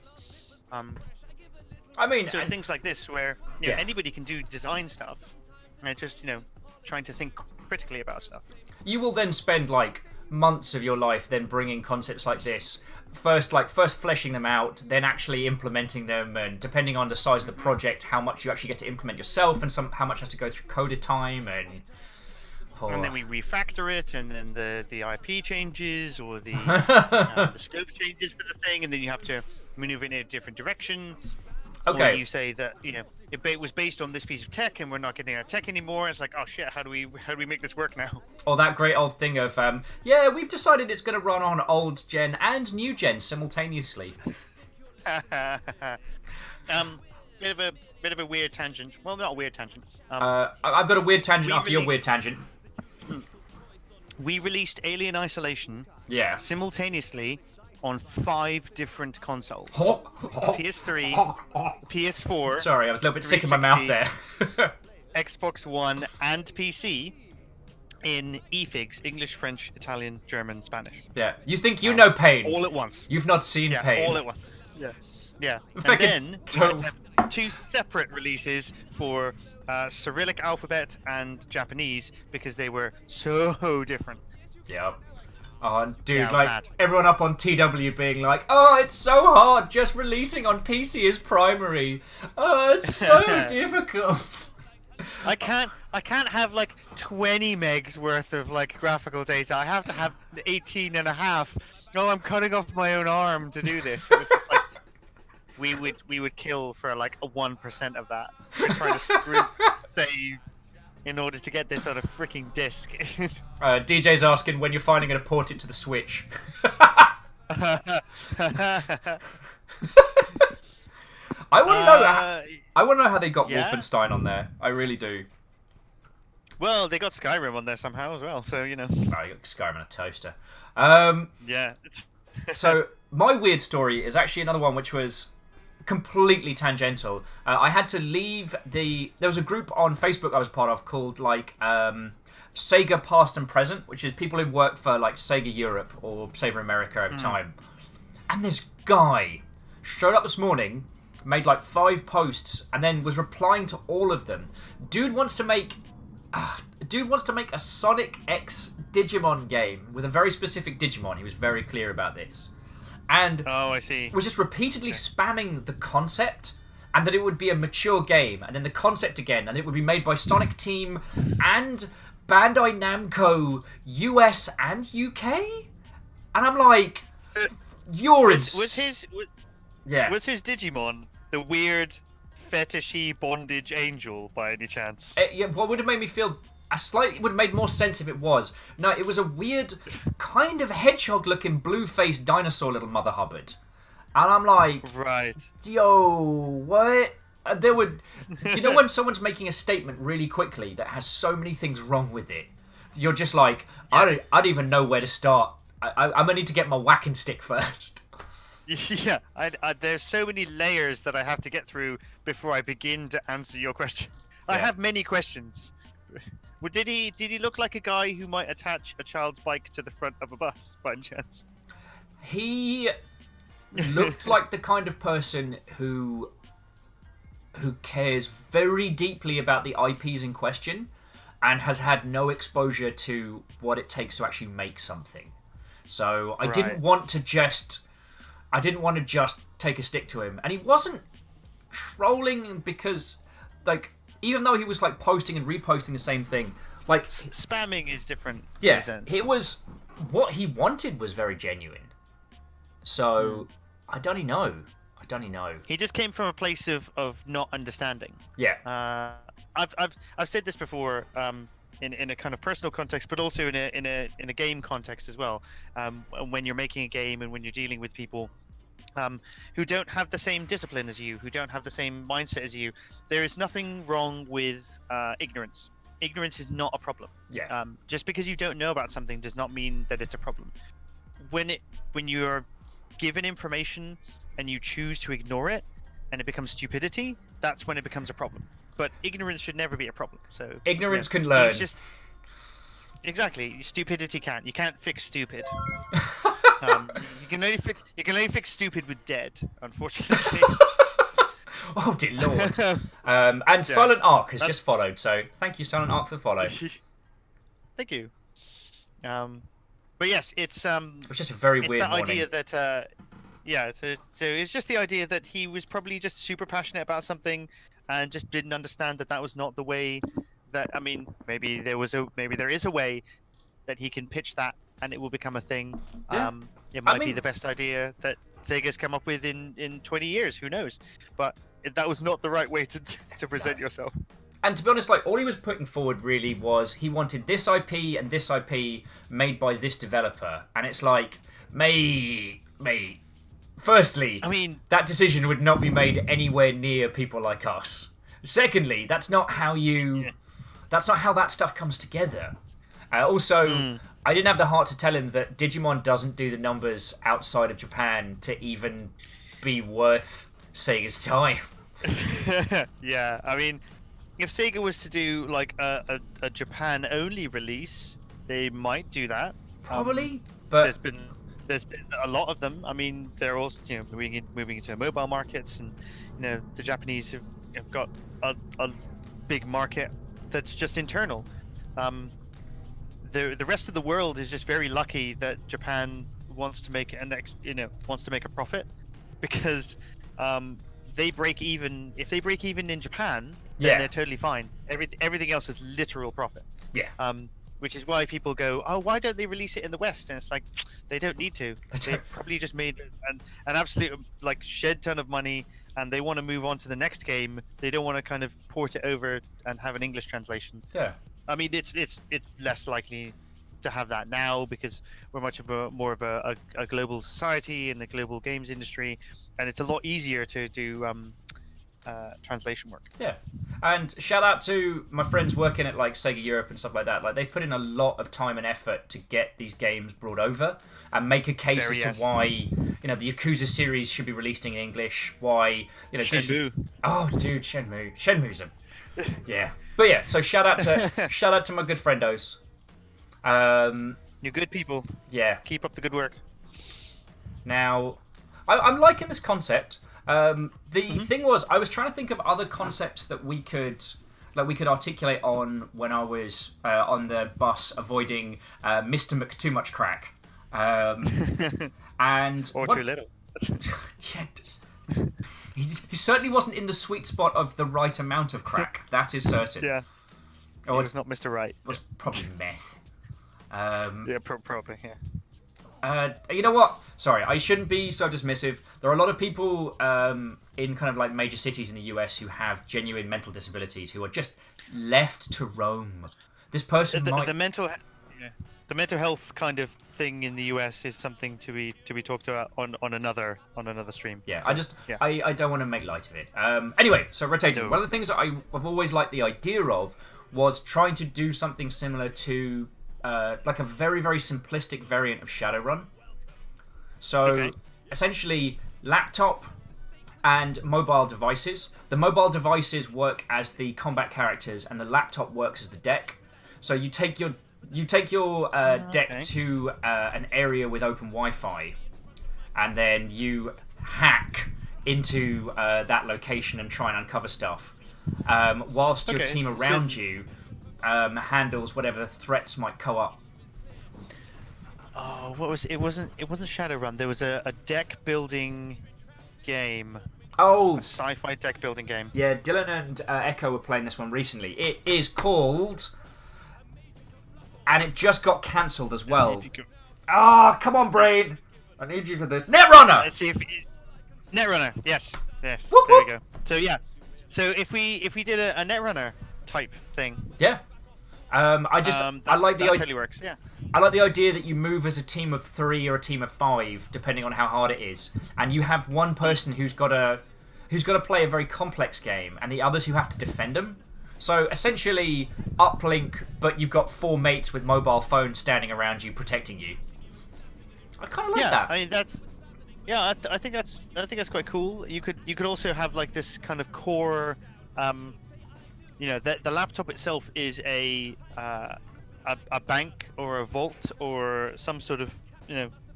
B: I mean,
A: so things like this where anybody can do design stuff, and just trying to think critically about stuff.
B: You will then spend like months of your life then bringing concepts like this, first fleshing them out, then actually implementing them, and depending on the size of the project, how much you actually get to implement yourself, and how much has to go through coder time, and
A: then we refactor it, and then the IP changes, or the scope changes for the thing, and then you have to maneuver it in a different direction.
B: Okay.
A: Or you say that it was based on this piece of tech, and we're not getting our tech anymore. It's like, oh shit, how do we make this work now?
B: Or that great old thing of we've decided it's going to run on old gen and new gen simultaneously.
A: Bit of a weird tangent. Well, not a weird tangent.
B: I've got a weird tangent after your weird tangent.
A: We released Alien Isolation. Simultaneously on 5 different consoles. PS3, PS4.
B: Sorry, I was a little bit sick in my mouth there.
A: Xbox One and PC in eFigs, English, French, Italian, German, Spanish.
B: Yeah. You think you know pain.
A: All at once.
B: You've not seen pain.
A: All at once. Yeah. And then we have 2 separate releases for Cyrillic alphabet and Japanese, because they were so different.
B: Yeah. Oh, dude,
A: mad.
B: Everyone up on TW being like, "Oh, it's so hard, just releasing on PC is primary. Oh, it's so difficult."
A: I can't have like 20 megs worth of like graphical data. I have to have 18 and a half. Oh, I'm cutting off my own arm to do this. It was just like we would kill for like a 1% of that. We're trying to save in order to get this on a freaking disc.
B: DJ's asking when you're finally going to port it to the Switch. I want to know. I want to know how they got Wolfenstein on there. I really do.
A: Well, they got Skyrim on there somehow as well, so you know.
B: Oh, you got Skyrim on a toaster.
A: Yeah.
B: So my weird story is actually another one which was completely tangential. I had to leave the. There was a group on Facebook I was part of called like Sega Past and Present, which is people who worked for like Sega Europe or Sega America over time. And this guy showed up this morning, made like 5 posts, and then was replying to all of them. Dude wants to make a Sonic X Digimon game with a very specific Digimon. He was very clear about this. And
A: I see.
B: Was just repeatedly spamming the concept, and that it would be a mature game, and then the concept again, and it would be made by Sonic Team and Bandai Namco US and UK. And I'm like, you're
A: was his Digimon the weird fetishy bondage angel by any chance?
B: What would have made me feel it would have made more sense if it was. No, it was a weird kind of hedgehog-looking blue-faced dinosaur little Mother Hubbard. And I'm like,
A: right.
B: Yo, what? There would, you know, when someone's making a statement really quickly that has so many things wrong with it, you're just like, I don't even know where to start. I'm gonna need to get my whacking stick first.
A: Yeah, there's so many layers that I have to get through before I begin to answer your question.
B: Yeah.
A: I have many questions. Well, did he look like a guy who might attach a child's bike to the front of a bus by any chance?
B: He looked like the kind of person who cares very deeply about the IPs in question and has had no exposure to what it takes to actually make something. So I didn't want to just take a stick to him. And he wasn't trolling because, like, even though he was like posting and reposting the same thing, like
A: spamming is different.
B: Yeah, it was what he wanted was very genuine. So I don't know.
A: He just came from a place of not understanding.
B: Yeah.
A: I've said this before in a kind of personal context, but also in a game context as well. When you're making a game and when you're dealing with people who don't have the same discipline as you, who don't have the same mindset as you, there is nothing wrong with ignorance. Ignorance is not a problem.
B: Yeah.
A: Just because you don't know about something does not mean that it's a problem. When you're given information and you choose to ignore it and it becomes stupidity, that's when it becomes a problem. But ignorance should never be a problem. So
B: ignorance can learn.
A: Exactly. Stupidity can't. You can't fix stupid. You can only fix stupid with dead, unfortunately.
B: Oh dear lord. And Silent Arc has just followed, so thank you, Silent Arc, for the follow.
A: Thank you. But yes, it's
B: just a very weird
A: that
B: morning.
A: idea that so it's just the idea that he was probably just super passionate about something and just didn't understand that was not the way that, I mean, maybe there is a way that he can pitch that and it will become a thing.
B: Yeah.
A: It might be the best idea that Sega's come up with in 20 years, who knows? But that was not the right way to present yourself.
B: And to be honest, like, all he was putting forward really was he wanted this IP and this IP made by this developer. And it's like, mate, firstly, I mean, that decision would not be made anywhere near people like us. Secondly, that's not how that stuff comes together. Also, I didn't have the heart to tell him that Digimon doesn't do the numbers outside of Japan to even be worth Sega's time.
A: Yeah, I mean, if Sega was to do like a Japan-only release, they might do that.
B: Probably, but
A: there's been a lot of them. I mean, they're also moving into mobile markets, and the Japanese have got a big market that's just internal. The rest of the world is just very lucky that Japan wants to make a profit, because they break even. If they break even in Japan, then
B: Yeah.
A: they're totally fine. Everything else is literal profit.
B: Yeah.
A: Which is why people go, oh, why don't they release it in the West? And it's like, they don't need to.
B: They
A: They
B: don't.
A: probably just made an absolute like shed ton of money, and they want to move on to the next game. They don't want to kind of port it over and have an English translation.
B: Yeah.
A: I mean, it's less likely to have that now because we're much of more of a global society and a global games industry, and it's a lot easier to do translation work.
B: Yeah. And shout out to my friends working at like Sega Europe and stuff like that. Like they've put in a lot of time and effort to get these games brought over and make a case
A: Very,
B: as to
A: yes.
B: why the Yakuza series should be released in English. Why
A: Shenmue.
B: Oh, dude, Shenmue's a yeah. But yeah, so shout out to my good friendos.
A: You're good people.
B: Yeah.
A: Keep up the good work.
B: Now, I'm liking this concept. The thing was, I was trying to think of other concepts that we could articulate on when I was on the bus avoiding Mr. Too Much Crack. And
A: Or too little.
B: Yeah, he certainly wasn't in the sweet spot of the right amount of crack. That is certain.
A: Yeah.
B: Oh,
A: It was not Mr. Right.
B: it was probably meth.
A: Yeah, probably. Yeah.
B: You know what? Sorry, I shouldn't be so dismissive. There are a lot of people in kind of like major cities in the US who have genuine mental disabilities who are just left to roam. This person might.
A: The mental health kind of thing in the US is something to be talked about on another stream.
B: Yeah,
A: So,
B: I don't want to make light of it. Anyway, so rotating.
A: No.
B: One of the things that I've always liked the idea of was trying to do something similar to like a very, very simplistic variant of Shadowrun. So
A: Okay.
B: essentially, laptop and mobile devices. The mobile devices work as the combat characters, and the laptop works as the deck. So you take your deck
A: Okay.
B: to an area with open Wi-Fi, and then you hack into that location and try and uncover stuff, whilst your
A: Okay,
B: team
A: so-
B: around you handles whatever threats might come up.
A: Oh, what was it? Wasn't Shadowrun? There was a deck building game,
B: Oh,
A: a sci-fi deck building game.
B: yeah, Dylan and Echo were playing this one recently. It is called, and it just got cancelled as
A: Let's see
B: well.
A: if you can-
B: Come on, brain! I need you for this. Netrunner!
A: Let's see if Netrunner. Yes.
B: Whoop,
A: There
B: whoop.
A: we go. So yeah. So if we did a Netrunner type thing,
B: Yeah. I like the
A: that
B: idea.
A: totally works. Yeah.
B: I like the idea that you move as a team of 3 or a team of 5, depending on how hard it is, and you have one person who's got to play a very complex game, and the others who have to defend them. So essentially, uplink, but you've got 4 mates with mobile phones standing around you, protecting you. I kind of like
A: Yeah.
B: that.
A: I mean that's. Yeah, I think that's quite cool. You could also have like this kind of core. The laptop itself is a bank or a vault or some sort of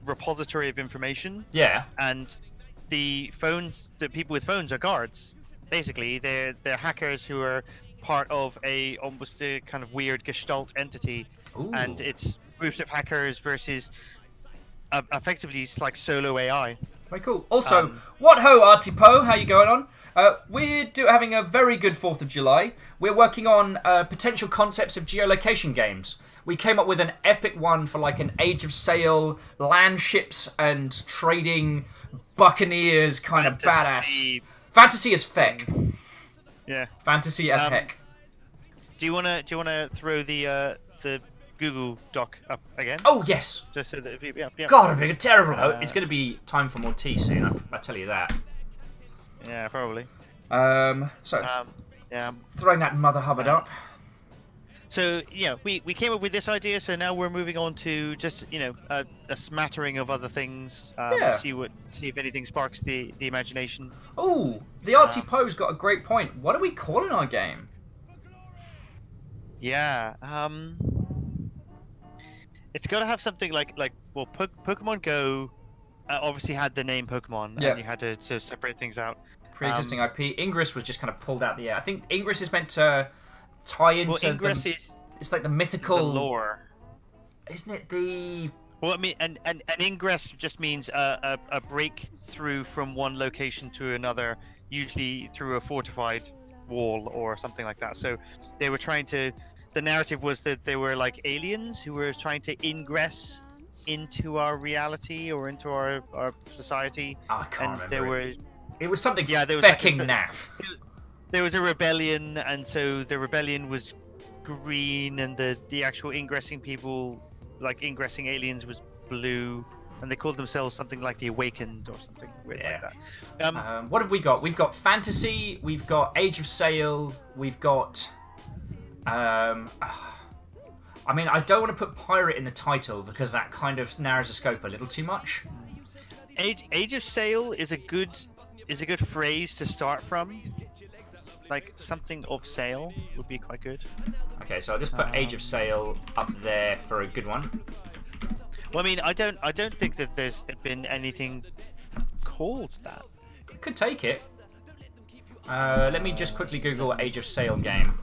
A: repository of information,
B: Yeah.
A: and the people with phones are guards. Basically, they're hackers who are part of almost a kind of weird gestalt entity,
B: Ooh.
A: and it's groups of hackers versus effectively it's like solo AI.
B: Very cool. Also, what ho, Artsy Po? How you going on? We're having a very good 4th of July. We're working on potential concepts of geolocation games. We came up with an epic one for like an Age of Sail, land ships and trading buccaneers kind of badass. Fantasy as feck.
A: Yeah.
B: Fantasy as heck.
A: Do you wanna throw the Google Doc up again?
B: Oh, yes.
A: Just so that yeah.
B: God, I'm being a terrible host. It's going to be time for more tea soon, I tell you that.
A: Yeah, probably.
B: So,
A: Yeah.
B: throwing that mother hubbard up.
A: So yeah, we came up with this idea. So now we're moving on to just a smattering of other things.
B: Yeah.
A: See if anything sparks the imagination.
B: Oh, the Artsy Po's got a great point. What are we calling our game?
A: Yeah. It's got to have something like Pokemon Go. Obviously had the name Pokemon,
B: Yeah.
A: and you had to sort of separate things out.
B: Pre-existing IP. Ingress was just kind of pulled out the air. I think Ingress is meant to tie into
A: Well, Ingress is
B: it's like the
A: the
B: mythical
A: lore.
B: isn't it? The
A: Well, I mean, and ingress just means a break through from one location to another, usually through a fortified wall or something like that. So they were trying to. The narrative was that they were like aliens who were trying to ingress into our reality or into our society.
B: I can't remember.
A: There were.
B: It was something
A: There was
B: fecking naff.
A: There was a rebellion, and so the rebellion was green, and the actual ingressing people, like ingressing aliens, was blue, and they called themselves something like the Awakened or something weird like that.
B: What have we got? We've got fantasy. We've got Age of Sail. We've got. I mean, I don't want to put pirate in the title because that kind of narrows the scope a little too much.
A: Age of Sail is a good phrase to start from. Like something of sail would be quite good.
B: Okay, so I'll just put Age of Sail up there for a good one.
A: Well, I mean, I don't think that there's been anything called that.
B: Could take it. Let me just quickly Google Age of Sail game.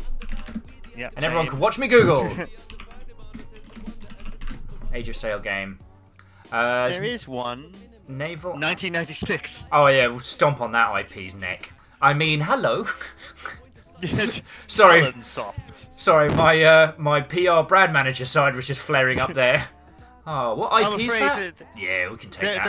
A: Yeah.
B: And everyone can watch me Google. Age of Sail game.
A: There is one.
B: Naval.
A: 1996.
B: Oh yeah, we'll stomp on that IP's neck. I mean, hello. Sorry. Sorry, my PR brand manager side was just flaring up there. Oh, what IP is that? Yeah, we can take that.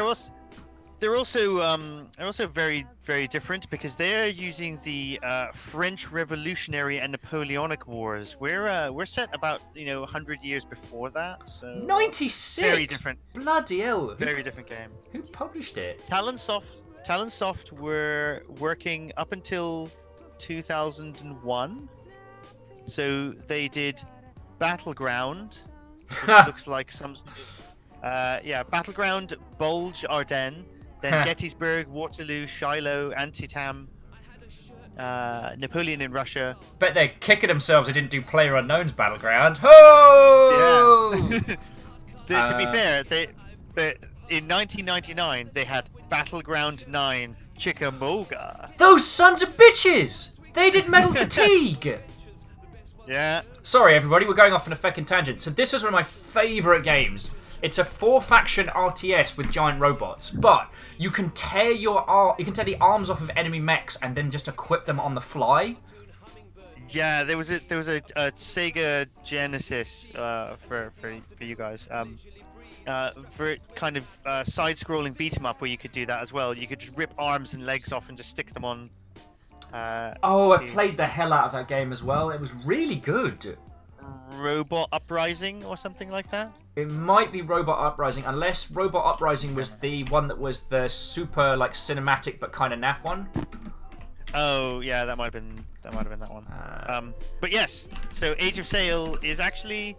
A: They're also very, very different because they're using the French Revolutionary and Napoleonic Wars. We're set about 100 years before that. So
B: 96.
A: Very different.
B: Bloody hell.
A: Very different game.
B: Who published it?
A: Talonsoft were working up until 2001. So they did Battleground, which looks like some. Battleground, Bulge, Ardennes. Then Gettysburg, Waterloo, Shiloh, Antietam, Napoleon in Russia.
B: Bet they're kicking themselves they didn't do PlayerUnknown's Battleground. Oh!
A: Yeah. To be fair, they in 1999 they had Battleground 9 Chickamauga.
B: Those sons of bitches! They did Metal Fatigue!
A: Yeah.
B: Sorry everybody, we're going off on a feckin' tangent. So this was one of my favourite games. It's a 4-faction RTS with giant robots, but you can tear the arms off of enemy mechs and then just equip them on the fly.
A: Yeah, there was a Sega Genesis for you guys. For kind of side-scrolling beat 'em up where you could do that as well. You could just rip arms and legs off and just stick them on.
B: I played the hell out of that game as well. It was really good.
A: Robot Uprising or something like that?
B: It might be Robot Uprising, unless Robot Uprising was the one that was the super cinematic but kind of naff one.
A: Oh yeah, that might have been that one. But yes, so Age of Sail is actually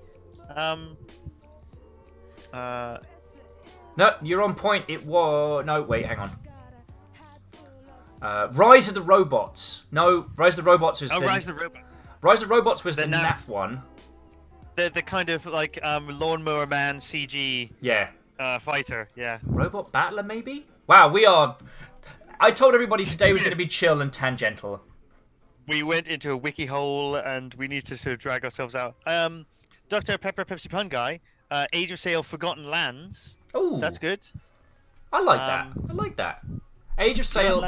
B: No, you're on point. It was wait, hang on. Rise of the Robots. No, Rise of the Robots was
A: Rise of the Robots.
B: Rise of the Robots was the naff one.
A: The kind of Lawnmower Man CG fighter, yeah.
B: Robot Battler, maybe? Wow, we are... I told everybody today was going to be chill and tangential.
A: We went into a wiki hole and we need to sort of drag ourselves out. Dr. Pepper Pepsi Pun Guy, Age of Sail Forgotten Lands.
B: Oh,
A: that's good.
B: I like that. Age of Sail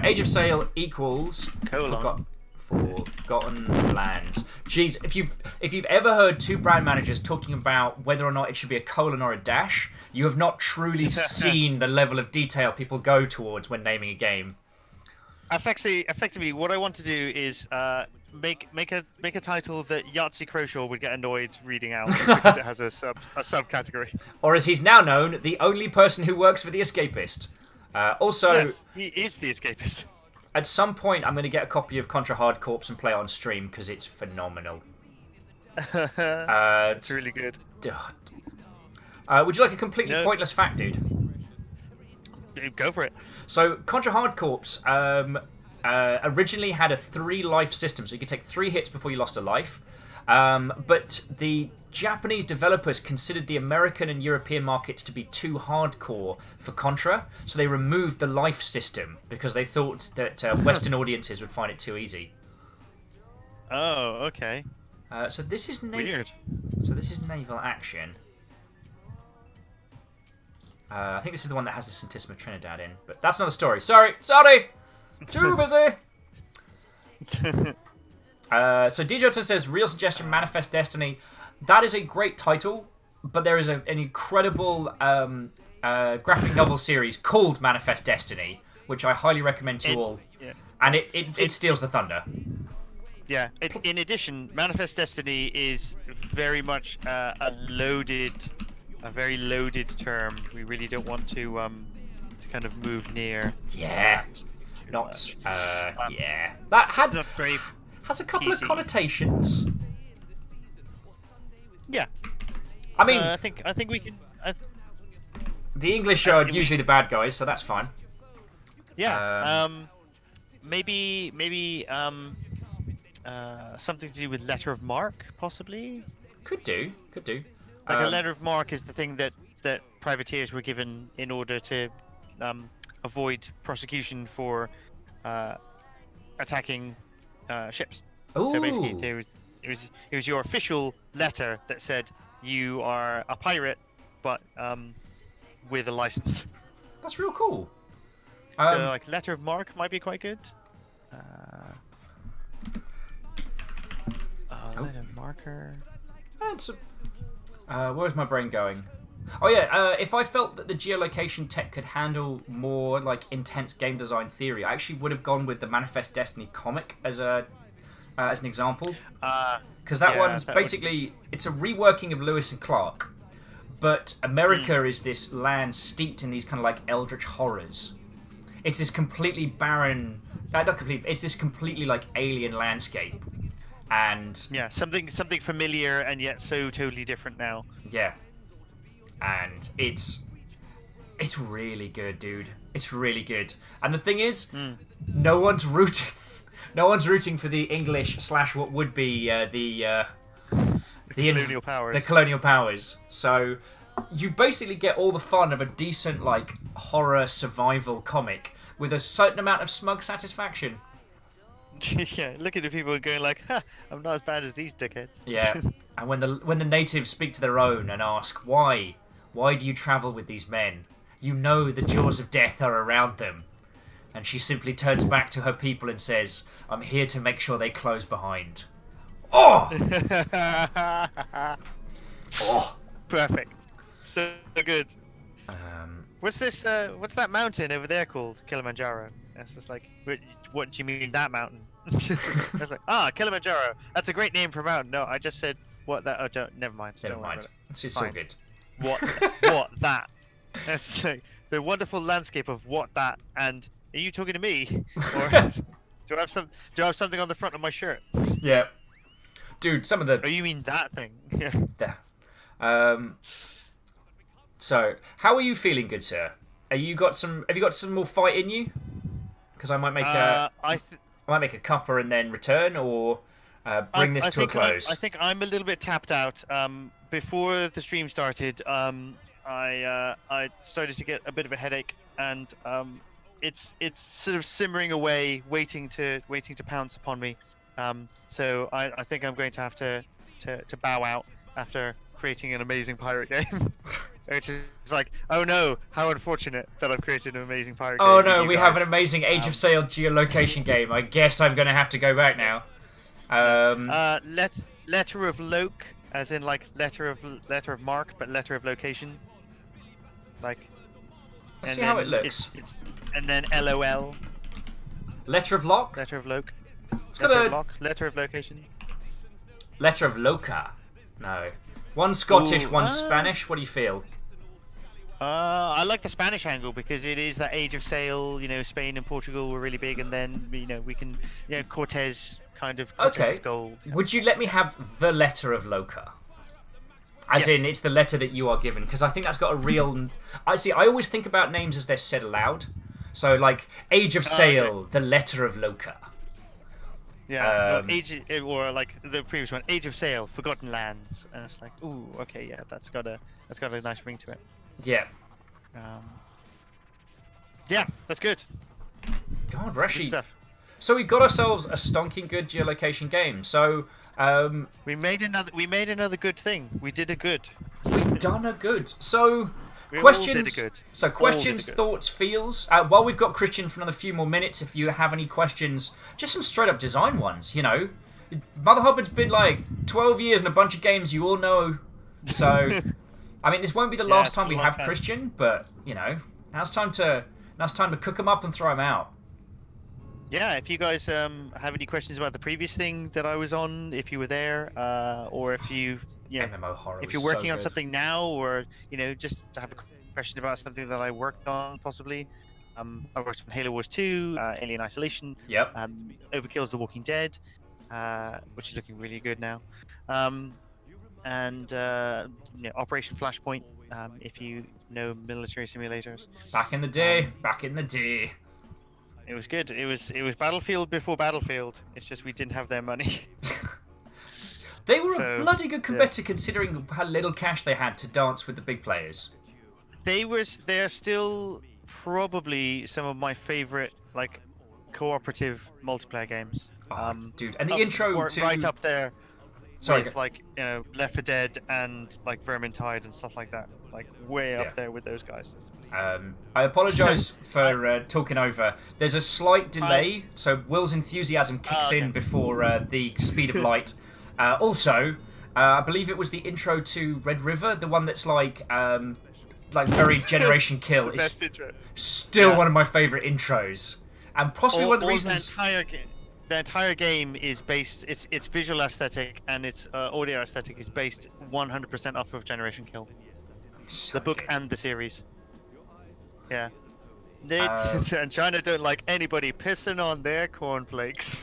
B: Age of Sail equals... Forgotten Lands. Jeez, if you've ever heard two brand managers talking about whether or not it should be a colon or a dash, you have not truly seen the level of detail people go towards when naming a game.
A: Effectively, what I want to do is make a title that Yahtzee Croshaw would get annoyed reading out because it has a subcategory.
B: Or as he's now known, the only person who works for the Escapist.
A: Yes, he is the Escapist.
B: At some point, I'm going to get a copy of Contra Hard Corps and play it on stream because it's phenomenal.
A: It's really good.
B: Would you like a completely pointless fact, dude?
A: Go for it.
B: So, Contra Hard Corps originally had a 3-life system, so you could take 3 hits before you lost a life. But the Japanese developers considered the American and European markets to be too hardcore for Contra, so they removed the life system because they thought that Western audiences would find it too easy.
A: Oh, okay.
B: So this is
A: weird.
B: So this is naval action. I think this is the one that has the Santisima Trinidad in, but that's another story. Sorry, too busy. So Djoton says, real suggestion, Manifest Destiny. That is a great title, but there is an incredible graphic novel series called Manifest Destiny, which I highly recommend to all.
A: Yeah.
B: And it steals the thunder.
A: Yeah. In addition, Manifest Destiny is very much a very loaded term. We really don't want to kind of move near.
B: Yeah.
A: That
B: Not.
A: much.
B: Yeah. That
A: It's not very.
B: has a couple of
A: PC.
B: connotations.
A: Yeah.
B: I mean,
A: I think we can.
B: the English are usually the bad guys, so that's fine.
A: Yeah. Maybe something to do with letter of mark, possibly.
B: Could do.
A: Like a letter of mark is the thing that privateers were given in order to avoid prosecution for attacking ships. So basically,
B: Ooh.
A: it was your official letter that said you are a pirate, but with a license.
B: That's real cool.
A: So like letter of mark might be quite good. Letter of marker.
B: Where's my brain going? Oh yeah, if I felt that the geolocation tech could handle more like intense game design theory, I actually would have gone with the Manifest Destiny comic as an example. Because that one's basically it's a reworking of Lewis and Clark, but America is this land steeped in these kind of like eldritch horrors. It's this completely barren, it's this completely like alien landscape, and
A: Yeah, something familiar and yet so totally different now.
B: yeah, and it's really good, dude. It's really good. And the thing is, no one's rooting for the English / what would be the
A: Colonial powers.
B: The colonial powers. So you basically get all the fun of a decent like horror survival comic with a certain amount of smug satisfaction.
A: Yeah, look at the people going like, ha, I'm not as bad as these dickheads.
B: Yeah. And when the natives speak to their own and ask why do you travel with these men? You know the jaws of death are around them. And she simply turns back to her people and says, I'm here to make sure they close behind. Oh! Oh!
A: Perfect. So good. What's this? What's that mountain over there called? Kilimanjaro. It's just like, what do you mean that mountain? I was like, Kilimanjaro. That's a great name for a mountain. No, I just said what that. Oh, never mind.
B: Never
A: Don't worry
B: mind.
A: about
B: It's all good.
A: it. What that? That's like the wonderful landscape of what that. And are you talking to me? Or do I have something on the front of my shirt?
B: Yeah. Dude, some of the...
A: Oh, you mean that thing? Yeah.
B: There. So, how are you feeling, good sir? Have you got some more fight in you? Because I might make I might make a cuppa and then return, or bring this to a close.
A: I think I'm a little bit tapped out. Before the stream started, I started to get a bit of a headache, and it's sort of simmering away, waiting to pounce upon me. So I think I'm going to have to bow out after creating an amazing pirate game. Which is like, oh no, how unfortunate that I've created an amazing pirate game.
B: Oh no, we have an amazing Age of Sail geolocation game. I guess I'm going to have to go back now.
A: Letter of Loke, as in like letter of mark, but letter of location. Like.
B: Let's see how it looks.
A: And then LOL.
B: Letter of Lock.
A: Letter of Loke.
B: It's
A: letter
B: got
A: of Lock. Letter of location.
B: Letter of Loca. No. One Scottish,
A: Ooh,
B: one Spanish. What do you feel?
A: I like the Spanish angle because it is that Age of Sail. You know, Spain and Portugal were really big, and then we can, Cortez kind of. Cortez's gold.
B: Would you let me have the letter of Loca? As in, it's the letter that you are given, because I think that's got a real. I always think about names as they're said aloud. So, like Age of Sail, the letter of Loca.
A: Yeah, or like the previous one, Age of Sail, Forgotten Lands, and it's like, ooh, okay, yeah, that's got a nice ring to it.
B: Yeah.
A: Yeah, that's good.
B: God,
A: Good
B: Rashi.
A: stuff.
B: So we got ourselves a stonking good geolocation game. So
A: we made another good thing. We did a good.
B: we've done a good. So
A: We all
B: questions.
A: did it good.
B: So
A: All did
B: questions,
A: it good.
B: thoughts, feels. While we've got Christian for another few more minutes, if you have any questions, just some straight up design ones. Mother Hubbard's been like 12 years and a bunch of games you all know. So, I mean, this won't be the last
A: it's
B: time
A: been
B: we
A: a long
B: have
A: time.
B: Christian, but now's time to cook him up and throw him out.
A: Yeah, if you guys have any questions about the previous thing that I was on, if you were there, or if
B: MMO horror.
A: if you're
B: was so
A: working on
B: good.
A: something now, or just to have a question about something that I worked on, possibly. I worked on Halo Wars 2, Alien Isolation,
B: Yep.
A: Overkill's The Walking Dead, which is looking really good now, and Operation Flashpoint. If you know military simulators,
B: Back in the day. Back in the day.
A: it was good. It was Battlefield before Battlefield. It's just we didn't have their money.
B: They were a
A: So,
B: bloody good competitor considering how little cash they had to dance with the big players.
A: They're still probably some of my favorite cooperative multiplayer games.
B: Dude, and the intro to
A: right up there
B: Sorry,
A: with Left 4 Dead and Vermintide and stuff like that. Way up there with those guys.
B: I apologise for talking over. There's a slight delay, so Will's enthusiasm kicks in before the speed of light. Also, I believe it was the intro to Red River, the one that's very Generation Kill. It's
A: Best intro.
B: still one of my favourite intros, and possibly one of the reasons.
A: The entire game is based. Its visual aesthetic and its audio aesthetic is based 100% off of Generation Kill,
B: So
A: the book
B: good.
A: and the series. Yeah. And China don't like anybody pissing on their cornflakes.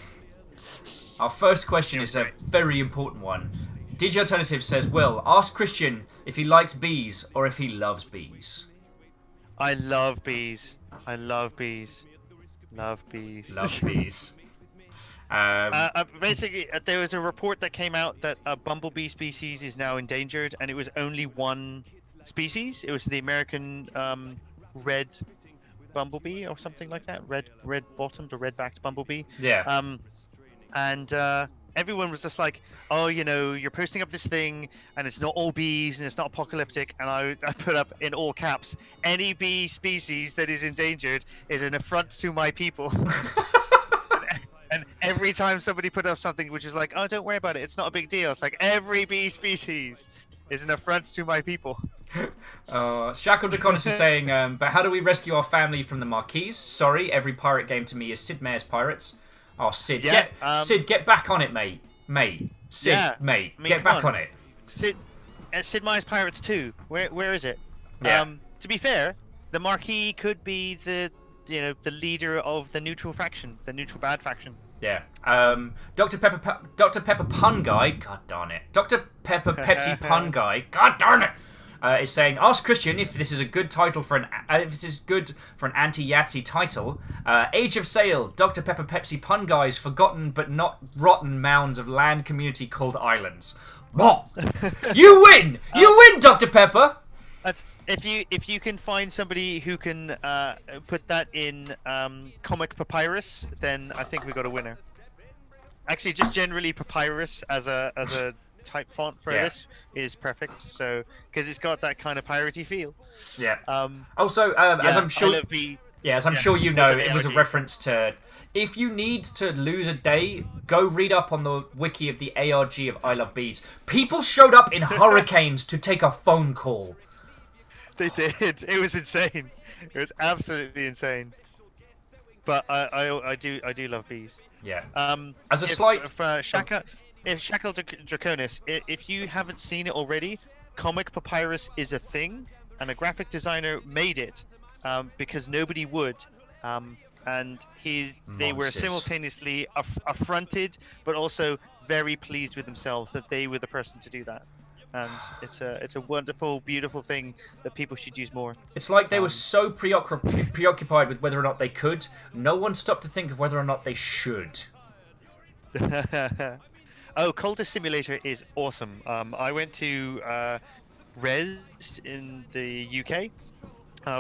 B: Our first question is a very important one. DJ Alternative says, Will, ask Christian if he likes bees or if he loves bees.
A: I love bees. I love bees. Love bees.
B: Love bees.
A: Basically, there was a report that came out that a bumblebee species is now endangered, and it was only one species. It was the American red bumblebee or something like that. Red-bottomed or red-backed bumblebee.
B: Yeah.
A: And everyone was just like, oh, you're posting up this thing, and it's not all bees, and it's not apocalyptic. And I put up in all caps, any bee species that is endangered is an affront to my people. And every time somebody put up something which is like, oh, don't worry about it, it's not a big deal. It's like, every bee species is an affront to my people.
B: Shackle Draconis is saying, but how do we rescue our family from the Marquise? Sorry, every pirate game to me is Sid Meier's Pirates. Oh, Sid,
A: Yeah,
B: Sid, get back on it, mate. Sid,
A: Yeah,
B: mate,
A: I mean,
B: get
A: come
B: back
A: on.
B: on it.
A: Sid Meier's Pirates 2. Where is it?
B: Yeah.
A: To be fair, the Marquis could be the leader of the neutral faction, the neutral bad faction.
B: Yeah. Dr. Pepper Pun Guy, god darn it. Dr. Pepper Pepsi Pun Guy, god darn it. Is saying, ask Christian if this is a good title for an anti-Yahtzee title. Age of Sail, Dr. Pepper Pepsi Pun Guy's forgotten but not rotten mounds of land community called islands. What? You win! You win, Dr. Pepper!
A: If you can find somebody who can put that in comic papyrus, then I think we got a winner. Actually, just generally papyrus as a type font for this is perfect. So because it's got that kind of piratey feel.
B: Yeah. Also, as I'm sure, as I'm sure you know, it was a reference to. If you need to lose a day, go read up on the wiki of the ARG of I Love Bees. People showed up in hurricanes to take a phone call.
A: They did. It was insane. It was absolutely insane. But I do love bees.
B: Yeah. As a slight
A: Shackle Draconis, if you haven't seen it already, comic papyrus is a thing, and a graphic designer made it because nobody would. And they were simultaneously affronted, but also very pleased with themselves that they were the person to do that. And it's a wonderful, beautiful thing that people should use more.
B: It's like they were so preoccupied with whether or not they could, no one stopped to think of whether or not they should.
A: Oh, Cultist Simulator is awesome. I went to Res in the UK,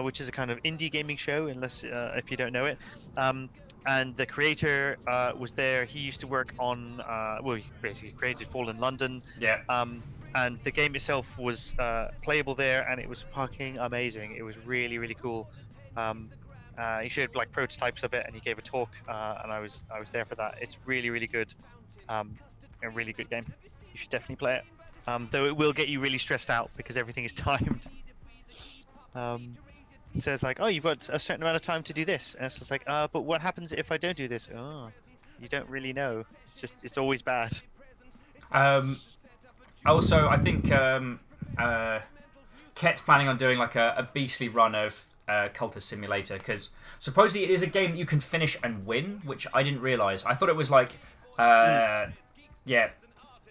A: which is a kind of indie gaming show, unless if you don't know it. And the creator was there. He used to work on, he basically created Fallen London.
B: Yeah.
A: and the game itself was playable there, and it was fucking amazing. It was really, really cool. He showed like prototypes of it, and he gave a talk, and I was there for that. It's really, really good. A really good game. You should definitely play it. Though it will get you really stressed out because everything is timed. So it's like, oh, you've got a certain amount of time to do this, and it's just like, but what happens if I don't do this? Oh, you don't really know. It's always bad.
B: Also, I think Ket's planning on doing like a beastly run of Cultist Simulator, because supposedly it is a game that you can finish and win, which I didn't realise. I thought it was like, yeah.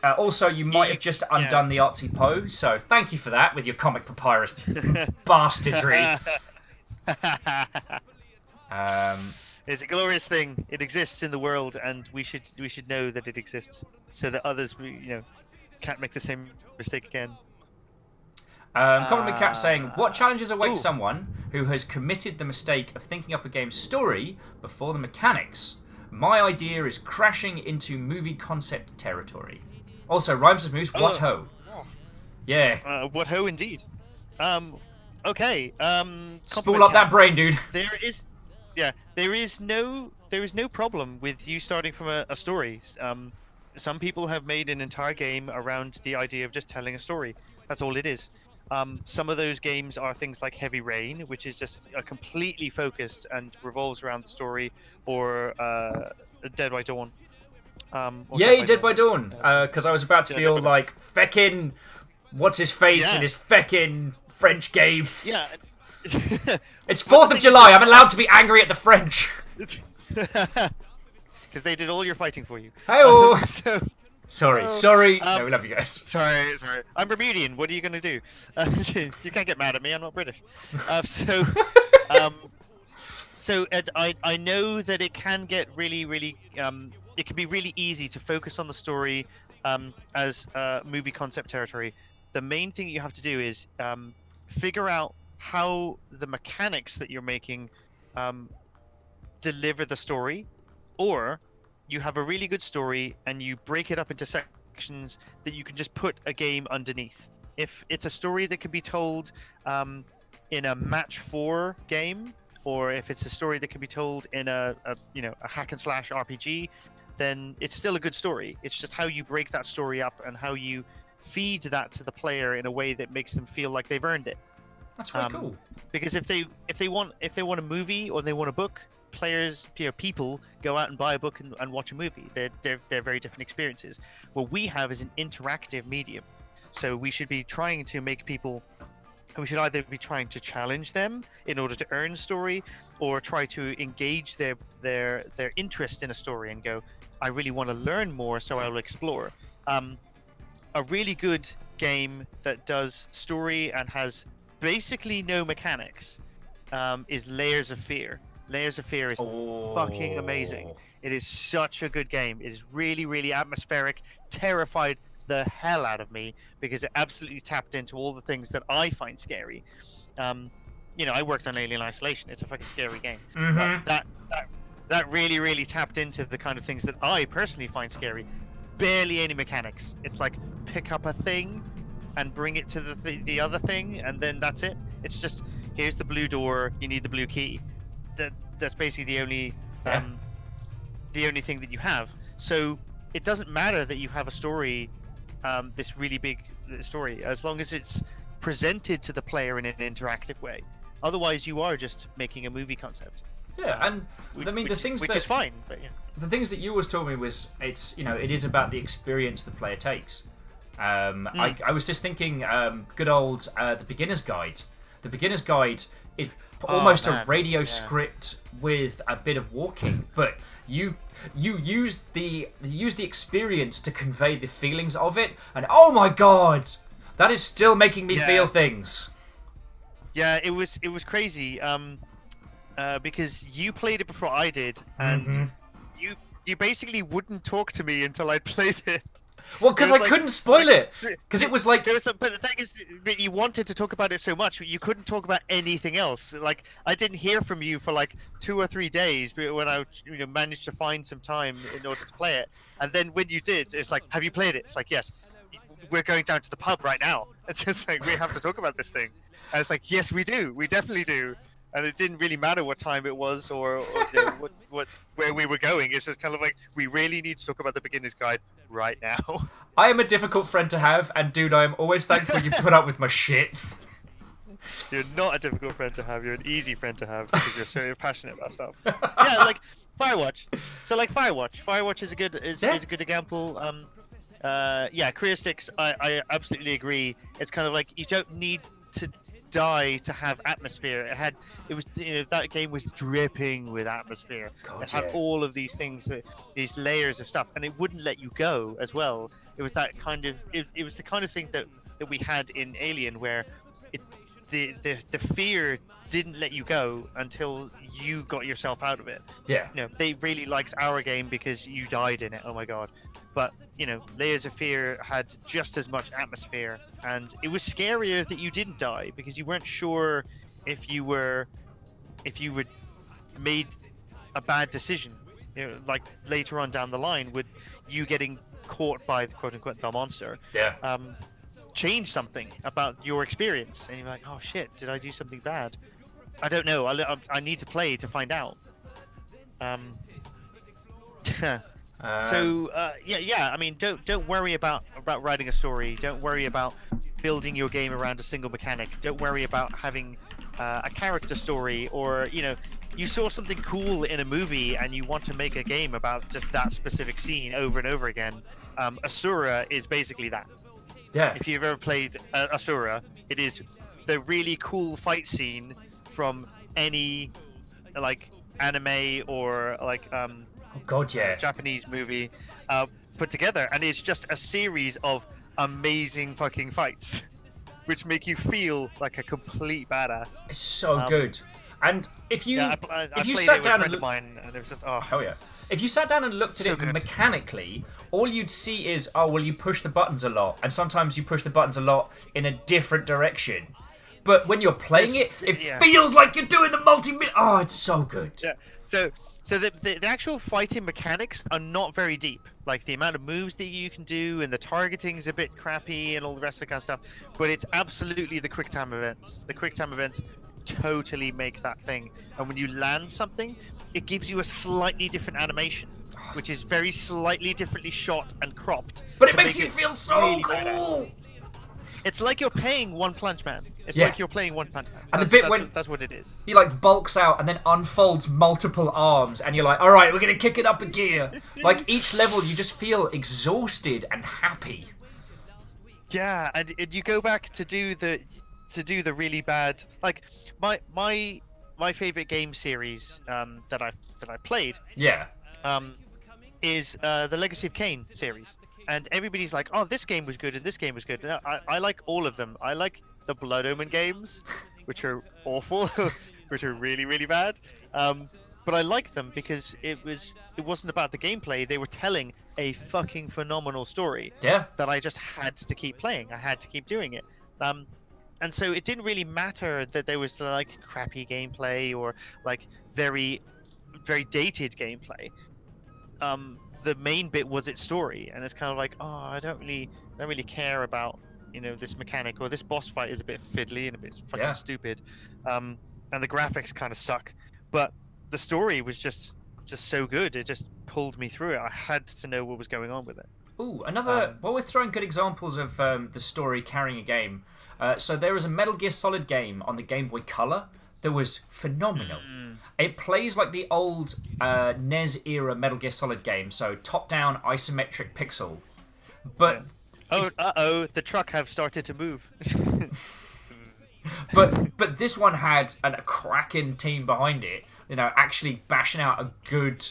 B: Also, you might have just undone the artsy Poe, so thank you for that with your comic papyrus bastardry.
A: It's a glorious thing. It exists in the world, and we should know that it exists, so that others, can't make the same mistake again.
B: Comment Cap saying, what challenges await someone who has committed the mistake of thinking up a game's story before the mechanics? My idea is crashing into movie concept territory. Also, Rhymes of Moose, what ho? Yeah.
A: What ho indeed. Okay.
B: Spool up that brain, dude.
A: There is no problem with you starting from a story. Some people have made an entire game around the idea of just telling a story. That's all it is. Some of those games are things like Heavy Rain, which is just completely focused and revolves around the story, or Dead by Dawn.
B: Yay, Dead by Dawn! Because I was about to be all like, feckin' what's his face in his feckin' French games.
A: Yeah.
B: It's 4th of July, I'm allowed to be angry at the French.
A: Because they did all your fighting for you.
B: Hey-oh!
A: Sorry.
B: No, we love you guys.
A: Sorry. I'm Bermudian. What are you going to do? You can't get mad at me. I'm not British. So I know that it can get really, really... it can be really easy to focus on the story as movie concept territory. The main thing you have to do is figure out how the mechanics that you're making deliver the story, or you have a really good story and you break it up into sections that you can just put a game underneath. If it's a story that can be told in a match 4 game, or if it's a story that can be told in a hack and slash RPG, then it's still a good story. It's just how you break that story up and how you feed that to the player in a way that makes them feel like they've earned it.
B: That's really cool.
A: Because if they want a movie or they want a book, players, people go out and buy a book and watch a movie. They're very different experiences. What we have is an interactive medium, so we should be trying to make people. We should either be trying to challenge them in order to earn story, or try to engage their interest in a story and go, I really want to learn more, so I will explore. A really good game that does story and has basically no mechanics is Layers of Fear. Layers of Fear is fucking amazing. It is such a good game. It is really, really atmospheric, terrified the hell out of me because it absolutely tapped into all the things that I find scary. I worked on Alien Isolation. It's a fucking scary game.
B: Mm-hmm.
A: That really, really tapped into the kind of things that I personally find scary. Barely any mechanics. It's like pick up a thing and bring it to the other thing, and then that's it. It's just, here's the blue door, you need the blue key. That's basically the only thing that you have. So it doesn't matter that you have a story, this really big story, as long as it's presented to the player in an interactive way. Otherwise, you are just making a movie concept.
B: Yeah, and the things
A: which is fine, but
B: the things that you always told me was it is about the experience the player takes. I was just thinking, good old the Beginner's Guide. The Beginner's Guide is almost a radio script with a bit of walking, but you use the experience to convey the feelings of it, and oh my god, that is still making me feel things. Yeah,
A: it was crazy. Because you played it before I did, and you basically wouldn't talk to me until I played it.
B: Well, because I couldn't spoil it. Because it was like...
A: but the thing is, you wanted to talk about it so much, you couldn't talk about anything else. Like, I didn't hear from you for like 2 or 3 days when I managed to find some time in order to play it. And then when you did, it's like, have you played it? It's like, yes. we're going down to the pub right now. It's just like, we have to talk about this thing. And it's like, yes, we do. We definitely do. And it didn't really matter what time it was or where we were going. It's just kind of like, we really need to talk about the beginner's guide right now.
B: I am a difficult friend to have, and dude, I am always thankful you put up with my shit.
A: You're not a difficult friend to have. You're an easy friend to have because you're so passionate about stuff. Yeah, like Firewatch. So like Firewatch is a good is a good example. Yeah, Career 6. I absolutely agree. It's kind of like you don't need to die to have atmosphere. It was that game was dripping with atmosphere.
B: God,
A: it had all of these things, these layers of stuff, and it wouldn't let you go as well. It was that kind of it was the kind of thing that we had in Alien where the fear didn't let you go until you got yourself out of it.
B: Yeah.
A: They really liked our game because you died in it. Oh my god. But Layers of Fear had just as much atmosphere, and it was scarier that you didn't die because you weren't sure if you would made a bad decision. Like later on down the line, with you getting caught by the quote unquote the monster.
B: Yeah.
A: Change something about your experience, and you're like, oh shit, did I do something bad? I don't know. I need to play to find out. Yeah. I mean, don't worry about writing a story. Don't worry about building your game around a single mechanic. Don't worry about having a character story, or you saw something cool in a movie and you want to make a game about just that specific scene over and over again. Asura is basically that.
B: Yeah.
A: If you've ever played Asura, it is the really cool fight scene from any like anime or like
B: oh god, yeah,
A: Japanese movie put together, and it's just a series of amazing fucking fights which make you feel like a complete badass.
B: It's so good. And if you
A: I
B: you
A: played
B: sat
A: it with
B: down
A: a friend
B: and
A: of mine, and it was just
B: hell yeah. If you sat down and looked at
A: So
B: it
A: good.
B: mechanically, all you'd see is, you push the buttons a lot, and sometimes you push the buttons a lot in a different direction. But when you're playing it feels like you're doing the multi-minute. Oh, it's so good.
A: Yeah. So the actual fighting mechanics are not very deep. Like the amount of moves that you can do and the targeting's a bit crappy and all the rest of the kind of stuff. But it's absolutely the quick time events. The quick time events totally make that thing. And when you land something, it gives you a slightly different animation, which is very slightly differently shot and cropped.
B: But it
A: to
B: makes
A: make
B: you feel so
A: really
B: cool.
A: badass. It's like you're playing One Punch Man. It's
B: Yeah.
A: like you're playing One Punch Man.
B: And the bit
A: That's what it is.
B: he like bulks out and then unfolds multiple arms, and you're like, all right, we're gonna kick it up a gear. Like each level, you just feel exhausted and happy.
A: Yeah, and you go back to do the really bad, like my favorite game series that I played
B: Yeah.
A: is the Legacy of Kain series, and everybody's like, oh, this game was good and this game was good. And I like all of them. I like the Blood Omen games, which are awful, which are really really bad. But I like them because it wasn't about the gameplay. They were telling a fucking phenomenal story.
B: Yeah.
A: That I just had to keep playing. I had to keep doing it. And so it didn't really matter that there was like crappy gameplay or like very, very dated gameplay. The main bit was its story, and it's kind of like, oh, I don't really care about this mechanic, or this boss fight is a bit fiddly and a bit fucking stupid, and the graphics kind of suck, but the story was just so good. It just pulled me through it. I had to know what was going on with it.
B: Ooh, another. While we're throwing good examples of the story carrying a game, so there was a Metal Gear Solid game on the Game Boy Color that was phenomenal. It plays like the old NES era Metal Gear Solid game, so top-down isometric pixel. But
A: the truck have started to move.
B: but this one had a cracking team behind it, actually bashing out a good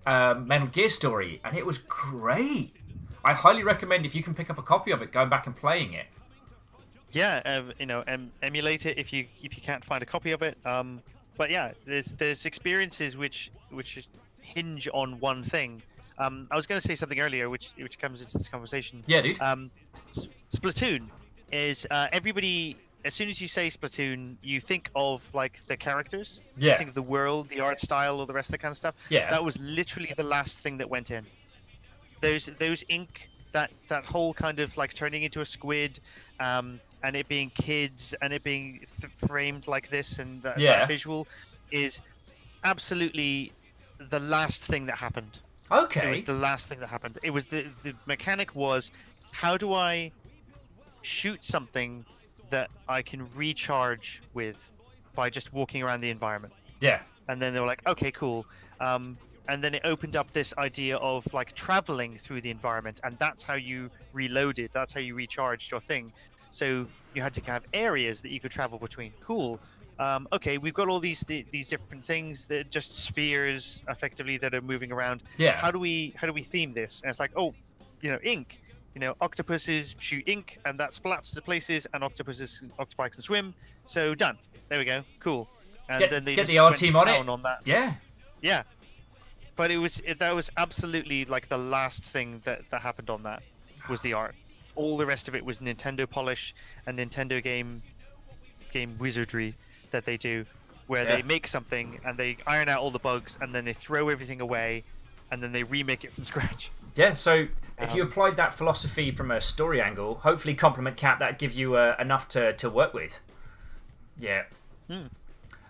B: Metal Gear story, and it was great. I highly recommend, if you can pick up a copy of it, going back and playing it.
A: Yeah, emulate it if you can't find a copy of it. But yeah, there's experiences which hinge on one thing. I was going to say something earlier, which comes into this conversation.
B: Yeah, dude.
A: Splatoon is everybody. As soon as you say Splatoon, you think of like the characters.
B: Yeah.
A: You think of the world, the art style, all the rest of that kind of stuff.
B: Yeah.
A: That was literally the last thing that went in. Those ink that whole kind of like turning into a squid, and it being kids and it being framed like this, and that visual is absolutely the last thing that happened.
B: Okay.
A: It was the last thing that happened. It was the mechanic was, how do I shoot something that I can recharge with by just walking around the environment?
B: Yeah.
A: And then they were like, okay, cool. And then it opened up this idea of like traveling through the environment, and that's how you reloaded. That's how you recharged your thing. So you had to have areas that you could travel between. Cool. Okay, we've got all these different things that just spheres effectively that are moving around.
B: Yeah.
A: How do we theme this? And it's like, oh, ink. Octopuses shoot ink, and that splats to places, and octopi can swim. So done. There we go. Cool. And then they
B: get
A: just
B: the R
A: went
B: team
A: to
B: on
A: town
B: it.
A: on that.
B: Yeah.
A: Yeah. But that was absolutely like the last thing that happened on that was the art. All the rest of it was Nintendo polish and Nintendo game wizardry that they do, where they make something and they iron out all the bugs and then they throw everything away and then they remake it from scratch.
B: Yeah, so if you applied that philosophy from a story angle, hopefully Compliment Cap, that'd give you enough to work with. Yeah. The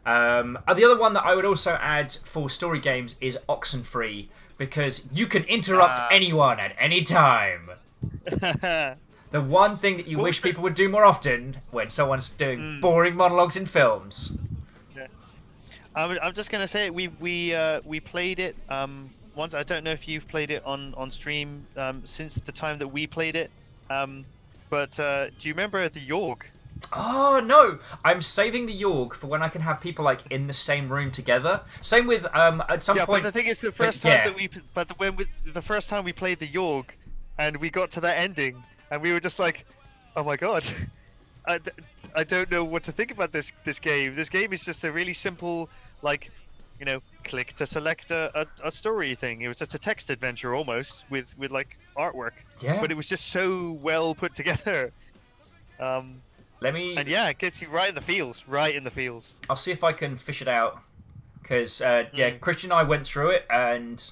B: other one that I would also add for story games is Oxenfree, because you can interrupt anyone at any time. The one thing that you wish people would do more often when someone's doing boring monologues in films.
A: Yeah. I'm just gonna say we played it once. I don't know if you've played it on stream since the time that we played it, but do you remember the Yorg?
B: Oh no! I'm saving the Yorg for when I can have people like in the same room together. Same with at some point.
A: But the thing is, the first time the first time we played the Yorg, and we got to that ending, and we were just like, "Oh my god, I don't know what to think about this game. This game is just a really simple, like, click to select a story thing. It was just a text adventure almost with like artwork.
B: Yeah.
A: But it was just so well put together. And yeah, it gets you right in the feels.
B: I'll see if I can fish it out, because Christian and I went through it, and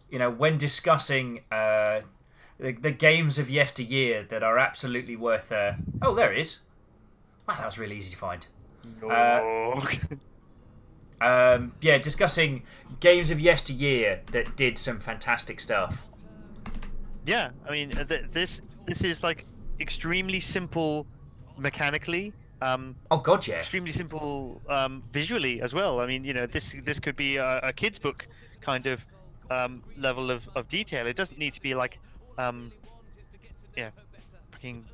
B: when discussing the games of yesteryear that are absolutely worth. Oh, there it is. Wow, that was really easy to find. Discussing games of yesteryear that did some fantastic stuff.
A: Yeah, I mean, this is like extremely simple mechanically.
B: Oh god, yeah.
A: Extremely simple visually as well. I mean, this could be a kid's book kind of level of detail. It doesn't need to be like fucking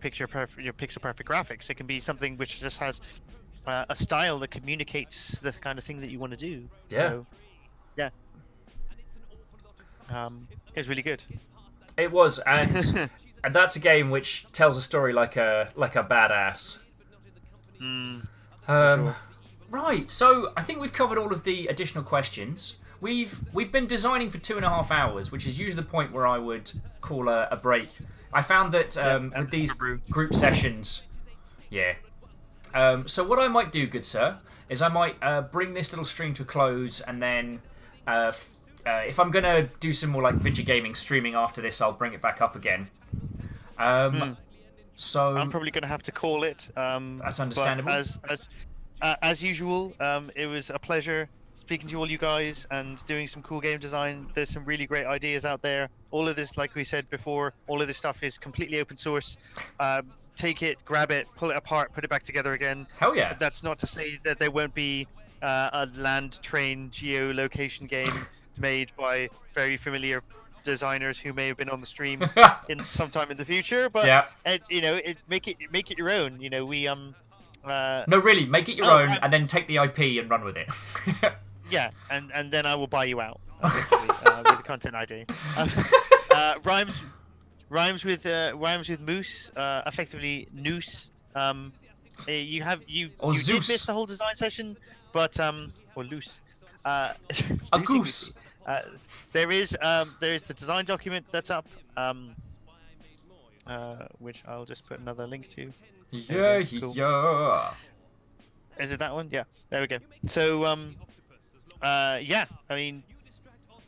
A: pixel perfect graphics. It can be something which just has a style that communicates the kind of thing that you want to do.
B: Yeah.
A: So, yeah. It was really good.
B: It was, and and that's a game which tells a story like a badass.
A: Sure.
B: Right, so I think we've covered all of the additional questions. We've been designing for 2.5 hours, which is usually the point where I would call a break. I found that with these group sessions, so what I might do, good sir, is I might bring this little stream to a close, and then if I'm gonna do some more like video gaming streaming after this, I'll bring it back up again. So
A: I'm probably going to have to call it.
B: That's understandable.
A: As usual, it was a pleasure speaking to all you guys and doing some cool game design. There's some really great ideas out there. All of this, like we said before, all of this stuff is completely open source. Take it, grab it, pull it apart, put it back together again.
B: Hell yeah.
A: That's not to say that there won't be a land train geolocation game made by very familiar designers who may have been on the stream in sometime in the future, but make it your own. We
B: no, really, make it your own, and then take the IP and run with it.
A: Yeah, and then I will buy you out with the content ID. Rhymes with moose, effectively noose. You
B: Zeus.
A: did miss the whole design session, but or loose.
B: A goose.
A: There is the design document that's up, which I'll just put another link to.
B: Yeah.
A: Is it that one? Yeah. There we go. So I mean,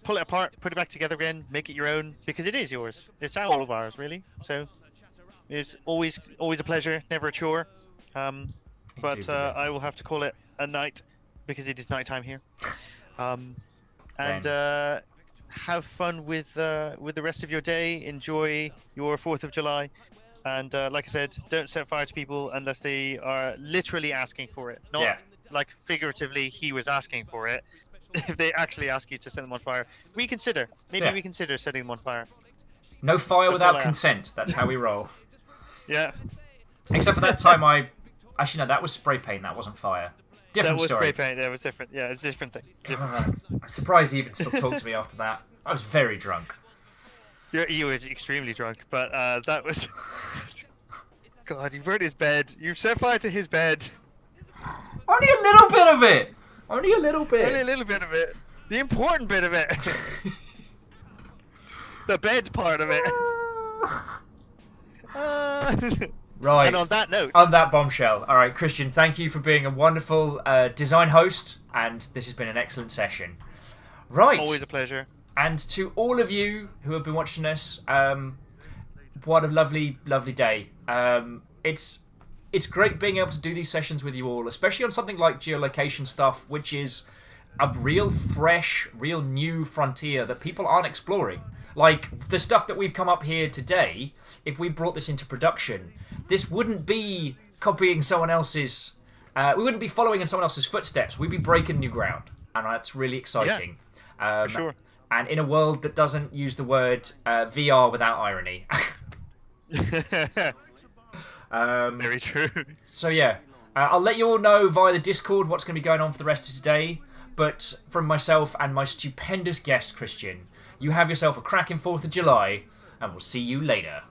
A: pull it apart, put it back together again, make it your own, because it is yours. It's all of ours, really. So it's always a pleasure, never a chore. But I will have to call it a night because it is nighttime here. And have fun with the rest of your day. Enjoy your 4th of July. And like I said, don't set fire to people unless they are literally asking for it. Not like figuratively he was asking for it. If they actually ask you to set them on fire, reconsider. Maybe reconsider setting them on fire.
B: No fire without consent. That's how we roll.
A: Yeah.
B: Except for that time Actually, no, that was spray paint. That wasn't fire. Different story.
A: That was spray paint. That was different. Yeah, it's a different thing.
B: I'm surprised he even still talked to me after that. I was very drunk.
A: You were extremely drunk, but that was... God, you burned his bed. You set fire to his bed.
B: Only a little bit of it. Only a little bit.
A: Only a little bit of it. The important bit of it. The bed part of it.
B: Right.
A: And on that note...
B: On that bombshell. All right, Christian, thank you for being a wonderful design host, and this has been an excellent session. Right.
A: Always a pleasure.
B: And to all of you who have been watching us, what a lovely, lovely day. It's great being able to do these sessions with you all, especially on something like geolocation stuff, which is a real fresh, real new frontier that people aren't exploring. Like, the stuff that we've come up here today, if we brought this into production, this wouldn't be copying someone else's... we wouldn't be following in someone else's footsteps. We'd be breaking new ground. And that's really exciting.
A: Yeah, for sure.
B: And in a world that doesn't use the word VR without irony.
A: Very true.
B: So yeah, I'll let you all know via the Discord what's going to be going on for the rest of today. But from myself and my stupendous guest, Christian, you have yourself a cracking 4th of July, and we'll see you later.